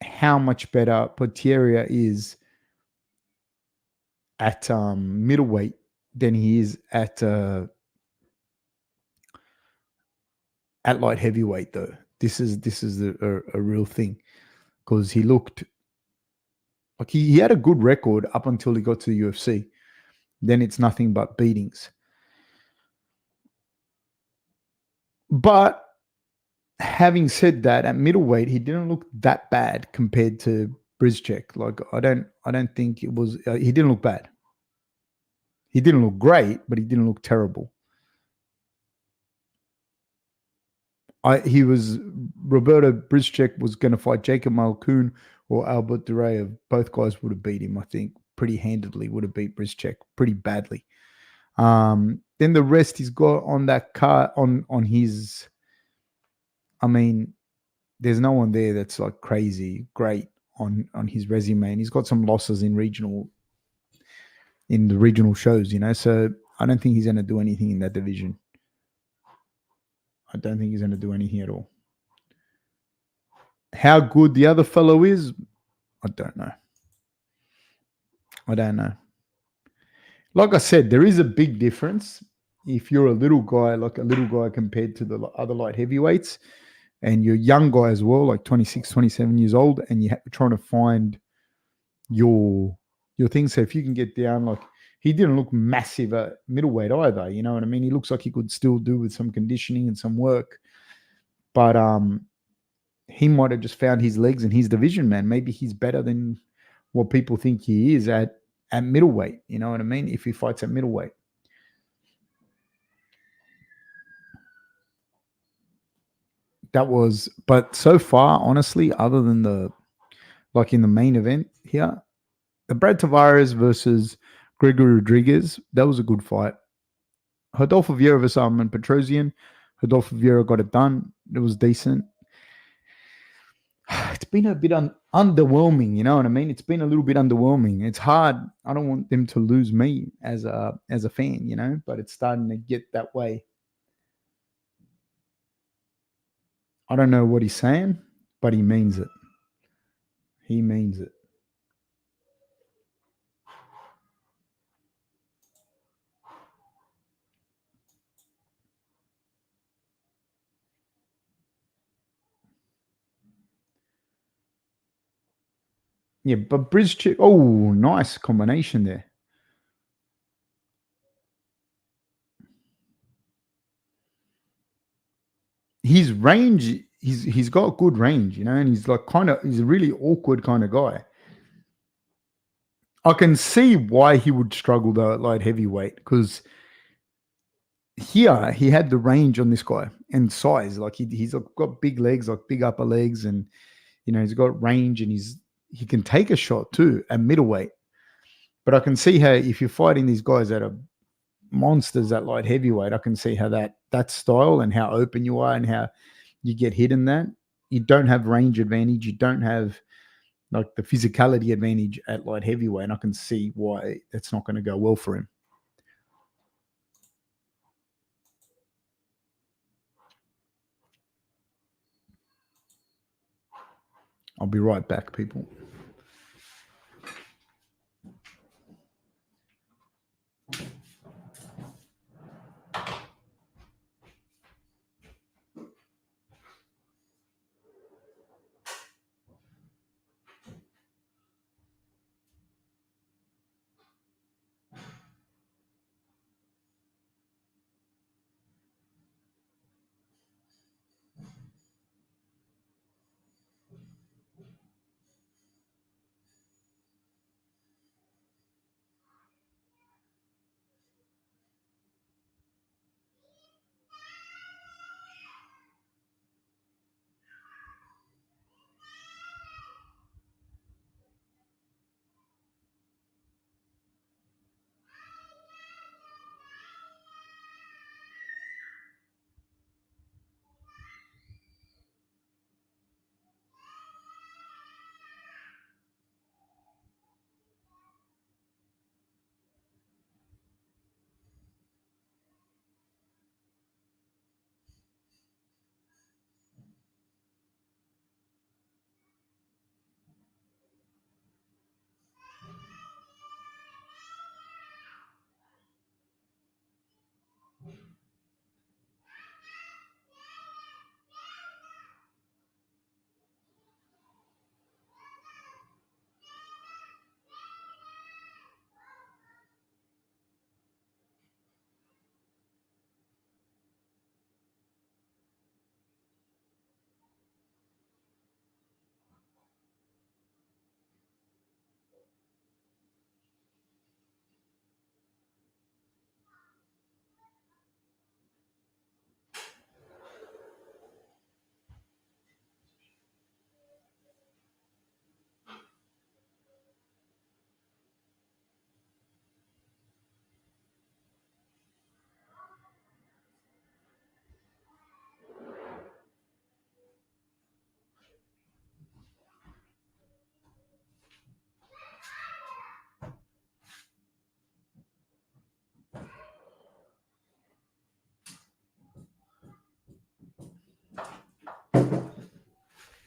Speaker 1: how much better Potiera is at middleweight than he is at light heavyweight. Though this is a real thing, because he looked like he had a good record up until he got to the UFC. Then it's nothing but beatings. But having said that, at middleweight, he didn't look that bad compared to Brizchek. Like I don't think it was. He didn't look bad. He didn't look great, but he didn't look terrible. He was Roberto Brizchek was going to fight Jacob Malkoun or Albert Duraev. Both guys would have beat him, I think, pretty handedly. Would have beat Brizchek pretty badly. Then the rest he's got on that card on his. I mean, there's no one there that's like crazy great on his resume, and he's got some losses in the regional shows, So I don't think he's going to do anything in that division. I don't think he's going to do anything at all. How good the other fellow is, I don't know. I don't know. Like I said, there is a big difference if you're a little guy, like a little guy compared to the other light heavyweights, and you're a young guy as well, like 26, 27 years old, and you're trying to find your thing. So if you can get down, like he didn't look massive at middleweight either, you know what I mean? He looks like he could still do with some conditioning and some work. But he might have just found his legs in his division, man. Maybe he's better than what people think he is at middleweight. You know what I mean? If he fights at middleweight. But so far, honestly, other than in the main event here, the Brad Tavares versus Gregory Rodriguez, that was a good fight. Rodolfo Vieira versus Arman Petrosian. Rodolfo Vieira got it done. It was decent. It's been a bit underwhelming, you know what I mean? It's been a little bit underwhelming. It's hard. I don't want them to lose me as a fan, but it's starting to get that way. I don't know what he's saying, but he means it. He means it. Yeah, but Bridge, oh, nice combination there. His range, he's got good range, and he's like he's a really awkward kind of guy. I can see why he would struggle though at light heavyweight, because here he had the range on this guy and size. Like he's got big legs, like big upper legs, and he's got range, and he can take a shot too at middleweight. But I can see how if you're fighting these guys that are monsters at light heavyweight, I can see how that style and how open you are and how you get hit in that. You don't have range advantage. You don't have like the physicality advantage at light heavyweight. And I can see why that's not going to go well for him. I'll be right back, people.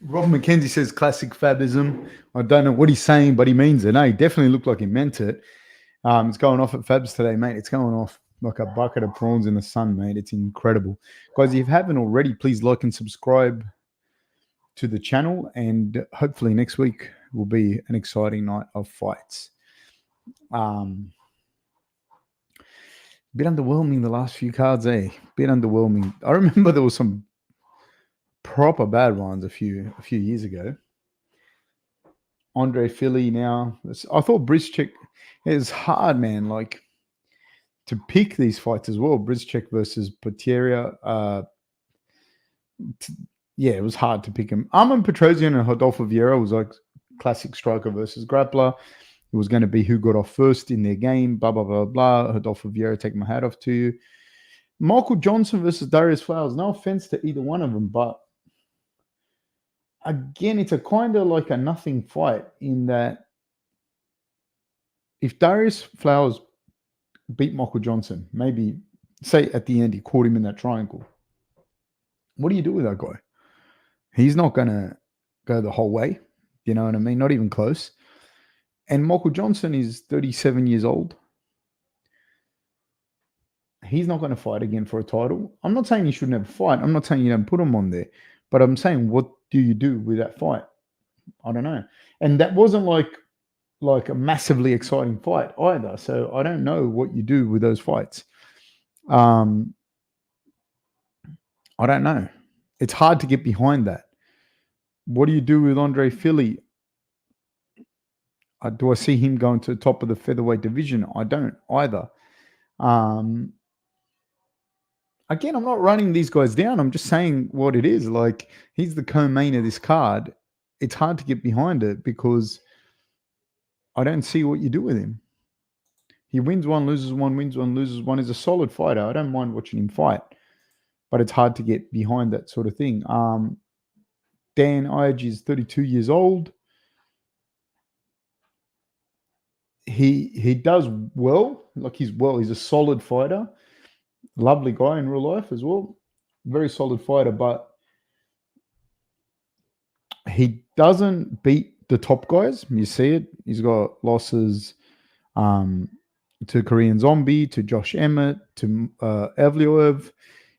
Speaker 1: Rob McKenzie says classic Fabism. I don't know what he's saying, but he means it. No, he definitely looked like he meant it. It's going off at Fabs today, mate. It's going off like a bucket of prawns in the sun, mate. It's incredible. Guys, if you haven't already, please like and subscribe to the channel. And hopefully next week will be an exciting night of fights. Bit underwhelming the last few cards, eh? Bit underwhelming. I remember there was some proper bad ones a few years ago. Andre Philly now. I thought Brizchek, it's hard, man. Like to pick these fights as well. Brizchek versus Potiera. Yeah, it was hard to pick him. Arman Petrosian and Rodolfo Vieira was like classic striker versus grappler. It was going to be who got off first in their game, blah, blah, blah, blah. Rodolfo Vieira, take my hat off to you. Michael Johnson versus Darius Flowers. No offense to either one of them, but again, it's a kind of like a nothing fight in that if Darius Flowers beat Michael Johnson, maybe say at the end he caught him in that triangle, what do you do with that guy? He's not going to go the whole way. You know what I mean? Not even close. And Michael Johnson is 37 years old. He's not going to fight again for a title. I'm not saying you should never fight. I'm not saying you don't put him on there. But I'm saying, what do you do with that fight? I don't know. And that wasn't like a massively exciting fight either. So I don't know what you do with those fights. I don't know. It's hard to get behind that. What do you do with Andre Philly? Do I see him going to the top of the featherweight division? I don't either. Again, I'm not running these guys down. I'm just saying what it is. Like, he's the co-main of this card. It's hard to get behind it because I don't see what you do with him. He wins one, loses one, wins one, loses one. He's a solid fighter. I don't mind watching him fight, but it's hard to get behind that sort of thing. Dan Ige is 32 years old. He does well. Like he's a solid fighter. Lovely guy in real life as well. Very solid fighter, but he doesn't beat the top guys. You see it. He's got losses to Korean Zombie, to Josh Emmett, to Evliev.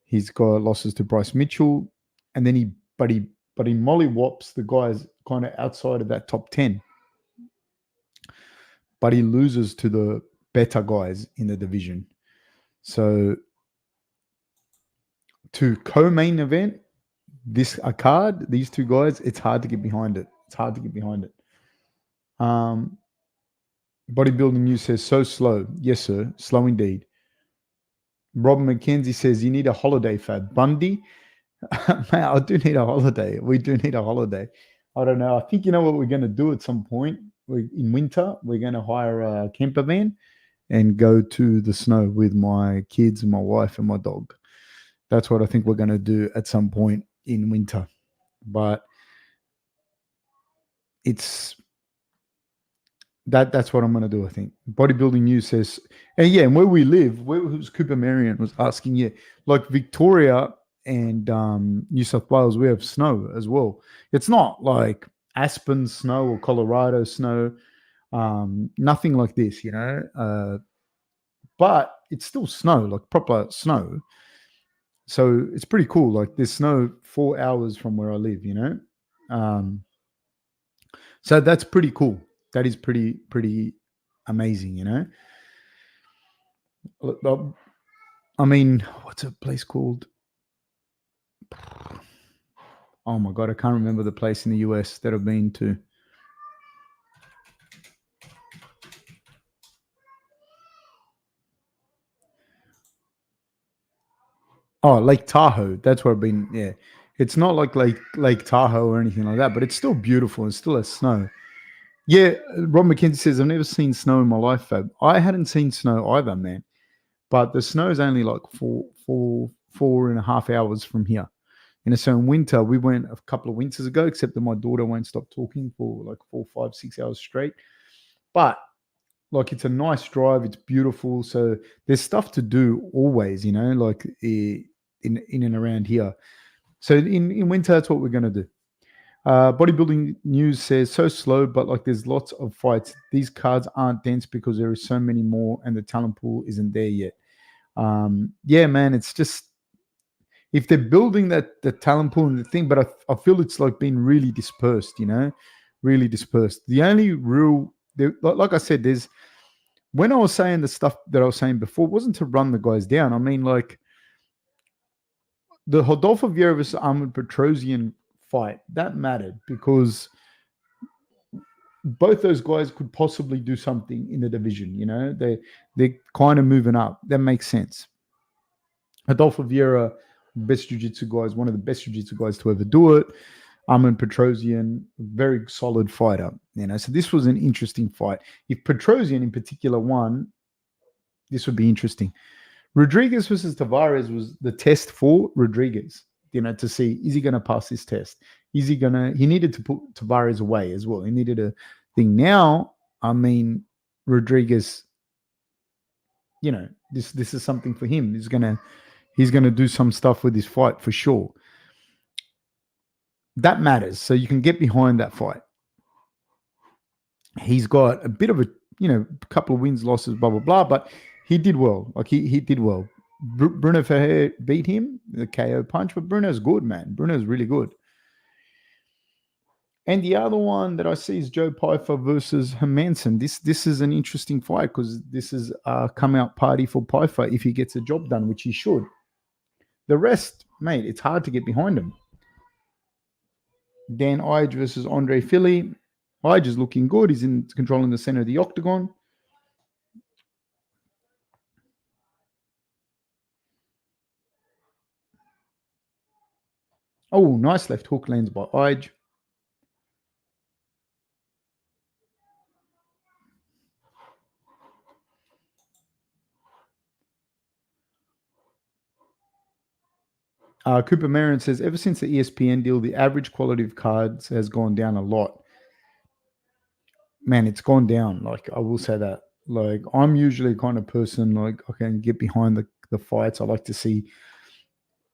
Speaker 1: He's got losses to Bryce Mitchell, and then he mollywops the guys kind of outside of that top 10. But he loses to the better guys in the division. So to co-main event a card, these two guys, it's hard to get behind it. Bodybuilding News says, so slow. Yes, sir. Slow indeed. Rob McKenzie says, you need a holiday, Fab. Bundy? Man, I do need a holiday. We do need a holiday. I don't know. I think you know what we're going to do at some point. In winter, we're going to hire a camper van and go to the snow with my kids and my wife and my dog. That's what I think we're going to do at some point in winter. But that's what I'm going to do, I think. Bodybuilding News says, and where we live, who's Cooper Marion was asking, like Victoria and New South Wales, we have snow as well. It's not like Aspen snow or Colorado snow, nothing like this, but it's still snow, like proper snow. So it's pretty cool. Like there's snow 4 hours from where I live, so that's pretty cool. That is pretty amazing, I mean, what's a place called? Oh my God, I can't remember the place in the US that I've been to. Oh, Lake Tahoe. That's where I've been. Yeah. It's not like Lake Tahoe or anything like that, but it's still beautiful. It still has snow. Yeah, Rob McKenzie says, I've never seen snow in my life, Fab. I hadn't seen snow either, man. But the snow is only like 4.5 hours from here. So in winter, we went a couple of winters ago, except that my daughter won't stop talking for like 4, 5, 6 hours straight. But like it's a nice drive. It's beautiful. So there's stuff to do always, like in and around here. So in winter, that's what we're going to do. Bodybuilding News says, so slow, but like there's lots of fights. These cards aren't dense because there is so many more and the talent pool isn't there yet. Yeah, man, it's just, if they're building the talent pool and the thing, but I feel it's like been really dispersed, really dispersed. The only real, like I said, when I was saying the stuff that I was saying before, it wasn't to run the guys down. I mean, like the Rodolfo Vieira versus Armin Petrosian fight, that mattered because both those guys could possibly do something in the division. They're kind of moving up. That makes sense. Rodolfo Vieira, best jiu-jitsu guys, one of the best jiu-jitsu guys to ever do it. Armin Petrosian, very solid fighter. So this was an interesting fight. If Petrosian in particular won, this would be interesting. Rodriguez versus Tavares was the test for Rodriguez, to see, is he going to pass this test? He needed to put Tavares away as well. He needed a thing. Now, I mean, Rodriguez, this is something for him. He's going to do some stuff with his fight for sure. That matters. So you can get behind that fight. He's got a bit of a, couple of wins, losses, blah, blah, blah, but he did well. Like he did well. Bruno Ferrer beat him, the KO punch, but Bruno's good, man. Bruno's really good. And the other one that I see is Joe Pyfer versus Hermansson. This is an interesting fight because this is a come-out party for Pyfer if he gets a job done, which he should. The rest, mate, it's hard to get behind him. Dan Ige versus Andre Philly. Ige is looking good. He's controlling the center of the octagon. Oh, nice left hook lands by Ige. Cooper Marin says, ever since the ESPN deal, the average quality of cards has gone down a lot. Man, it's gone down. Like, I will say that. Like, I'm usually the kind of person, like, I can get behind the fights. I like to see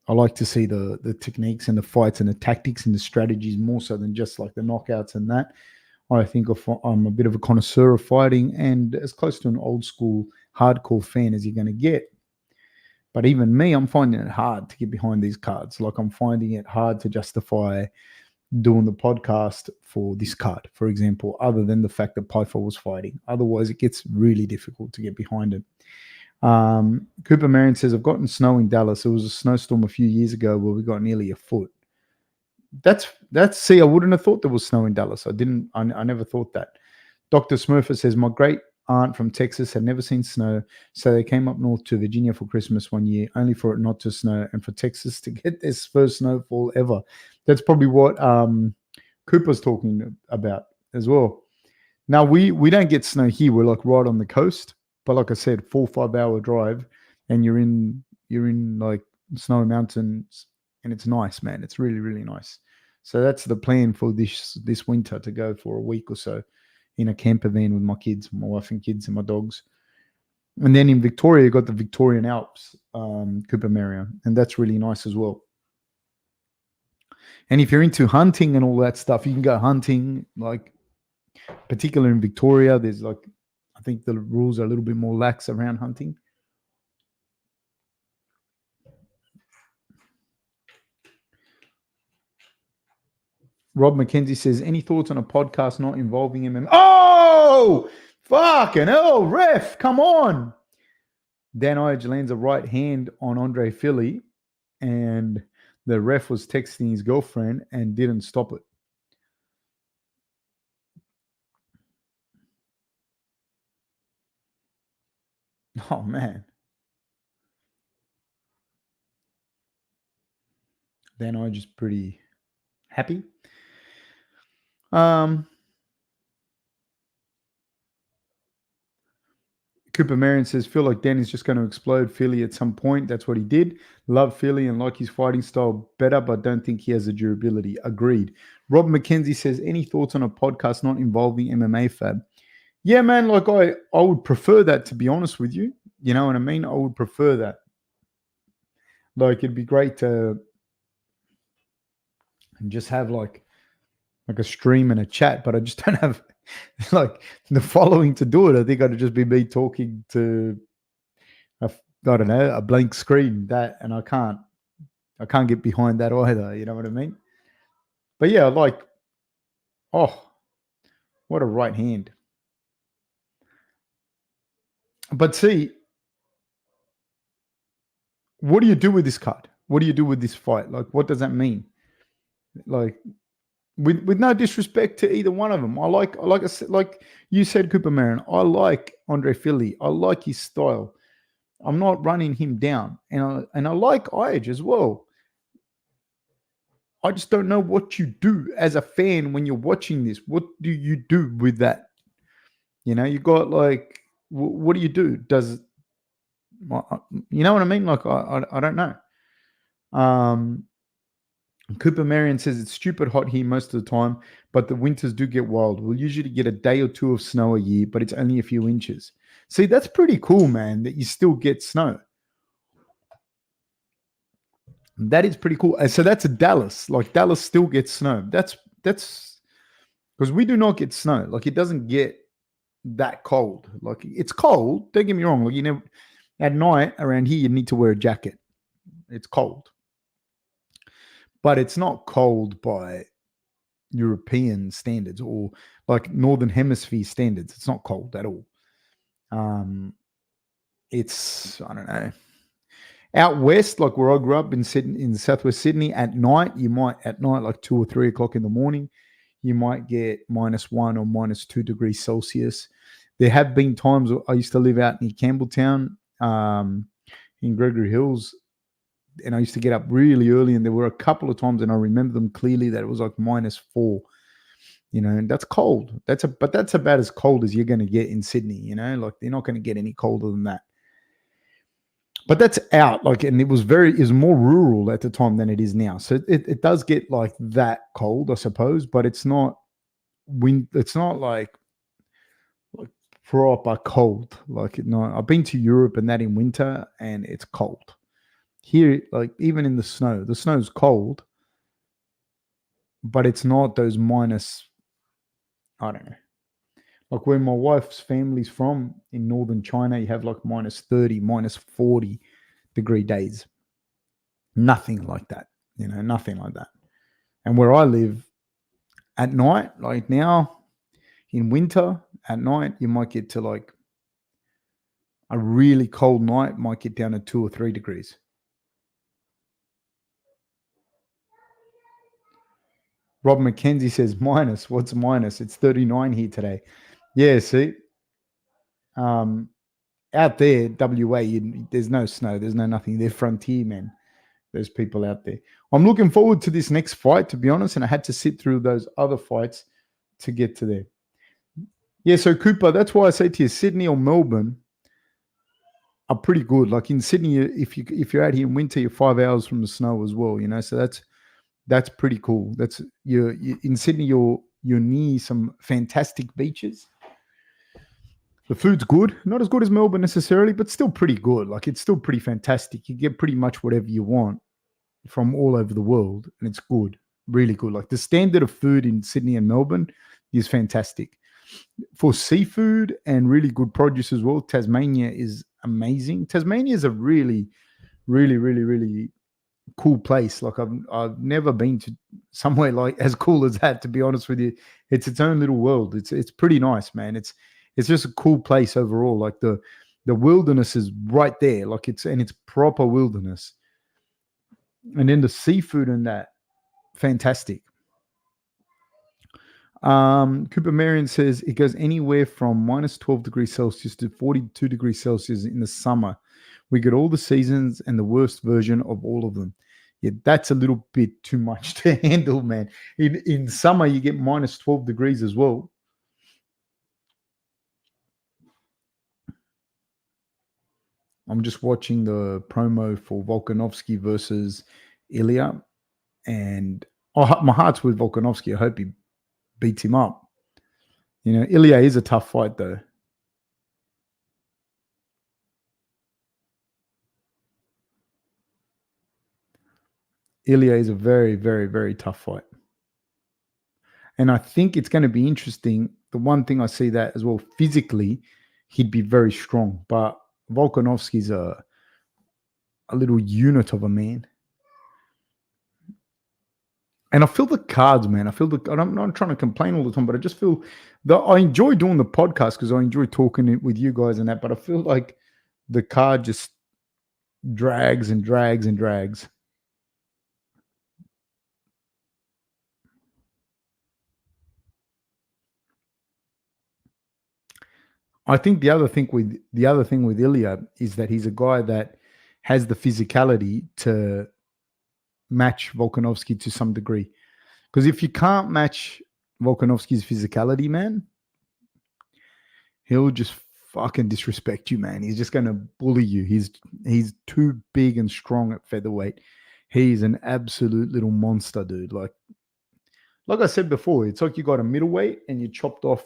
Speaker 1: the techniques and the fights and the tactics and the strategies more so than just like the knockouts and that. I think I'm a bit of a connoisseur of fighting and as close to an old school hardcore fan as you're going to get. But even me, I'm finding it hard to get behind these cards. Like, I'm finding it hard to justify doing the podcast for this card, for example, other than the fact that Pyfer was fighting. Otherwise, it gets really difficult to get behind it. Cooper Marion says, I've gotten snow in Dallas. There was a snowstorm a few years ago where we got nearly a foot. See, I wouldn't have thought there was snow in Dallas. I never thought that. Dr. Smurfer says, my great aunt from Texas had never seen snow, so they came up north to Virginia for Christmas one year, only for it not to snow and for Texas to get their first snowfall ever. That's probably what Cooper's talking about as well. Now, we don't get snow here. We're like right on the coast, but like I said, 4 or 5 hour drive, and you're in like snowy mountains, and it's nice, man. It's really, really nice. So that's the plan for this winter, to go for a week or so in a camper van with my kids, my wife and kids and my dogs. And then in Victoria, you got the Victorian Alps, Cooper Marion, and that's really nice as well. And if you're into hunting and all that stuff, you can go hunting, like particularly in Victoria. There's like, I think the rules are a little bit more lax around hunting. Rob McKenzie says, any thoughts on a podcast not involving MMA? Oh, fucking hell, ref, come on. Dan Ige lands a right hand on Andre Philly, and the ref was texting his girlfriend and didn't stop it. Oh, man. Dan Ige is pretty happy. Cooper Marion says, feel like Danny's just going to explode Philly at some point. That's what he did. Love Philly and like his fighting style better, but don't think he has the durability. Agreed. Rob McKenzie says, any thoughts on a podcast not involving MMA, Fab? Yeah, man, like I would prefer that, to be honest with you. You know what I mean? I would prefer that. Like, it'd be great to just have like like a stream and a chat, but I just don't have like the following to do it. I think I'd just be me talking to I don't know, a blank screen and I can't get behind that either. You know what I mean? But yeah, like, oh, what a right hand. But see, what do you do with this card? What do you do with this fight? Like, what does that mean? Like, with no disrespect to either one of them, like you said, Cooper Marin. I like Andre Philly. I like his style. I'm not running him down, and I like Ige as well. I just don't know what you do as a fan when you're watching this. What do you do with that? You got like, what do you do? You know what I mean? Like, I don't know. Cooper Marion says it's stupid hot here most of the time, but the winters do get wild. We'll usually get a day or two of snow a year, but it's only a few inches. See, that's pretty cool, man, that you still get snow. That is pretty cool. So that's a Dallas. Like, Dallas still gets snow. That's because we do not get snow. Like, it doesn't get that cold. Like, it's cold. Don't get me wrong. Like, at night around here, you need to wear a jacket. It's cold, but it's not cold by European standards or like Northern Hemisphere standards. It's not cold at all. It's, I don't know, out west, like where I grew up in Sydney, in Southwest Sydney. At night, like 2 or 3 o'clock in the morning, you might get -1 or -2 degrees Celsius. There have been times I used to live out near Campbelltown, in Gregory Hills, and I used to get up really early, and there were a couple of times, and I remember them clearly, that it was like -4. And that's cold. But that's about as cold as you're going to get in Sydney. Like, they're not going to get any colder than that. But that's out, like, and it was more rural at the time than it is now. So it does get like that cold, I suppose, but it's not it's not like proper cold. Like, no, I've been to Europe and that in winter, and it's cold. Here, like, even in the snow's cold, but it's not those minus, I don't know. Like, where my wife's family's from in northern China, you have like -30, -40 degree days. Nothing like that, nothing like that. And where I live at night, like now in winter, at night, you might get to like a really cold night, might get down to 2 or 3 degrees. Rob McKenzie says minus. What's minus? It's 39 here today. Yeah, see, out there, WA, there's no snow, there's no nothing. They're frontier men. There's people out there. I'm looking forward to this next fight, to be honest, and I had to sit through those other fights to get to there. Yeah, so Cooper, that's why I say to you, Sydney or Melbourne are pretty good. Like in Sydney, if you're out here in winter, you're 5 hours from the snow as well. So that's pretty cool. You're in Sydney. You're near some fantastic beaches. The food's good, not as good as Melbourne necessarily, but still pretty good. Like, it's still pretty fantastic. You get pretty much whatever you want from all over the world, and it's good, really good. Like, the standard of food in Sydney and Melbourne is fantastic. For seafood and really good produce as well, Tasmania is amazing. Tasmania is a really, really, really, really cool place. Like, I've never been to somewhere like as cool as that, to be honest with you. It's its own little world. It's pretty nice, man. It's just a cool place overall. Like, the wilderness is right there. Like, it's proper wilderness. And then the seafood and that, fantastic. Cooper Marion says it goes anywhere from -12 degrees Celsius to 42 degrees Celsius in the summer. We get all the seasons and the worst version of all of them. Yeah, that's a little bit too much to handle, man. In summer, you get -12 degrees as well. I'm just watching the promo for Volkanovski versus Ilya, and my heart's with Volkanovski. I hope he beats him up. Ilya is a tough fight, though. Ilya is a very, very, very tough fight. And I think it's going to be interesting. The one thing I see that as well, physically, he'd be very strong. But Volkanovski's a little unit of a man. And I feel the cards, man. I'm not trying to complain all the time, but I just feel that I enjoy doing the podcast because I enjoy talking with you guys and that. But I feel like the card just drags and drags and drags. I think the other thing with Ilya is that he's a guy that has the physicality to match Volkanovski to some degree. Because if you can't match Volkanovski's physicality, man, he'll just fucking disrespect you, man. He's just gonna bully you. He's too big and strong at featherweight. He's an absolute little monster, dude. Like I said before, it's like you got a middleweight and you chopped off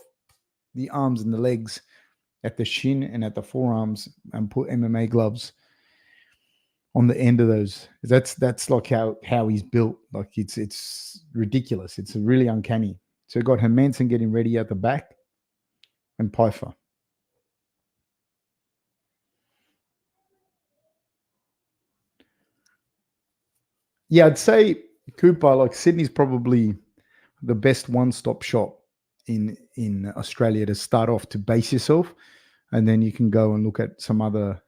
Speaker 1: the arms and the legs at the shin and at the forearms and put MMA gloves on the end of those. That's like how he's built. Like it's ridiculous. It's really uncanny. So you got Hermansson getting ready at the back and Pyfer. Yeah, I'd say Cooper, like Sydney's probably the best one-stop shop in Australia to start off to base yourself, and then you can go and look at some other.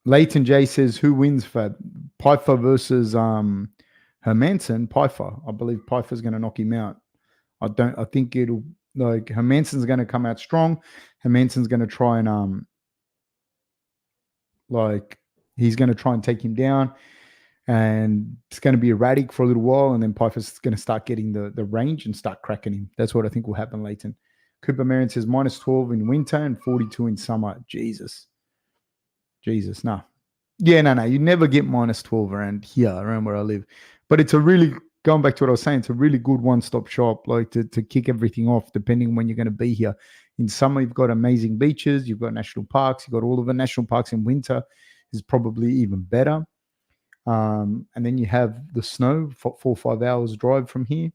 Speaker 1: Leighton J says, "Who wins for Pyfer versus Hermansson?" Pyfer, I believe Pyfer's going to knock him out. I think it'll like Hermansson's going to come out strong. Hermansson's going to try and like he's going to try and take him down. And it's going to be erratic for a little while, and then Pyfer's going to start getting the range and start cracking him. That's what I think will happen, Leighton. Cooper Marion says -12 in winter and 42 in summer. Jesus, no. Yeah, no. You never get -12 around where I live. But it's a really, going back to what I was saying, it's a really good one-stop shop, like to kick everything off, depending on when you're going to be here. In summer, you've got amazing beaches, you've got national parks, you've got all of the national parks. In winter is probably even better. And then you have the snow, 4 or 5 hours drive from here.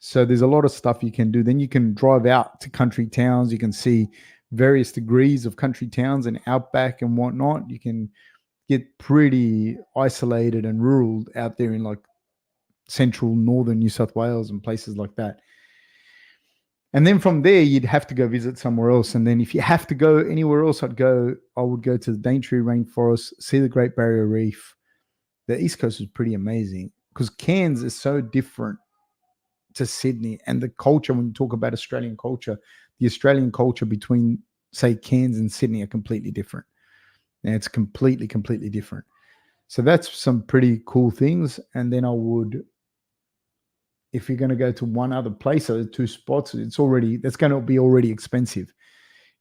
Speaker 1: So there's a lot of stuff you can do. Then you can drive out to country towns. You can see various degrees of country towns and outback and whatnot. You can get pretty isolated and rural out there in like central northern New South Wales and places like that. And then from there, you'd have to go visit somewhere else. And then if you have to go anywhere else, I would go to the Daintree Rainforest, see the Great Barrier Reef. The East Coast is pretty amazing because Cairns is so different to Sydney. And the culture, when you talk about Australian culture, the Australian culture between, say, Cairns and Sydney are completely different. And it's completely, completely different. So that's some pretty cool things. And then I would, if you're going to go to one other place or 2 spots, that's going to be already expensive,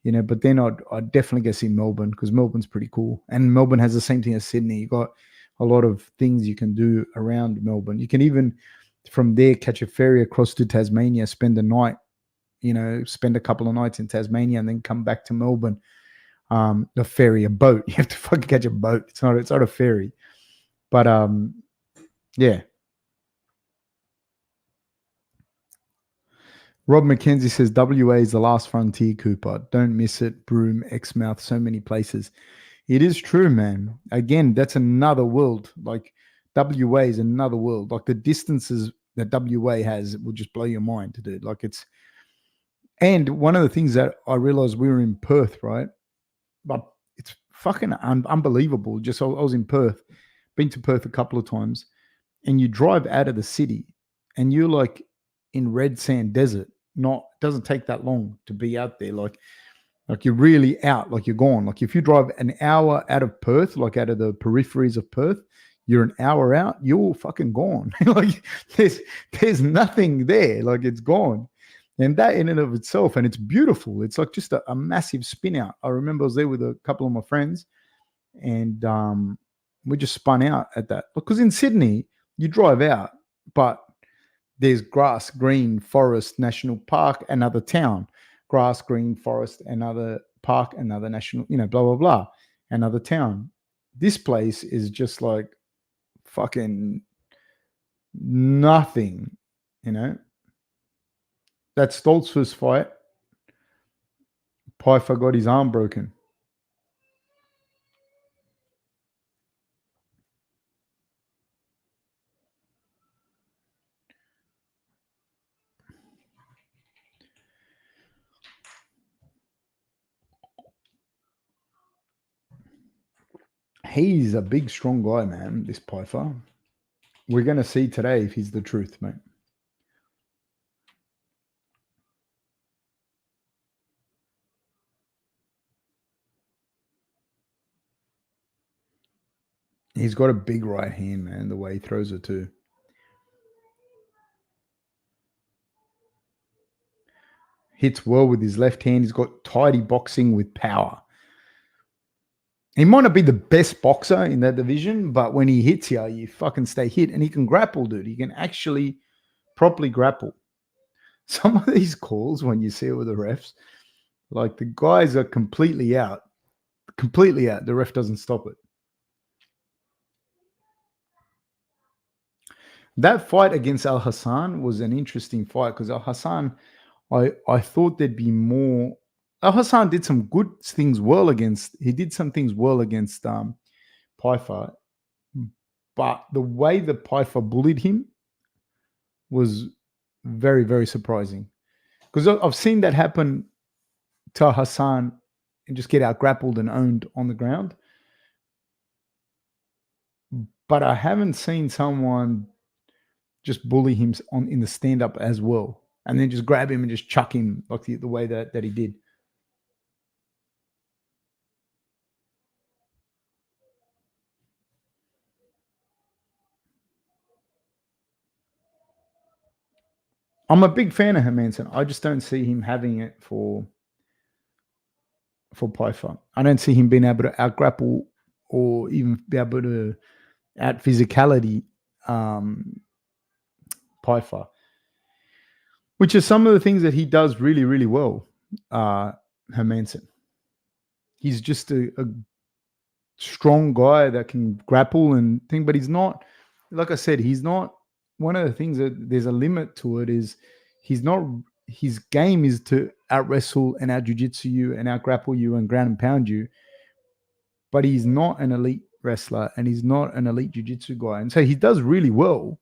Speaker 1: but then I'd definitely go see Melbourne because Melbourne's pretty cool. And Melbourne has the same thing as Sydney. You got a lot of things you can do around Melbourne. You can even from there catch a ferry across to Tasmania, spend a night, spend a couple of nights in Tasmania and then come back to Melbourne. A ferry, a boat. You have to fucking catch a boat. It's not a ferry. But yeah. Rob McKenzie says WA is the last frontier, Cooper. Don't miss it. Broome, Exmouth, so many places. It is true, man. Again, that's another world. Like WA is another world. Like the distances that WA has will just blow your mind to do. Like it's, and one of the things that I realized, we were in Perth, right? But it's fucking unbelievable. Just I was in Perth, been to Perth a couple of times, and you drive out of the city and you're like in red sand desert. It doesn't take that long to be out there. Like you're really out, like you're gone. Like if you drive an hour out of Perth, like out of the peripheries of Perth, you're an hour out, you're fucking gone. Like there's nothing there. Like it's gone. And that in and of itself, and it's beautiful. It's like just a massive spin out. I remember I was there with a couple of my friends and we just spun out at that. Because in Sydney, you drive out, but there's grass, green, forest, national park, another town. Grass, green, forest, another park, another national, blah, blah, blah, another town. This place is just like fucking Nothing, That Stoltz first fight, Pyfer got his arm broken. He's a big, strong guy, man, this Pyfer. We're going to see today if he's the truth, mate. He's got a big right hand, man, the way he throws it too. Hits well with his left hand. He's got tidy boxing with power. He might not be the best boxer in that division, but when he hits you fucking stay hit. And he can grapple, dude. He can actually properly grapple. Some of these calls, when you see it with the refs, like the guys are completely out. Completely out. The ref doesn't stop it. That fight against Al Hassan was an interesting fight because Al Hassan, I thought there'd be more. Al Hassan did some good things well against. He did some things well against Pyfer, but the way that Pyfer bullied him was very, very surprising. Because I've seen that happen to Hassan and just get out grappled and owned on the ground. But I haven't seen someone just bully him in the stand-up as well. And then just grab him and just chuck him like the way that he did. I'm a big fan of Hermansson. I just don't see him having it for Pyfer. I don't see him being able to out grapple or even be able to out physicality Pyfer, which is some of the things that he does really, really well. Hermansson. He's just a strong guy that can grapple and thing, but he's not, like I said, he's not. One of the things that there's a limit to it is he's not. His game is to out wrestle and out jiu-jitsu you and out grapple you and ground and pound you, but he's not an elite wrestler and he's not an elite jiu-jitsu guy, and so he does really well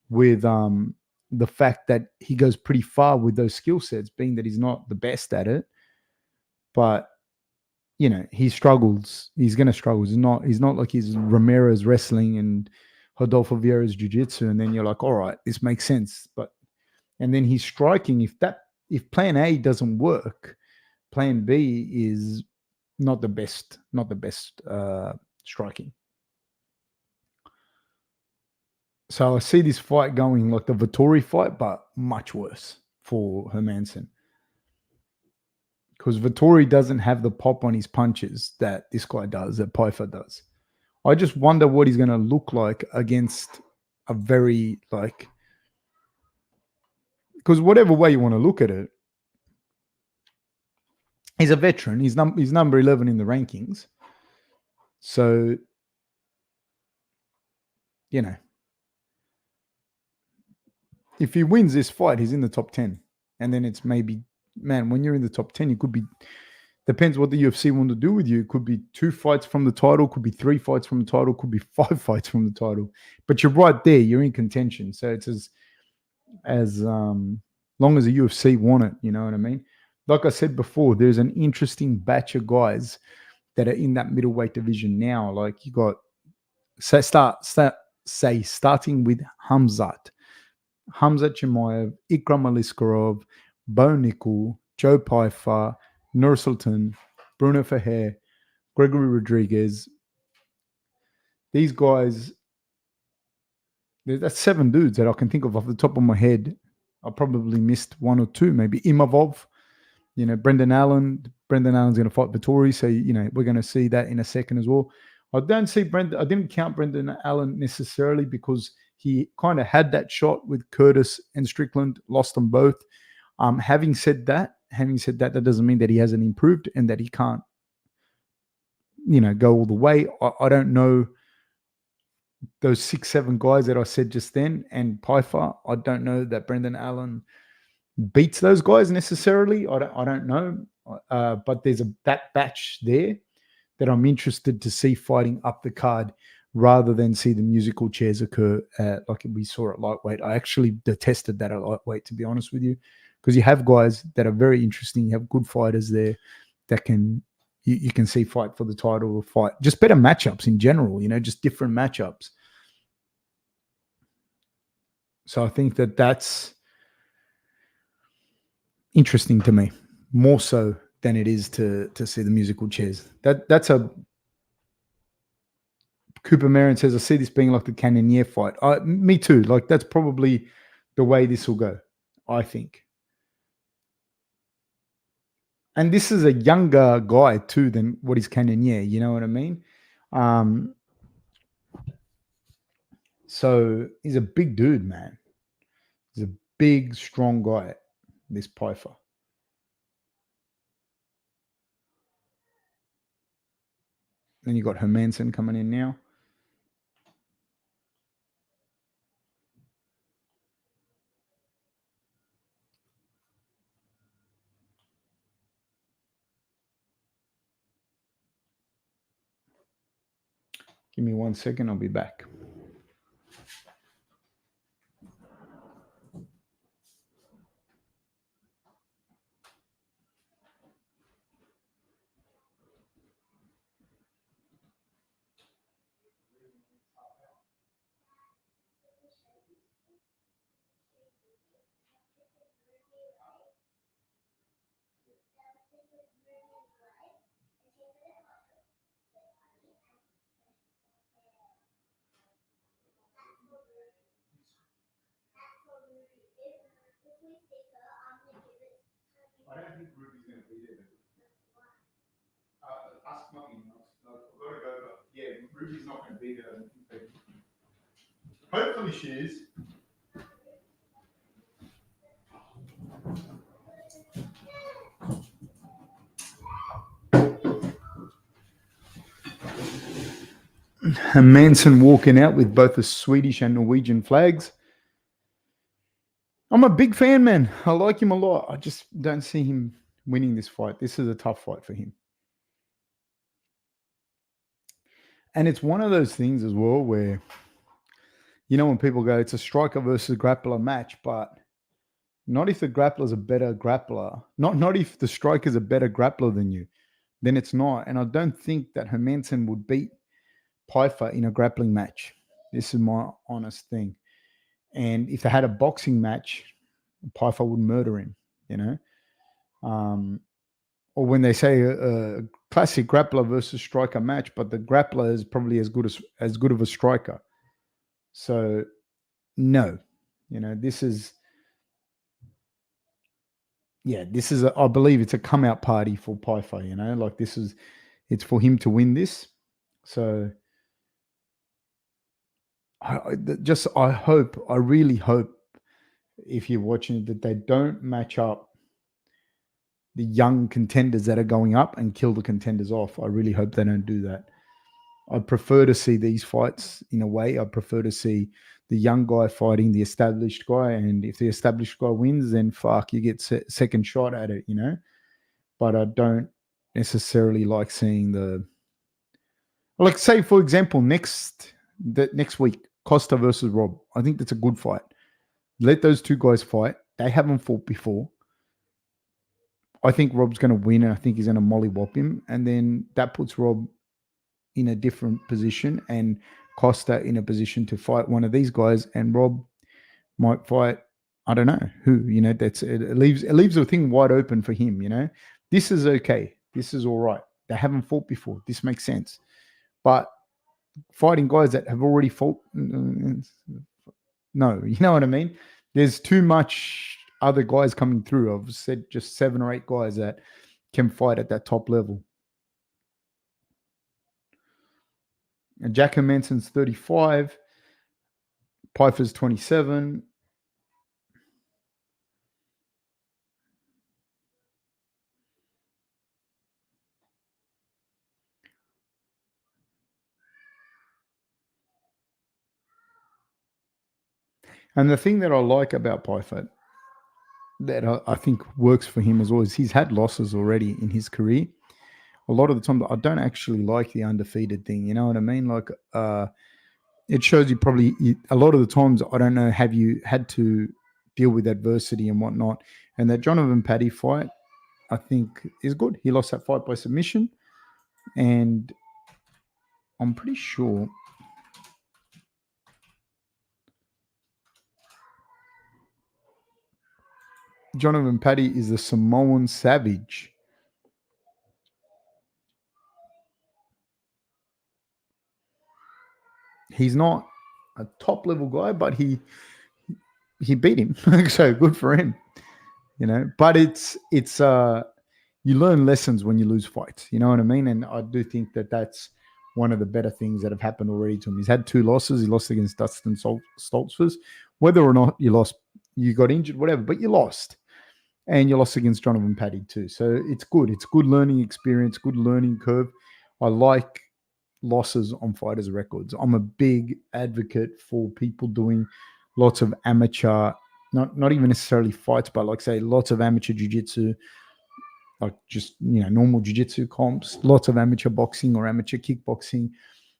Speaker 1: with the fact that he goes pretty far with those skill sets, being that he's not the best at it, but he struggles. He's going to struggle. He's not like he's Ramirez wrestling and Rodolfo Vieira's jiu-jitsu, and then you're like, all right, this makes sense. And then he's striking. If plan A doesn't work, plan B is not the best striking. So I see this fight going like the Vettori fight, but much worse for Hermansson. Because Vettori doesn't have the pop on his punches that this guy does, that Pyfer does. I just wonder what he's going to look like against a very, because whatever way you want to look at it, he's a veteran. He's number 11 in the rankings. So, if he wins this fight, he's in the top 10. And then it's maybe, man, when you're in the top 10, you could be, depends what the UFC want to do with you. It could be 2 fights from the title, could be 3 fights from the title, could be 5 fights from the title. But you're right there. You're in contention. So it's as long as the UFC want it, you know what I mean? Like I said before, there's an interesting batch of guys that are in that middleweight division now. Like you got, starting with Hamzat Chimaev, Ikram Aliskerov, Bo Nickel, Joe Pyfer, Nursultan, Bruno Ferrer, Gregory Rodriguez. These guys, that's 7 dudes that I can think of off the top of my head. I probably missed 1 or 2, maybe Imavov, Brendan Allen. Brendan Allen's going to fight Vettori, so we're going to see that in a second as well. I didn't count Brendan Allen necessarily because he kind of had that shot with Curtis and Strickland, lost them both. Having said that, that doesn't mean that he hasn't improved and that he can't, go all the way. I don't know those 6-7 guys that I said just then and Pyfer, I don't know that Brendan Allen beats those guys necessarily. I don't know. But there's that batch there that I'm interested to see fighting up the card rather than see the musical chairs occur like we saw at lightweight. I actually detested that at lightweight, to be honest with you, because you have guys that are very interesting. You have good fighters there that you can see fight for the title or fight. Just better matchups in general, just different matchups. So I think that's interesting to me, more so than it is to see the musical chairs. That's a Cooper Marion says, I see this being like the Cannonier fight. Me too. Like, that's probably the way this will go, I think. And this is a younger guy too than what is Cannonier. You know what I mean? So he's a big dude, man. He's a big, strong guy, this Pyfer. Then you got Hermansson coming in now. Give me 1 second. I'll be back. I don't think Ruby's going to be there. Ask Mummy. I've got to go, but yeah, Ruby's not going to be there. Hopefully she is. Manson walking out with both the Swedish and Norwegian flags. I'm a big fan, man. I like him a lot. I just don't see him winning this fight. This is a tough fight for him. And it's one of those things as well where, when people go, it's a striker versus grappler match, but not if the grappler's a better grappler. Not if the striker's a better grappler than you. Then it's not. And I don't think that Hermansson would beat Pyfer in a grappling match. This is my honest thing. And if they had a boxing match, Pyfer would murder him, or when they say a classic grappler versus striker match, but the grappler is probably as good of a striker. So no, this is I believe it's a come out party for Pyfer. Like it's for him to win this. So I really hope, if you're watching, that they don't match up the young contenders that are going up and kill the contenders off. I really hope they don't do that. I prefer to see these fights in a way. I prefer to see the young guy fighting the established guy. And if the established guy wins, then you get second shot at it, But I don't necessarily like seeing like, say, for example, next week, Costa versus Rob. I think that's a good fight. Let those two guys fight. They haven't fought before. I think Rob's going to win, and I think he's going to mollywop him. And then that puts Rob in a different position and Costa in a position to fight one of these guys. And Rob might fight, I don't know who. It leaves the thing wide open for him. This is okay. This is all right. They haven't fought before. This makes sense. But fighting guys that have already fought, no, you know what I mean? There's too much other guys coming through. I've said just 7 or 8 guys that can fight at that top level. And Jack Hermansson's 35. Pyfer's 27. And the thing that I like about Pyfer that I think works for him as well is he's had losses already in his career. A lot of the time, I don't actually like the undefeated thing. You know what I mean? Like, it shows you probably a lot of the times, I don't know, have you had to deal with adversity and whatnot? And that Jonathan Paddy fight, I think, is good. He lost that fight by submission. And I'm pretty sure Jonathan Paddy is a Samoan savage. He's not a top level guy, but he beat him. So good for him. You know, but it's you learn lessons when you lose fights. You know what I mean? And I do think that that's one of the better things that have happened already to him. He's had 2 losses. He lost against Dustin Stoltzfus. Whether or not you lost, you got injured, whatever, but you lost. And you lost against Jonathan Paddy too. So it's good. It's good learning experience, good learning curve. I like losses on fighters' records. I'm a big advocate for people doing lots of amateur, not even necessarily fights, but like say lots of amateur jiu-jitsu, like just normal jiu-jitsu comps, lots of amateur boxing or amateur kickboxing,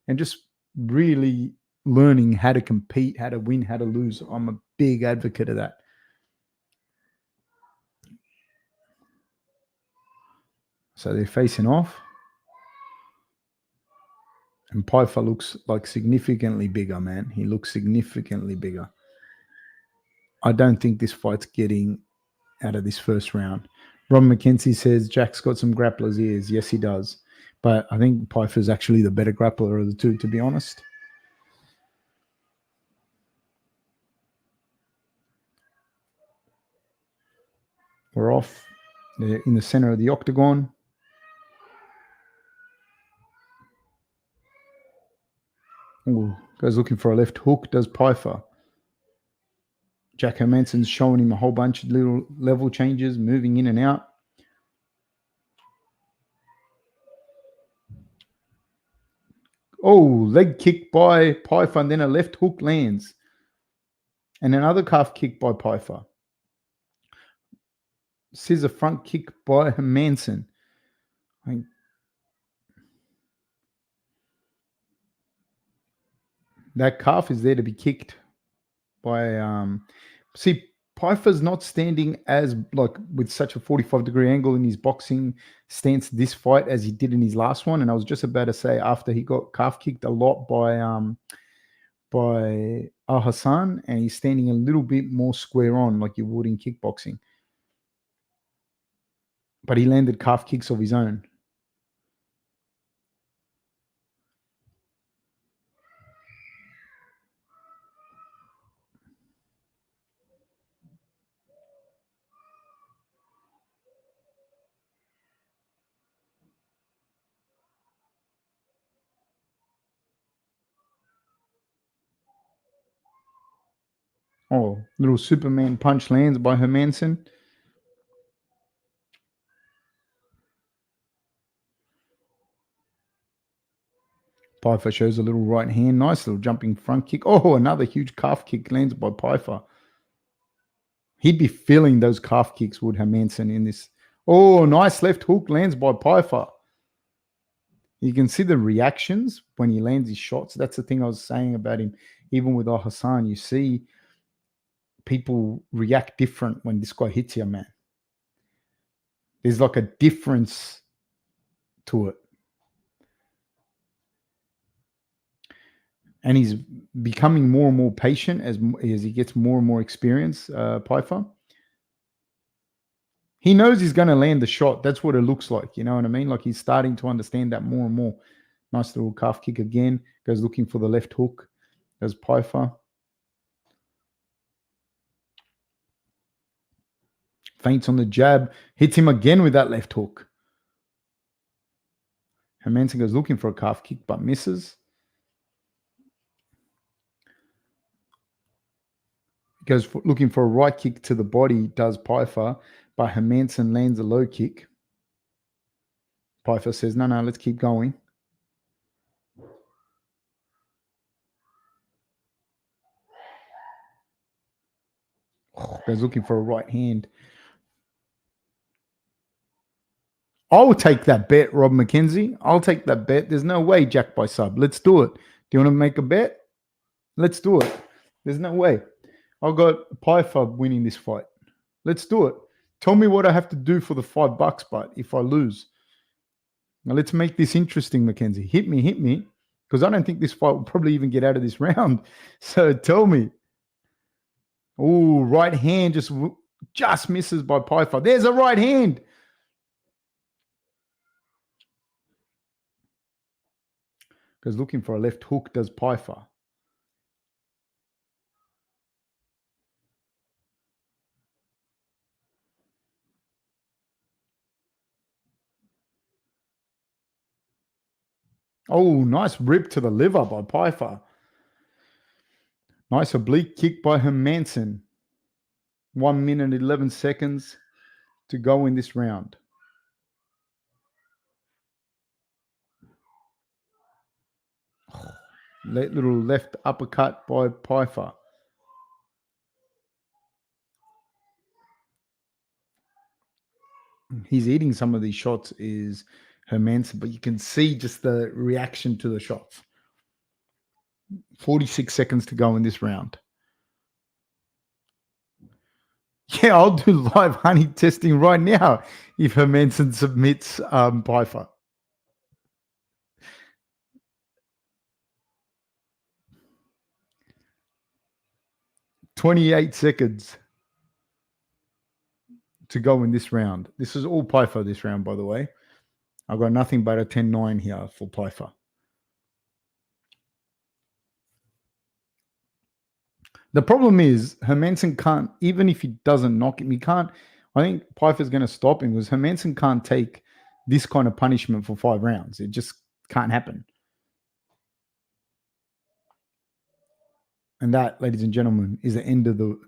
Speaker 1: and just really learning how to compete, how to win, how to lose. I'm a big advocate of that. So they're facing off. And Pyfer looks like significantly bigger, man. He looks significantly bigger. I don't think this fight's getting out of this first round. Ron McKenzie says Jack's got some grappler's ears. Yes, he does. But I think Pyfer's actually the better grappler of the two, to be honest. We're off. They're in the center of the octagon. Ooh, goes looking for a left hook, does Pyfer. Jack Hermansson's showing him a whole bunch of little level changes, moving in and out. Oh, leg kick by Pyfer, and then a left hook lands. And another calf kick by Pyfer. Scissor front kick by Hermansson. That calf is there to be kicked by see, Pyfer's not standing as like with such a 45-degree angle in his boxing stance this fight as he did in his last one. And I was just about to say, after he got calf kicked a lot by Al Hassan, and he's standing a little bit more square on like you would in kickboxing. But he landed calf kicks of his own. Oh, little Superman punch lands by Hermansson. Pyfer shows a little right hand. Nice little jumping front kick. Oh, another huge calf kick lands by Pyfer. He'd be feeling those calf kicks, would Hermansson, in this. Oh, nice left hook lands by Pyfer. You can see the reactions when he lands his shots. That's the thing I was saying about him. Even with Al Hassan, you see people react different when this guy hits you, man. There's like a difference to it. And he's becoming more and more patient as he gets more and more experience, Pyfer. He knows he's going to land the shot. That's what it looks like. You know what I mean? Like he's starting to understand that more and more. Nice little calf kick again. Goes looking for the left hook. Goes Pyfer. Feints on the jab. Hits him again with that left hook. Hermansson goes looking for a calf kick but misses. Goes looking for a right kick to the body, does Pyfer, but Hermansson lands a low kick. Pyfer says, no, let's keep going. Guy's looking for a right hand. I'll take that bet, Rob McKenzie. I'll take that bet. There's no way Jack by sub. Let's do it. Do you want to make a bet? Let's do it. There's no way. I've got Pyfer winning this fight. Let's do it. Tell me what I have to do for the $5, but if I lose. Now let's make this interesting, McKenzie. Hit me. Because I don't think this fight will probably even get out of this round. So tell me. Oh, right hand just misses by Pyfer. There's a right hand. Because looking for a left hook does Pyfer. Oh, nice rip to the liver by Pyfer. Nice oblique kick by Hermansson. 1 minute, 11 seconds to go in this round. Little left uppercut by Pyfer. He's eating some of these shots is Hermansson, but you can see just the reaction to the shots. 46 seconds to go in this round. Yeah, I'll do live honey testing right now if Hermansson submits Pyfer. "28 seconds to go in this round." This is all Pyfer this round, by the way. I've got nothing but a 10-9 here for Pyfer. The problem is Hermansson can't, even if he doesn't knock him, he can't. I think Pyfer's going to stop him because Hermansson can't take this kind of punishment for 5 rounds. It just can't happen. And that, ladies and gentlemen, is the end of the...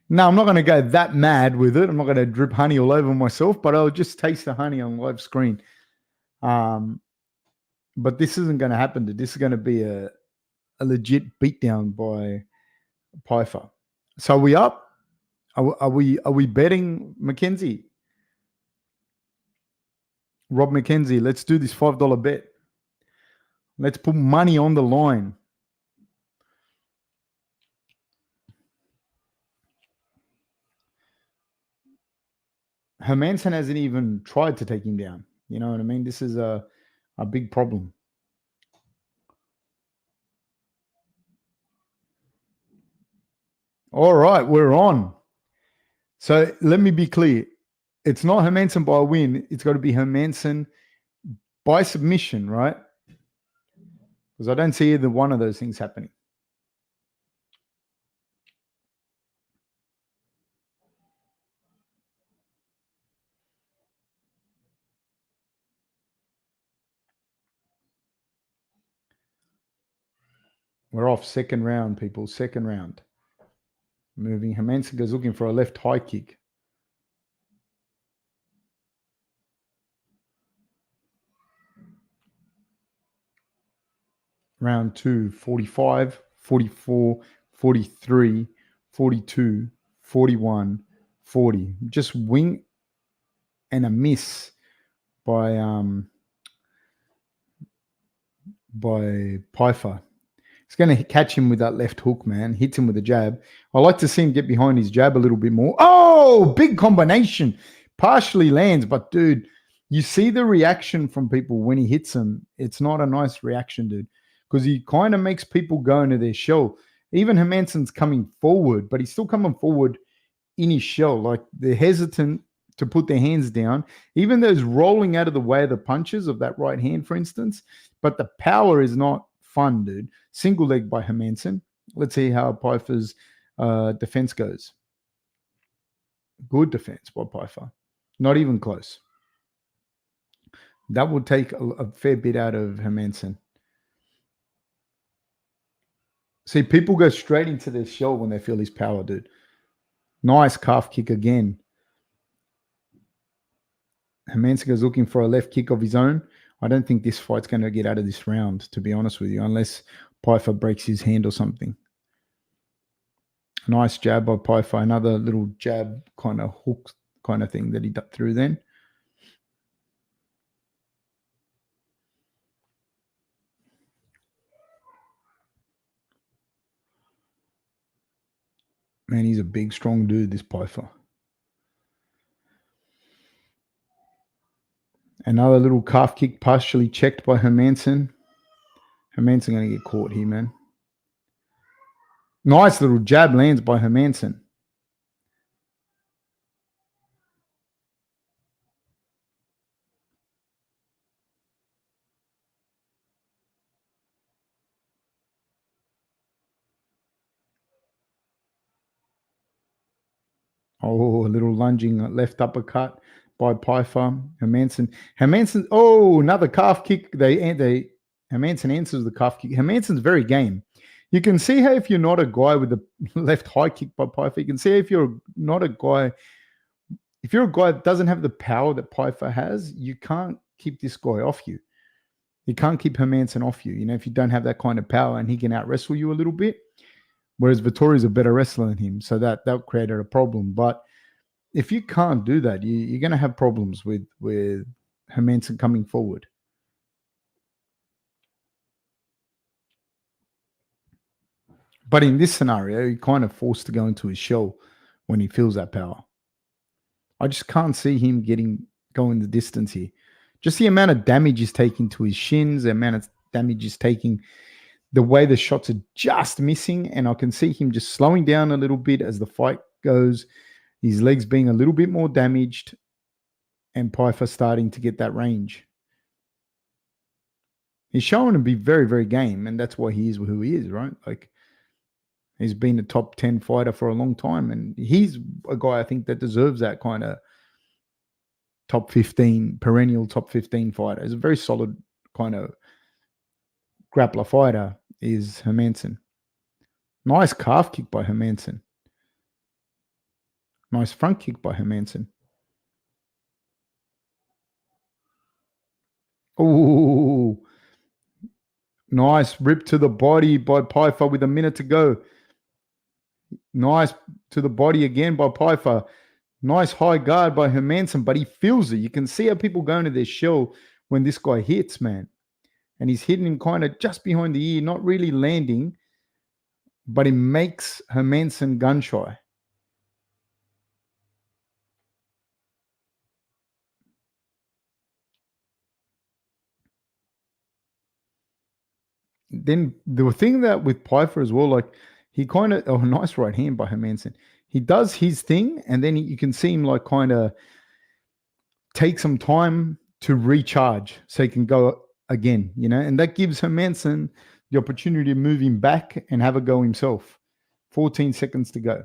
Speaker 1: Now, I'm not going to go that mad with it. I'm not going to drip honey all over myself, but I'll just taste the honey on live screen. But this isn't going to happen. This is going to be a legit beatdown by Pyfer. So are we up? Are we betting McKenzie? Rob McKenzie, let's do this $5 bet. Let's put money on the line. Hermansson hasn't even tried to take him down. You know what I mean? This is a big problem. All right, we're on. So let me be clear. It's not Hermansson by a win. It's got to be Hermansson by submission, right? Because I don't see either one of those things happening. We're off second round, people. Second round. Moving. Hermansson goes looking for a left high kick. Round 2, 45, 44, 43, 42, 41, 40. Just wing and a miss by Pyfer. He's going to catch him with that left hook, man. Hits him with a jab. I like to see him get behind his jab a little bit more. Oh, big combination. Partially lands, but dude, you see the reaction from people when he hits them. It's not a nice reaction, dude, because he kind of makes people go into their shell. Even Hermansson's coming forward, but he's still coming forward in his shell. Like they're hesitant to put their hands down, even though he's rolling out of the way of the punches of that right hand, for instance. But the power is not fun, dude. Single leg by Hermansson. Let's see how Pyfer's defense goes. Good defense by Pyfer. Not even close. That will take a fair bit out of Hermansson. See, people go straight into their shell when they feel his power, dude. Nice calf kick again. Hermansson goes looking for a left kick of his own. I don't think this fight's going to get out of this round, to be honest with you, unless Pyfer breaks his hand or something. Nice jab by Pyfer. Another little jab kind of hook kind of thing that he threw then. Man, he's a big, strong dude, this Pyfer. Another little calf kick partially checked by Hermansson. Hermansson going to get caught here, man. Nice little jab lands by Hermansson. Oh, a little lunging left uppercut by Pyfer. Hermansson. Oh, another calf kick. Hermansson answers the calf kick. Hermansson's very game. You can see how if you're not a guy with a left high kick by Pyfer, you can see if you're not a guy. If you're a guy that doesn't have the power that Pyfer has, you can't keep this guy off you. You can't keep Hermansson off you. You know, if you don't have that kind of power and he can out wrestle you a little bit. Whereas Vettori's a better wrestler than him, so that created a problem. But if you can't do that, you're going to have problems with Hermansson coming forward. But in this scenario, you're kind of forced to go into his shell when he feels that power. I just can't see him going the distance here. Just the amount of damage he's taking to his shins, the amount of damage he's taking, the way the shots are just missing, and I can see him just slowing down a little bit as the fight goes, his legs being a little bit more damaged, and Pyfer starting to get that range. He's showing to be very, very game, and that's why he is who he is, right? Like, he's been a top 10 fighter for a long time, and he's a guy I think that deserves that kind of perennial top 15 fighter. He's a very solid kind of grappler fighter, is Hermansson. Nice calf kick by Hermansson. Nice front kick by Hermansson. Oh, nice rip to the body by Pyfer with a minute to go. Nice to the body again by Pyfer. Nice high guard by Hermansson, but he feels it. You can see how people go into their shell when this guy hits, man. And he's hitting him kind of just behind the ear, not really landing, but it makes Hermansson gun shy. Then the thing that with Pyfer as well, like he kind of, nice right hand by Hermansson. He does his thing, and then you can see him like kind of take some time to recharge so he can go again, you know, and that gives Hermansson the opportunity to move him back and have a go himself. 14 seconds to go.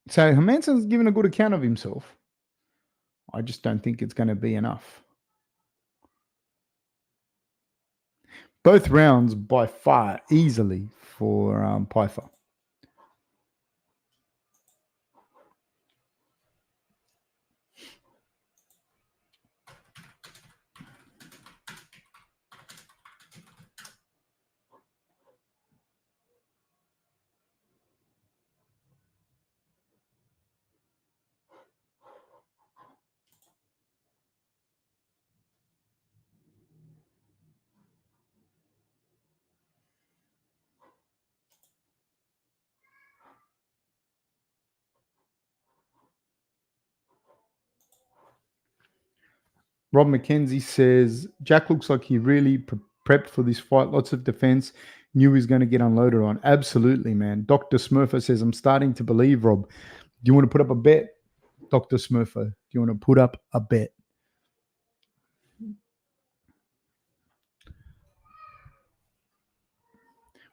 Speaker 1: So Hermansson's given a good account of himself. I just don't think it's going to be enough. Both rounds by far easily for Pyfer. Rob McKenzie says, Jack looks like he really prepped for this fight. Lots of defense. Knew he was going to get unloaded on. Absolutely, man. Dr. Smurfer says, I'm starting to believe, Rob. Do you want to put up a bet? Dr. Smurfer, do you want to put up a bet?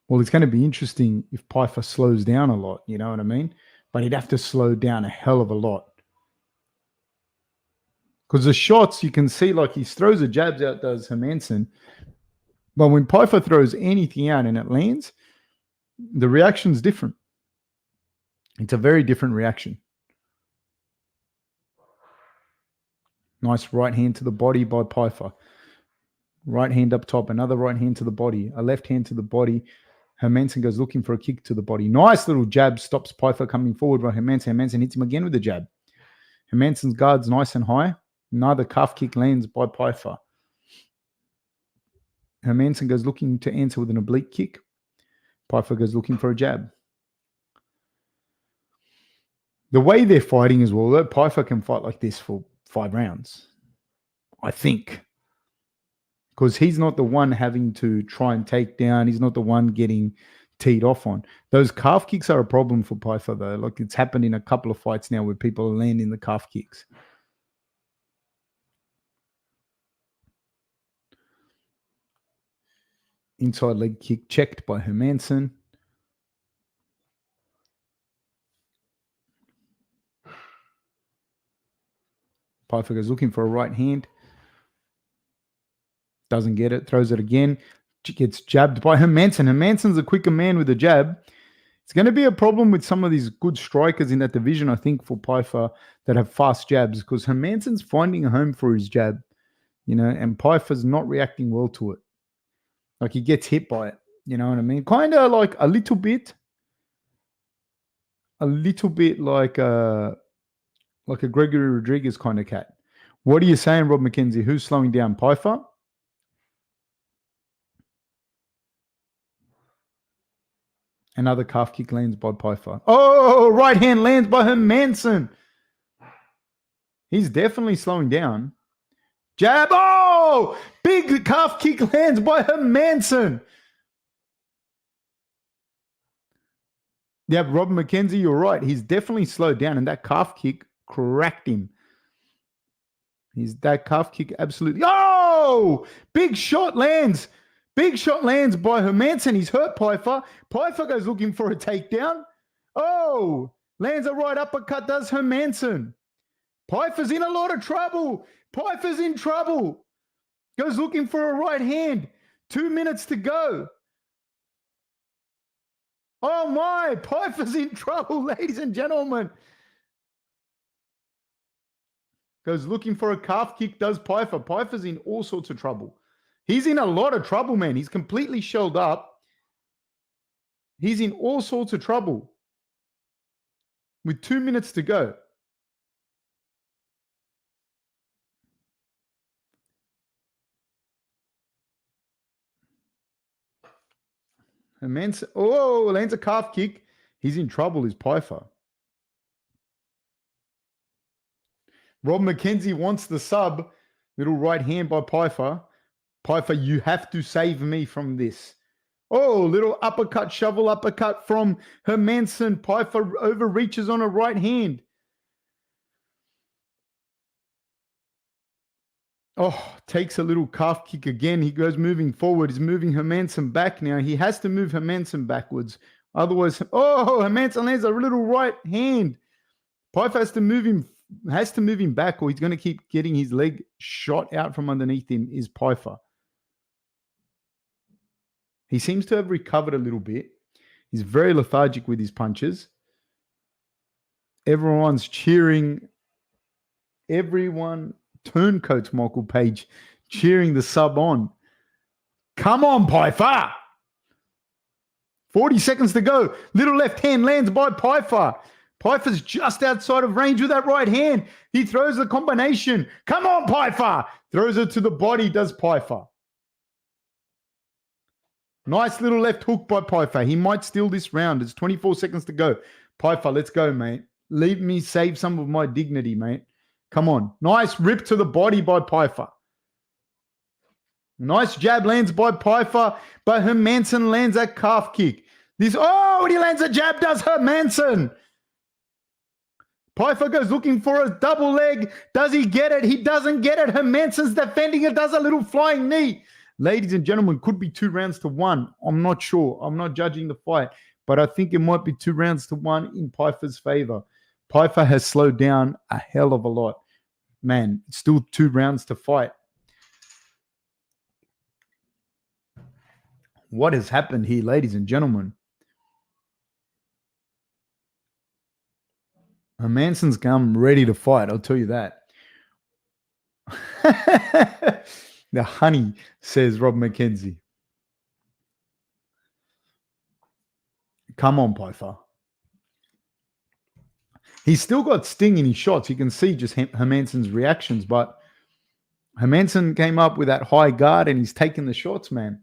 Speaker 1: Well, it's going to be interesting if Pyfer slows down a lot, you know what I mean? But he'd have to slow down a hell of a lot. Because the shots, you can see like he throws the jabs out, does Hermansson. But when Pyfer throws anything out and it lands, the reaction's different. It's a very different reaction. Nice right hand to the body by Pyfer. Right hand up top, another right hand to the body, a left hand to the body. Hermansson goes looking for a kick to the body. Nice little jab stops Pyfer coming forward by Hermansson. Hermansson hits him again with a jab. Hermansson's guard's nice and high. Another calf kick lands by Pyfer. Hermansson goes looking to answer with an oblique kick. Pyfer goes looking for a jab. The way they're fighting as well, that Pyfer can fight like this for 5 rounds, I think. Because he's not the one having to try and take down. He's not the one getting teed off on. Those calf kicks are a problem for Pyfer, though. Like, it's happened in a couple of fights now where people are landing the calf kicks. Inside leg kick checked by Hermansson. Pyfer goes looking for a right hand. Doesn't get it. Throws it again. Gets jabbed by Hermansson. Hermansson's a quicker man with a jab. It's going to be a problem with some of these good strikers in that division, I think, for Pyfer that have fast jabs, because Hermansson's finding a home for his jab, and Pyfer's not reacting well to it. Like, he gets hit by it. You know what I mean? Kind of like a little bit like a Gregory Rodriguez kind of cat. What are you saying, Rob McKenzie? Who's slowing down, Pyfer? Another calf kick lands by Pyfer. Oh, right hand lands by Hermansson. He's definitely slowing down. Jab. Oh, big calf kick lands by Hermansson. Yeah, Rob McKenzie, you're right. He's definitely slowed down, and that calf kick cracked him. That calf kick absolutely. Oh, big shot lands. Big shot lands by Hermansson. He's hurt Pyfer. Pyfer goes looking for a takedown. Oh, lands a right uppercut, does Hermansson. Pyfer's in a lot of trouble. Pyfer's in trouble. Goes looking for a right hand. 2 minutes to go. Oh my, Pyfer's in trouble, ladies and gentlemen. Goes looking for a calf kick, does Pyfer. Pyfer's in all sorts of trouble. He's in a lot of trouble, man. He's completely shelled up. He's in all sorts of trouble with 2 minutes to go. Hermansson, lands a calf kick. He's in trouble, is Pyfer. Rob McKenzie wants the sub. Little right hand by Pyfer. Pyfer, you have to save me from this. Oh, little uppercut, shovel uppercut from Hermansson. Pyfer overreaches on a right hand. Oh, takes a little calf kick again. He goes moving forward. He's moving Hermansson back now. He has to move Hermansson backwards. Otherwise, Hermansson lands a little right hand. Pyfer has to move him back, or he's going to keep getting his leg shot out from underneath him, is Pyfer. He seems to have recovered a little bit. He's very lethargic with his punches. Everyone's cheering. Everyone, turncoats Michael Page, cheering the sub on. Come on, Pyfer. 40 seconds to go. Little left hand lands by Pyfer. Pyfer's just outside of range with that right hand. He throws the combination. Come on, Pyfer. Throws it to the body, does Pyfer. Nice little left hook by Pyfer. He might steal this round. It's 24 seconds to go. Pyfer, let's go, mate. Leave me save some of my dignity, mate. Come on. Nice rip to the body by Pyfer. Nice jab lands by Pyfer, but Hermansson lands that calf kick. He lands a jab, does Hermansson. Pyfer goes looking for a double leg. Does he get it? He doesn't get it. Hermansson's defending it, does a little flying knee. Ladies and gentlemen, could be 2 rounds to 1. I'm not sure. I'm not judging the fight, but I think it might be 2 rounds to 1 in Pyfer's favor. Pyfer has slowed down a hell of a lot. Man, it's still 2 rounds to fight. What has happened here, ladies and gentlemen? Hermansson's come ready to fight, I'll tell you that. The honey, says Rob McKenzie. Come on, Pyfer. He's still got sting in his shots. You can see just Hermansson's reactions, but Hermansson came up with that high guard and he's taking the shots, man.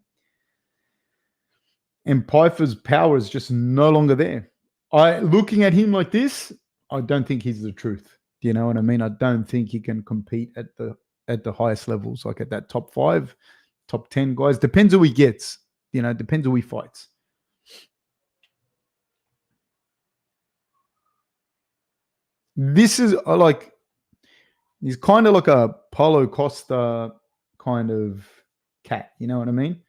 Speaker 1: And Pyfer's power is just no longer there. Looking at him like this, I don't think he's the truth. Do you know what I mean? I don't think he can compete at the highest levels, like at that top 5, top 10 guys. Depends who he gets. Depends who he fights. This is he's kind of like a Paulo Costa kind of cat. You know what I mean?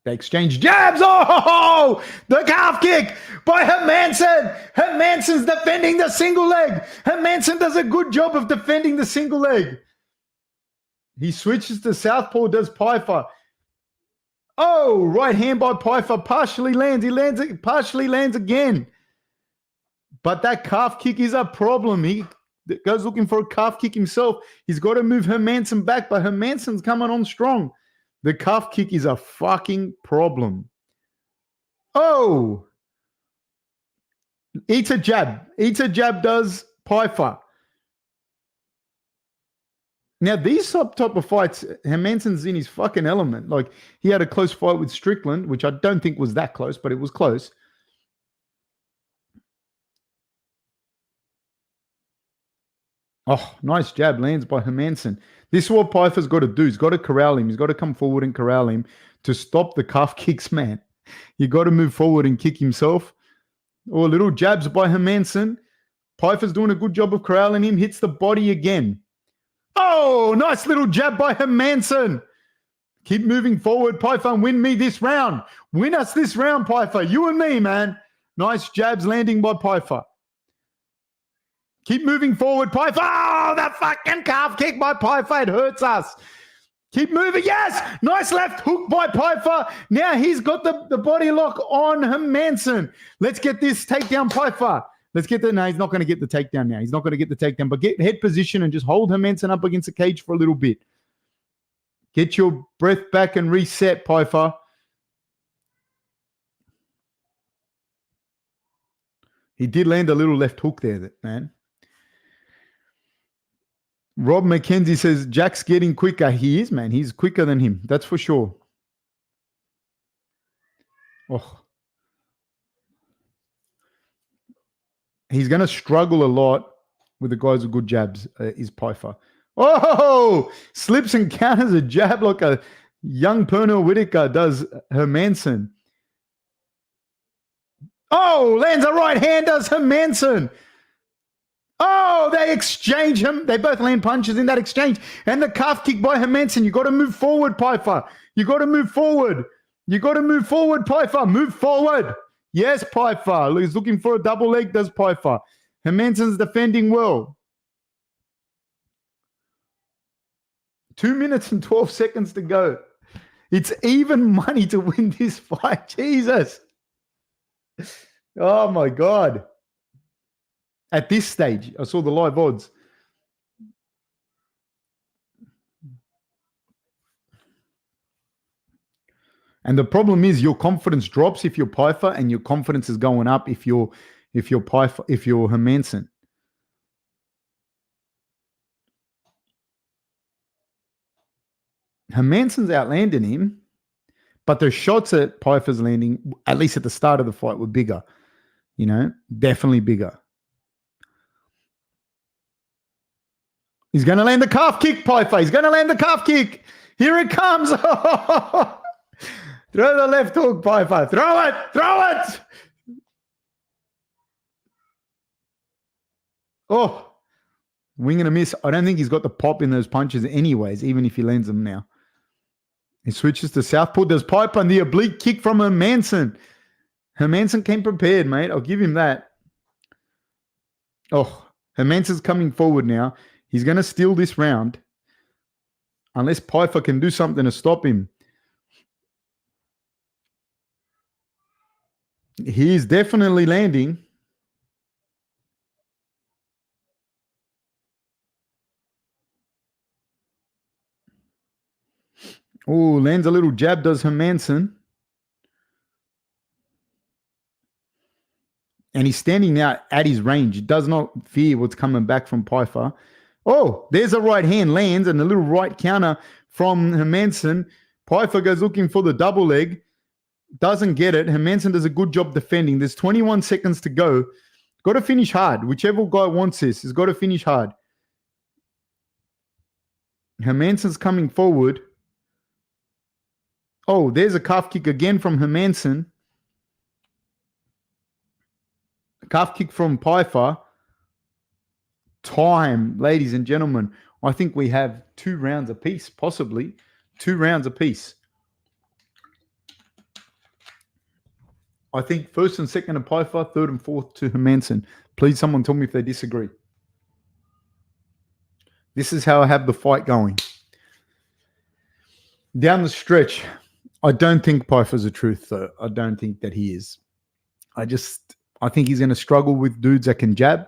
Speaker 1: They exchange jabs. Oh, the calf kick by Hermansson. Hermansson's defending the single leg. Hermansson does a good job of defending the single leg. He switches to southpaw, does Pyfer. Oh, right hand by Pyfer. Partially lands. He lands it. Partially lands again. But that calf kick is a problem. He goes looking for a calf kick himself. He's got to move Hermansson back, but Hermansson's coming on strong. The calf kick is a fucking problem. Oh! Eats a jab. Eats a jab does Pyfer. Now, these type of fights, Hermansson's in his fucking element. Like, he had a close fight with Strickland, which I don't think was that close, but it was close. Oh, nice jab lands by Hermansson. This is what Pyfer's got to do. He's got to corral him. He's got to come forward and corral him to stop the calf kicks, man. You got to move forward and kick himself. Oh, little jabs by Hermansson. Pyfer's doing a good job of corralling him. Hits the body again. Oh, nice little jab by Hermansson. Keep moving forward, Pyfer, and win me this round. Win us this round, Pyfer. You and me, man. Nice jabs landing by Pyfer. Keep moving forward, Pyfer. Oh, that fucking calf kick by Pyfer. It hurts us. Keep moving. Yes. Nice left hook by Pyfer. Now he's got the body lock on Hermansson. Let's get this takedown, Pyfer. Let's get the... No, he's not going to get the takedown now. He's not going to get the takedown. But get head position and just hold Hermansson up against the cage for a little bit. Get your breath back and reset, Pyfer. He did land a little left hook there, man. Rob McKenzie says, Jack's getting quicker. He is, man. He's quicker than him. That's for sure. Oh. He's going to struggle a lot with the guys with good jabs, is Pyfer. Oh! Slips and counters a jab like a young Pernell Whitaker does Hermansson. Oh! Lands a right hand, does Hermansson. Oh, they exchange him. They both land punches in that exchange. And the calf kick by Hermansson. You got to move forward, Pyfer. You got to move forward. You got to move forward, Pyfer. Move forward. Yes, Pyfer. He's looking for a double leg, does Pyfer. Hermansson's defending well. 2 minutes and 12 seconds to go. It's even money to win this fight. Jesus. Oh, my God. At this stage, I saw the live odds. And the problem is your confidence drops if you're Pyfer, and your confidence is going up if you're Pyfer, if you're Hermansson. Hermansson's outlanding him, but the shots that Pyfer's landing, at least at the start of the fight, were bigger. You know, definitely bigger. He's going to land the calf kick, Pyfer. He's going to land the calf kick. Here it comes. Throw the left hook, Pyfer. Throw it. Throw it. Oh, wing and a miss. I don't think he's got the pop in those punches anyways, even if he lands them now. He switches to southpaw. Does Pyfer and the oblique kick from Hermansson. Hermansson came prepared, mate. I'll give him that. Oh, Hermansson's coming forward now. He's going to steal this round unless Pyfer can do something to stop him. He's definitely landing. Oh, lands a little jab, does Hermansson. And he's standing now at his range. He does not fear what's coming back from Pyfer. Oh, there's a right hand lands and a little right counter from Hermansson. Pyfer goes looking for the double leg. Doesn't get it. Hermansson does a good job defending. There's 21 seconds to go. Got to finish hard. Whichever guy wants this has got to finish hard. Hermansson's coming forward. Oh, there's a calf kick again from Hermansson. Calf kick from Pyfer. Time, ladies and gentlemen. I think we have 2 rounds apiece, possibly 2 rounds apiece. I think first and second to Pyfer, third and fourth to Hermansson. Please, someone tell me if they disagree. This is how I have the fight going. Down the stretch, I don't think Pyfer's a truth, though. I don't think that he is. I think he's going to struggle with dudes that can jab,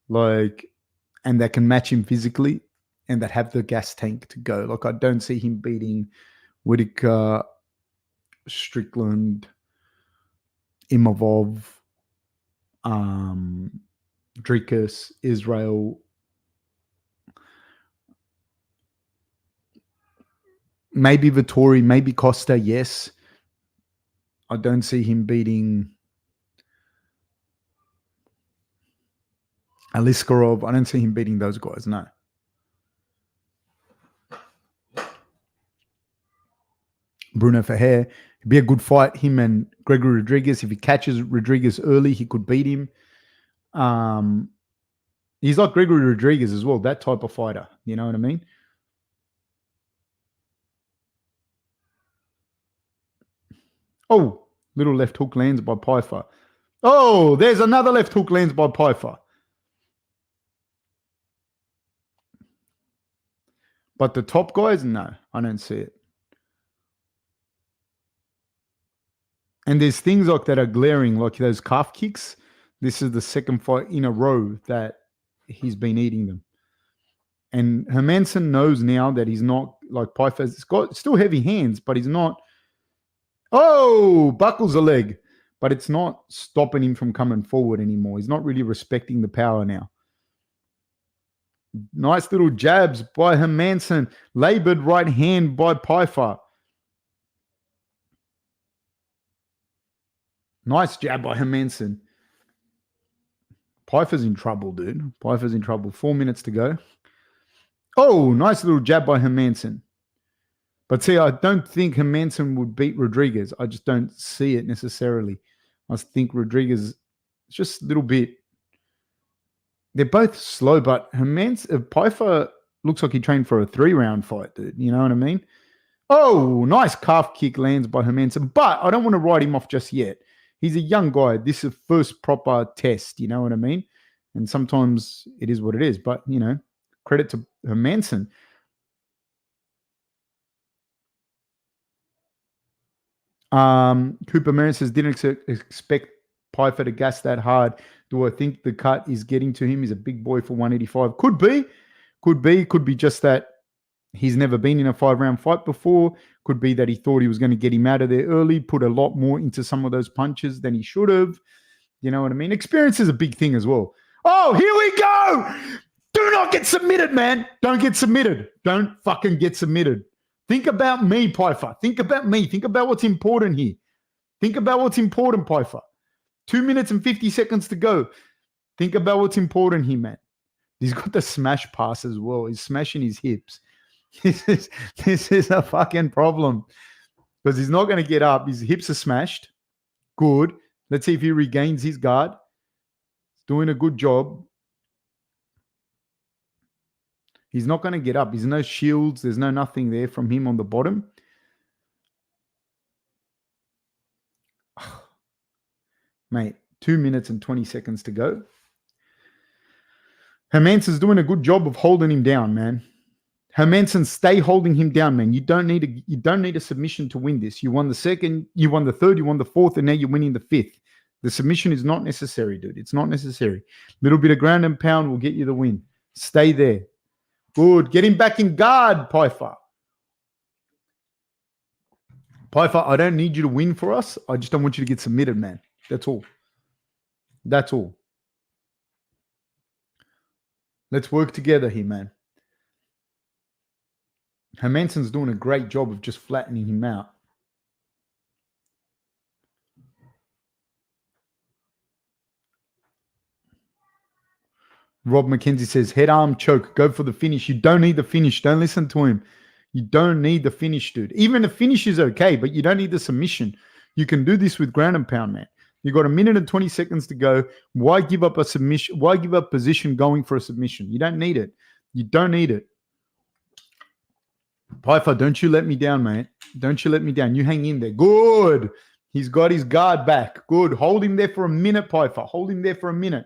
Speaker 1: and that can match him physically, and that have the gas tank to go. I don't see him beating Whitaker, Strickland, Imavov, Drikas, Israel. Maybe Vittori, maybe Costa, yes. I don't see him beating Aliskarov. I don't see him beating those guys, no. Bruno Ferrer. It'd be a good fight, him and Gregory Rodriguez. If he catches Rodriguez early, he could beat him. He's like Gregory Rodriguez as well, that type of fighter. You know what I mean? Oh, little left hook lands by Pyfer. Oh, there's another left hook lands by Pyfer. But the top guys, no, I don't see it. And there's things like that are glaring, like those calf kicks. This is the second fight in a row that he's been eating them. And Hermansson knows now that he's not like Pyfer's. He's got still heavy hands, but he's not. Oh, buckles a leg. But it's not stopping him from coming forward anymore. He's not really respecting the power now. Nice little jabs by Hermansson. Labored right hand by Pyfer. Nice jab by Hermansson. Pyfer's in trouble, dude. Pyfer's in trouble. 4 minutes to go. Oh, nice little jab by Hermansson. But see, I don't think Hermansson would beat Rodriguez. I just don't see it necessarily. I think Rodriguez is just a little bit. They're both slow, but Pyfer looks like he trained for a 3-round fight, dude. You know what I mean? Oh, nice calf kick lands by Hermansson. But I don't want to write him off just yet. He's a young guy. This is first proper test. You know what I mean? And sometimes it is what it is. But, credit to Hermansson. Cooper Merritt says, didn't expect Pyfer to gas that hard. Do I think the cut is getting to him? He's a big boy for 185. Could be. Could be just that he's never been in a 5-round fight before. Could be that he thought he was going to get him out of there early, put a lot more into some of those punches than he should have. You know what I mean? Experience is a big thing as well. Oh, here we go. Do not get submitted, man. Don't get submitted. Don't fucking get submitted. Think about me, Pyfer. Think about me. Think about what's important here. Think about what's important, Pyfer. 2 minutes and 50 seconds to go. Think about what's important here, man. He's got the smash pass as well. He's smashing his hips. This is a fucking problem because he's not going to get up. His hips are smashed. Good. Let's see if he regains his guard. He's doing a good job. He's not going to get up. There's no shields. There's no nothing there from him on the bottom. Mate, 2 minutes and 20 seconds to go. Hermansson's doing a good job of holding him down, man. Hermansson, stay holding him down, man. You don't need a submission to win this. You won the second, you won the third, you won the fourth, and now you're winning the fifth. The submission is not necessary, dude. It's not necessary. Little bit of ground and pound will get you the win. Stay there. Good. Get him back in guard, Pyfer. Pyfer, I don't need you to win for us. I just don't want you to get submitted, man. That's all. That's all. Let's work together here, man. Hermansson's doing a great job of just flattening him out. Rob McKenzie says, head arm choke. Go for the finish. You don't need the finish. Don't listen to him. You don't need the finish, dude. Even the finish is okay, but you don't need the submission. You can do this with ground and pound, man. You got 1 minute and 20 seconds to go. Why give up a submission? Why give up position going for a submission? You don't need it. You don't need it. Pyfer, don't you let me down, mate. Don't you let me down. You hang in there. Good. He's got his guard back. Good. Hold him there for a minute, Pyfer. Hold him there for a minute.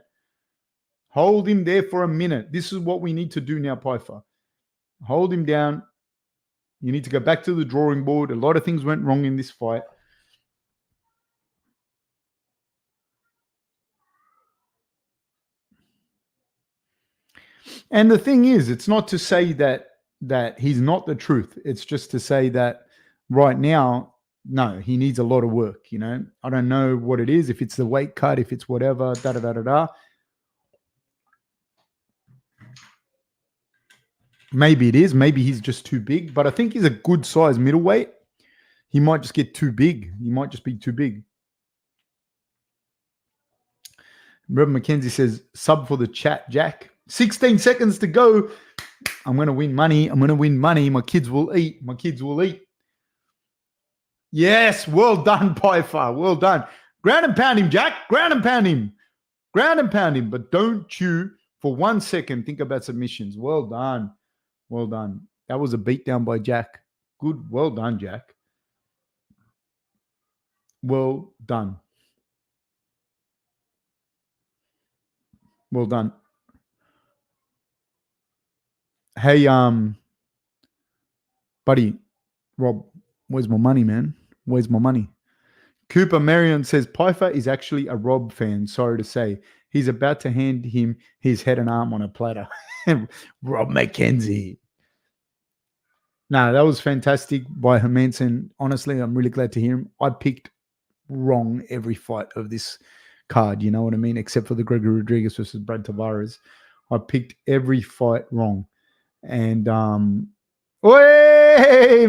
Speaker 1: Hold him there for a minute. This is what we need to do now, Pyfer. Hold him down. You need to go back to the drawing board. A lot of things went wrong in this fight. And the thing is, it's not to say that he's not the truth. It's just to say that right now, no, he needs a lot of work, you know. I don't know what it is, if it's the weight cut, if it's whatever, da-da-da-da-da. Maybe it is. Maybe he's just too big. But I think he's a good size middleweight. He might just get too big. He might just be too big. Rob McKenzie says, sub for the chat, Jack. 16 seconds to go. I'm going to win money. I'm going to win money. My kids will eat. My kids will eat. Yes. Well done, Pyfer. Well done. Ground and pound him, Jack. Ground and pound him. Ground and pound him. But don't you, for 1 second, think about submissions. Well done. Well done. That was a beatdown by Jack. Good. Well done, Jack. Well done. Well done. Hey, buddy, Rob, where's my money, man? Where's my money? Cooper Marion says, Pyfer is actually a Rob fan, sorry to say. He's about to hand him his head and arm on a platter. Rob McKenzie. No, that was fantastic by Hermansson. Honestly, I'm really glad to hear him. I picked wrong every fight of this card, you know what I mean? Except for the Gregory Rodriguez versus Brad Tavares. I picked every fight wrong. And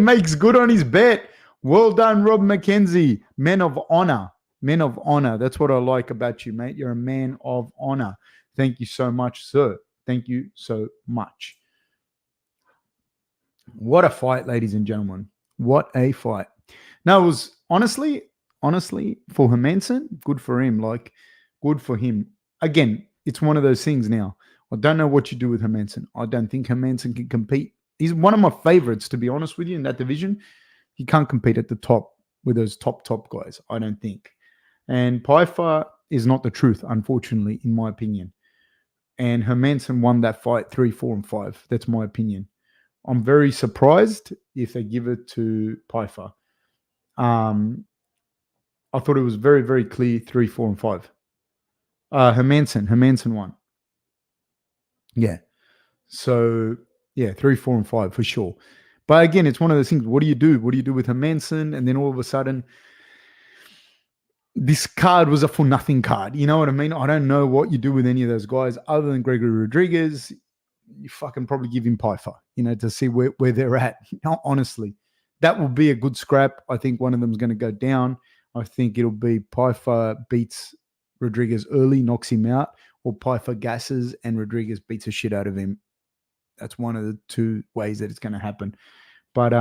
Speaker 1: makes good on his bet. Well done, Rob McKenzie. Men of honor. Men of honor. That's what I like about you, mate. You're a man of honor. Thank you so much, sir. Thank you so much. What a fight, ladies and gentlemen. What a fight. Now, it was honestly, for Hermansson, good for him. Like, good for him. Again, it's one of those things now. I don't know what you do with Hermansson. I don't think Hermansson can compete. He's one of my favorites, to be honest with you, in that division. He can't compete at the top with those top guys, I don't think. And Pyfer is not the truth, unfortunately, in my opinion. And Hermansson won that fight 3, 4, and 5. That's my opinion. I'm very surprised if they give it to Pyfer. I thought it was very, very clear 3, 4, and 5. Hermansson won. Yeah. So, yeah, 3, 4, and 5 for sure. But again, it's one of those things. What do you do? What do you do with Hermansson? And then all of a sudden, this card was a for nothing card. You know what I mean? I don't know what you do with any of those guys other than Gregory Rodriguez. You fucking probably give him Pyfer, you know, to see where they're at. Honestly, that will be a good scrap. I think one of them is going to go down. I think it'll be Pyfer beats Rodriguez early, knocks him out, or Pyfer gasses and Rodriguez beats the shit out of him. That's one of the two ways that it's going to happen. But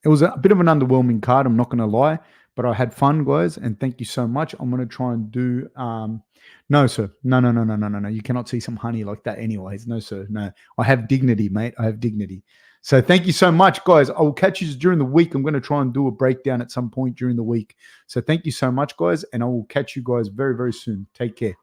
Speaker 1: it was a bit of an underwhelming card, I'm not going to lie. But I had fun, guys, and thank you so much. I'm going to try and do... no, sir. No. You cannot see some honey like that anyways. No, sir. No. I have dignity, mate. I have dignity. So thank you so much, guys. I will catch you during the week. I'm going to try and do a breakdown at some point during the week. So thank you so much, guys, and I will catch you guys very, very soon. Take care.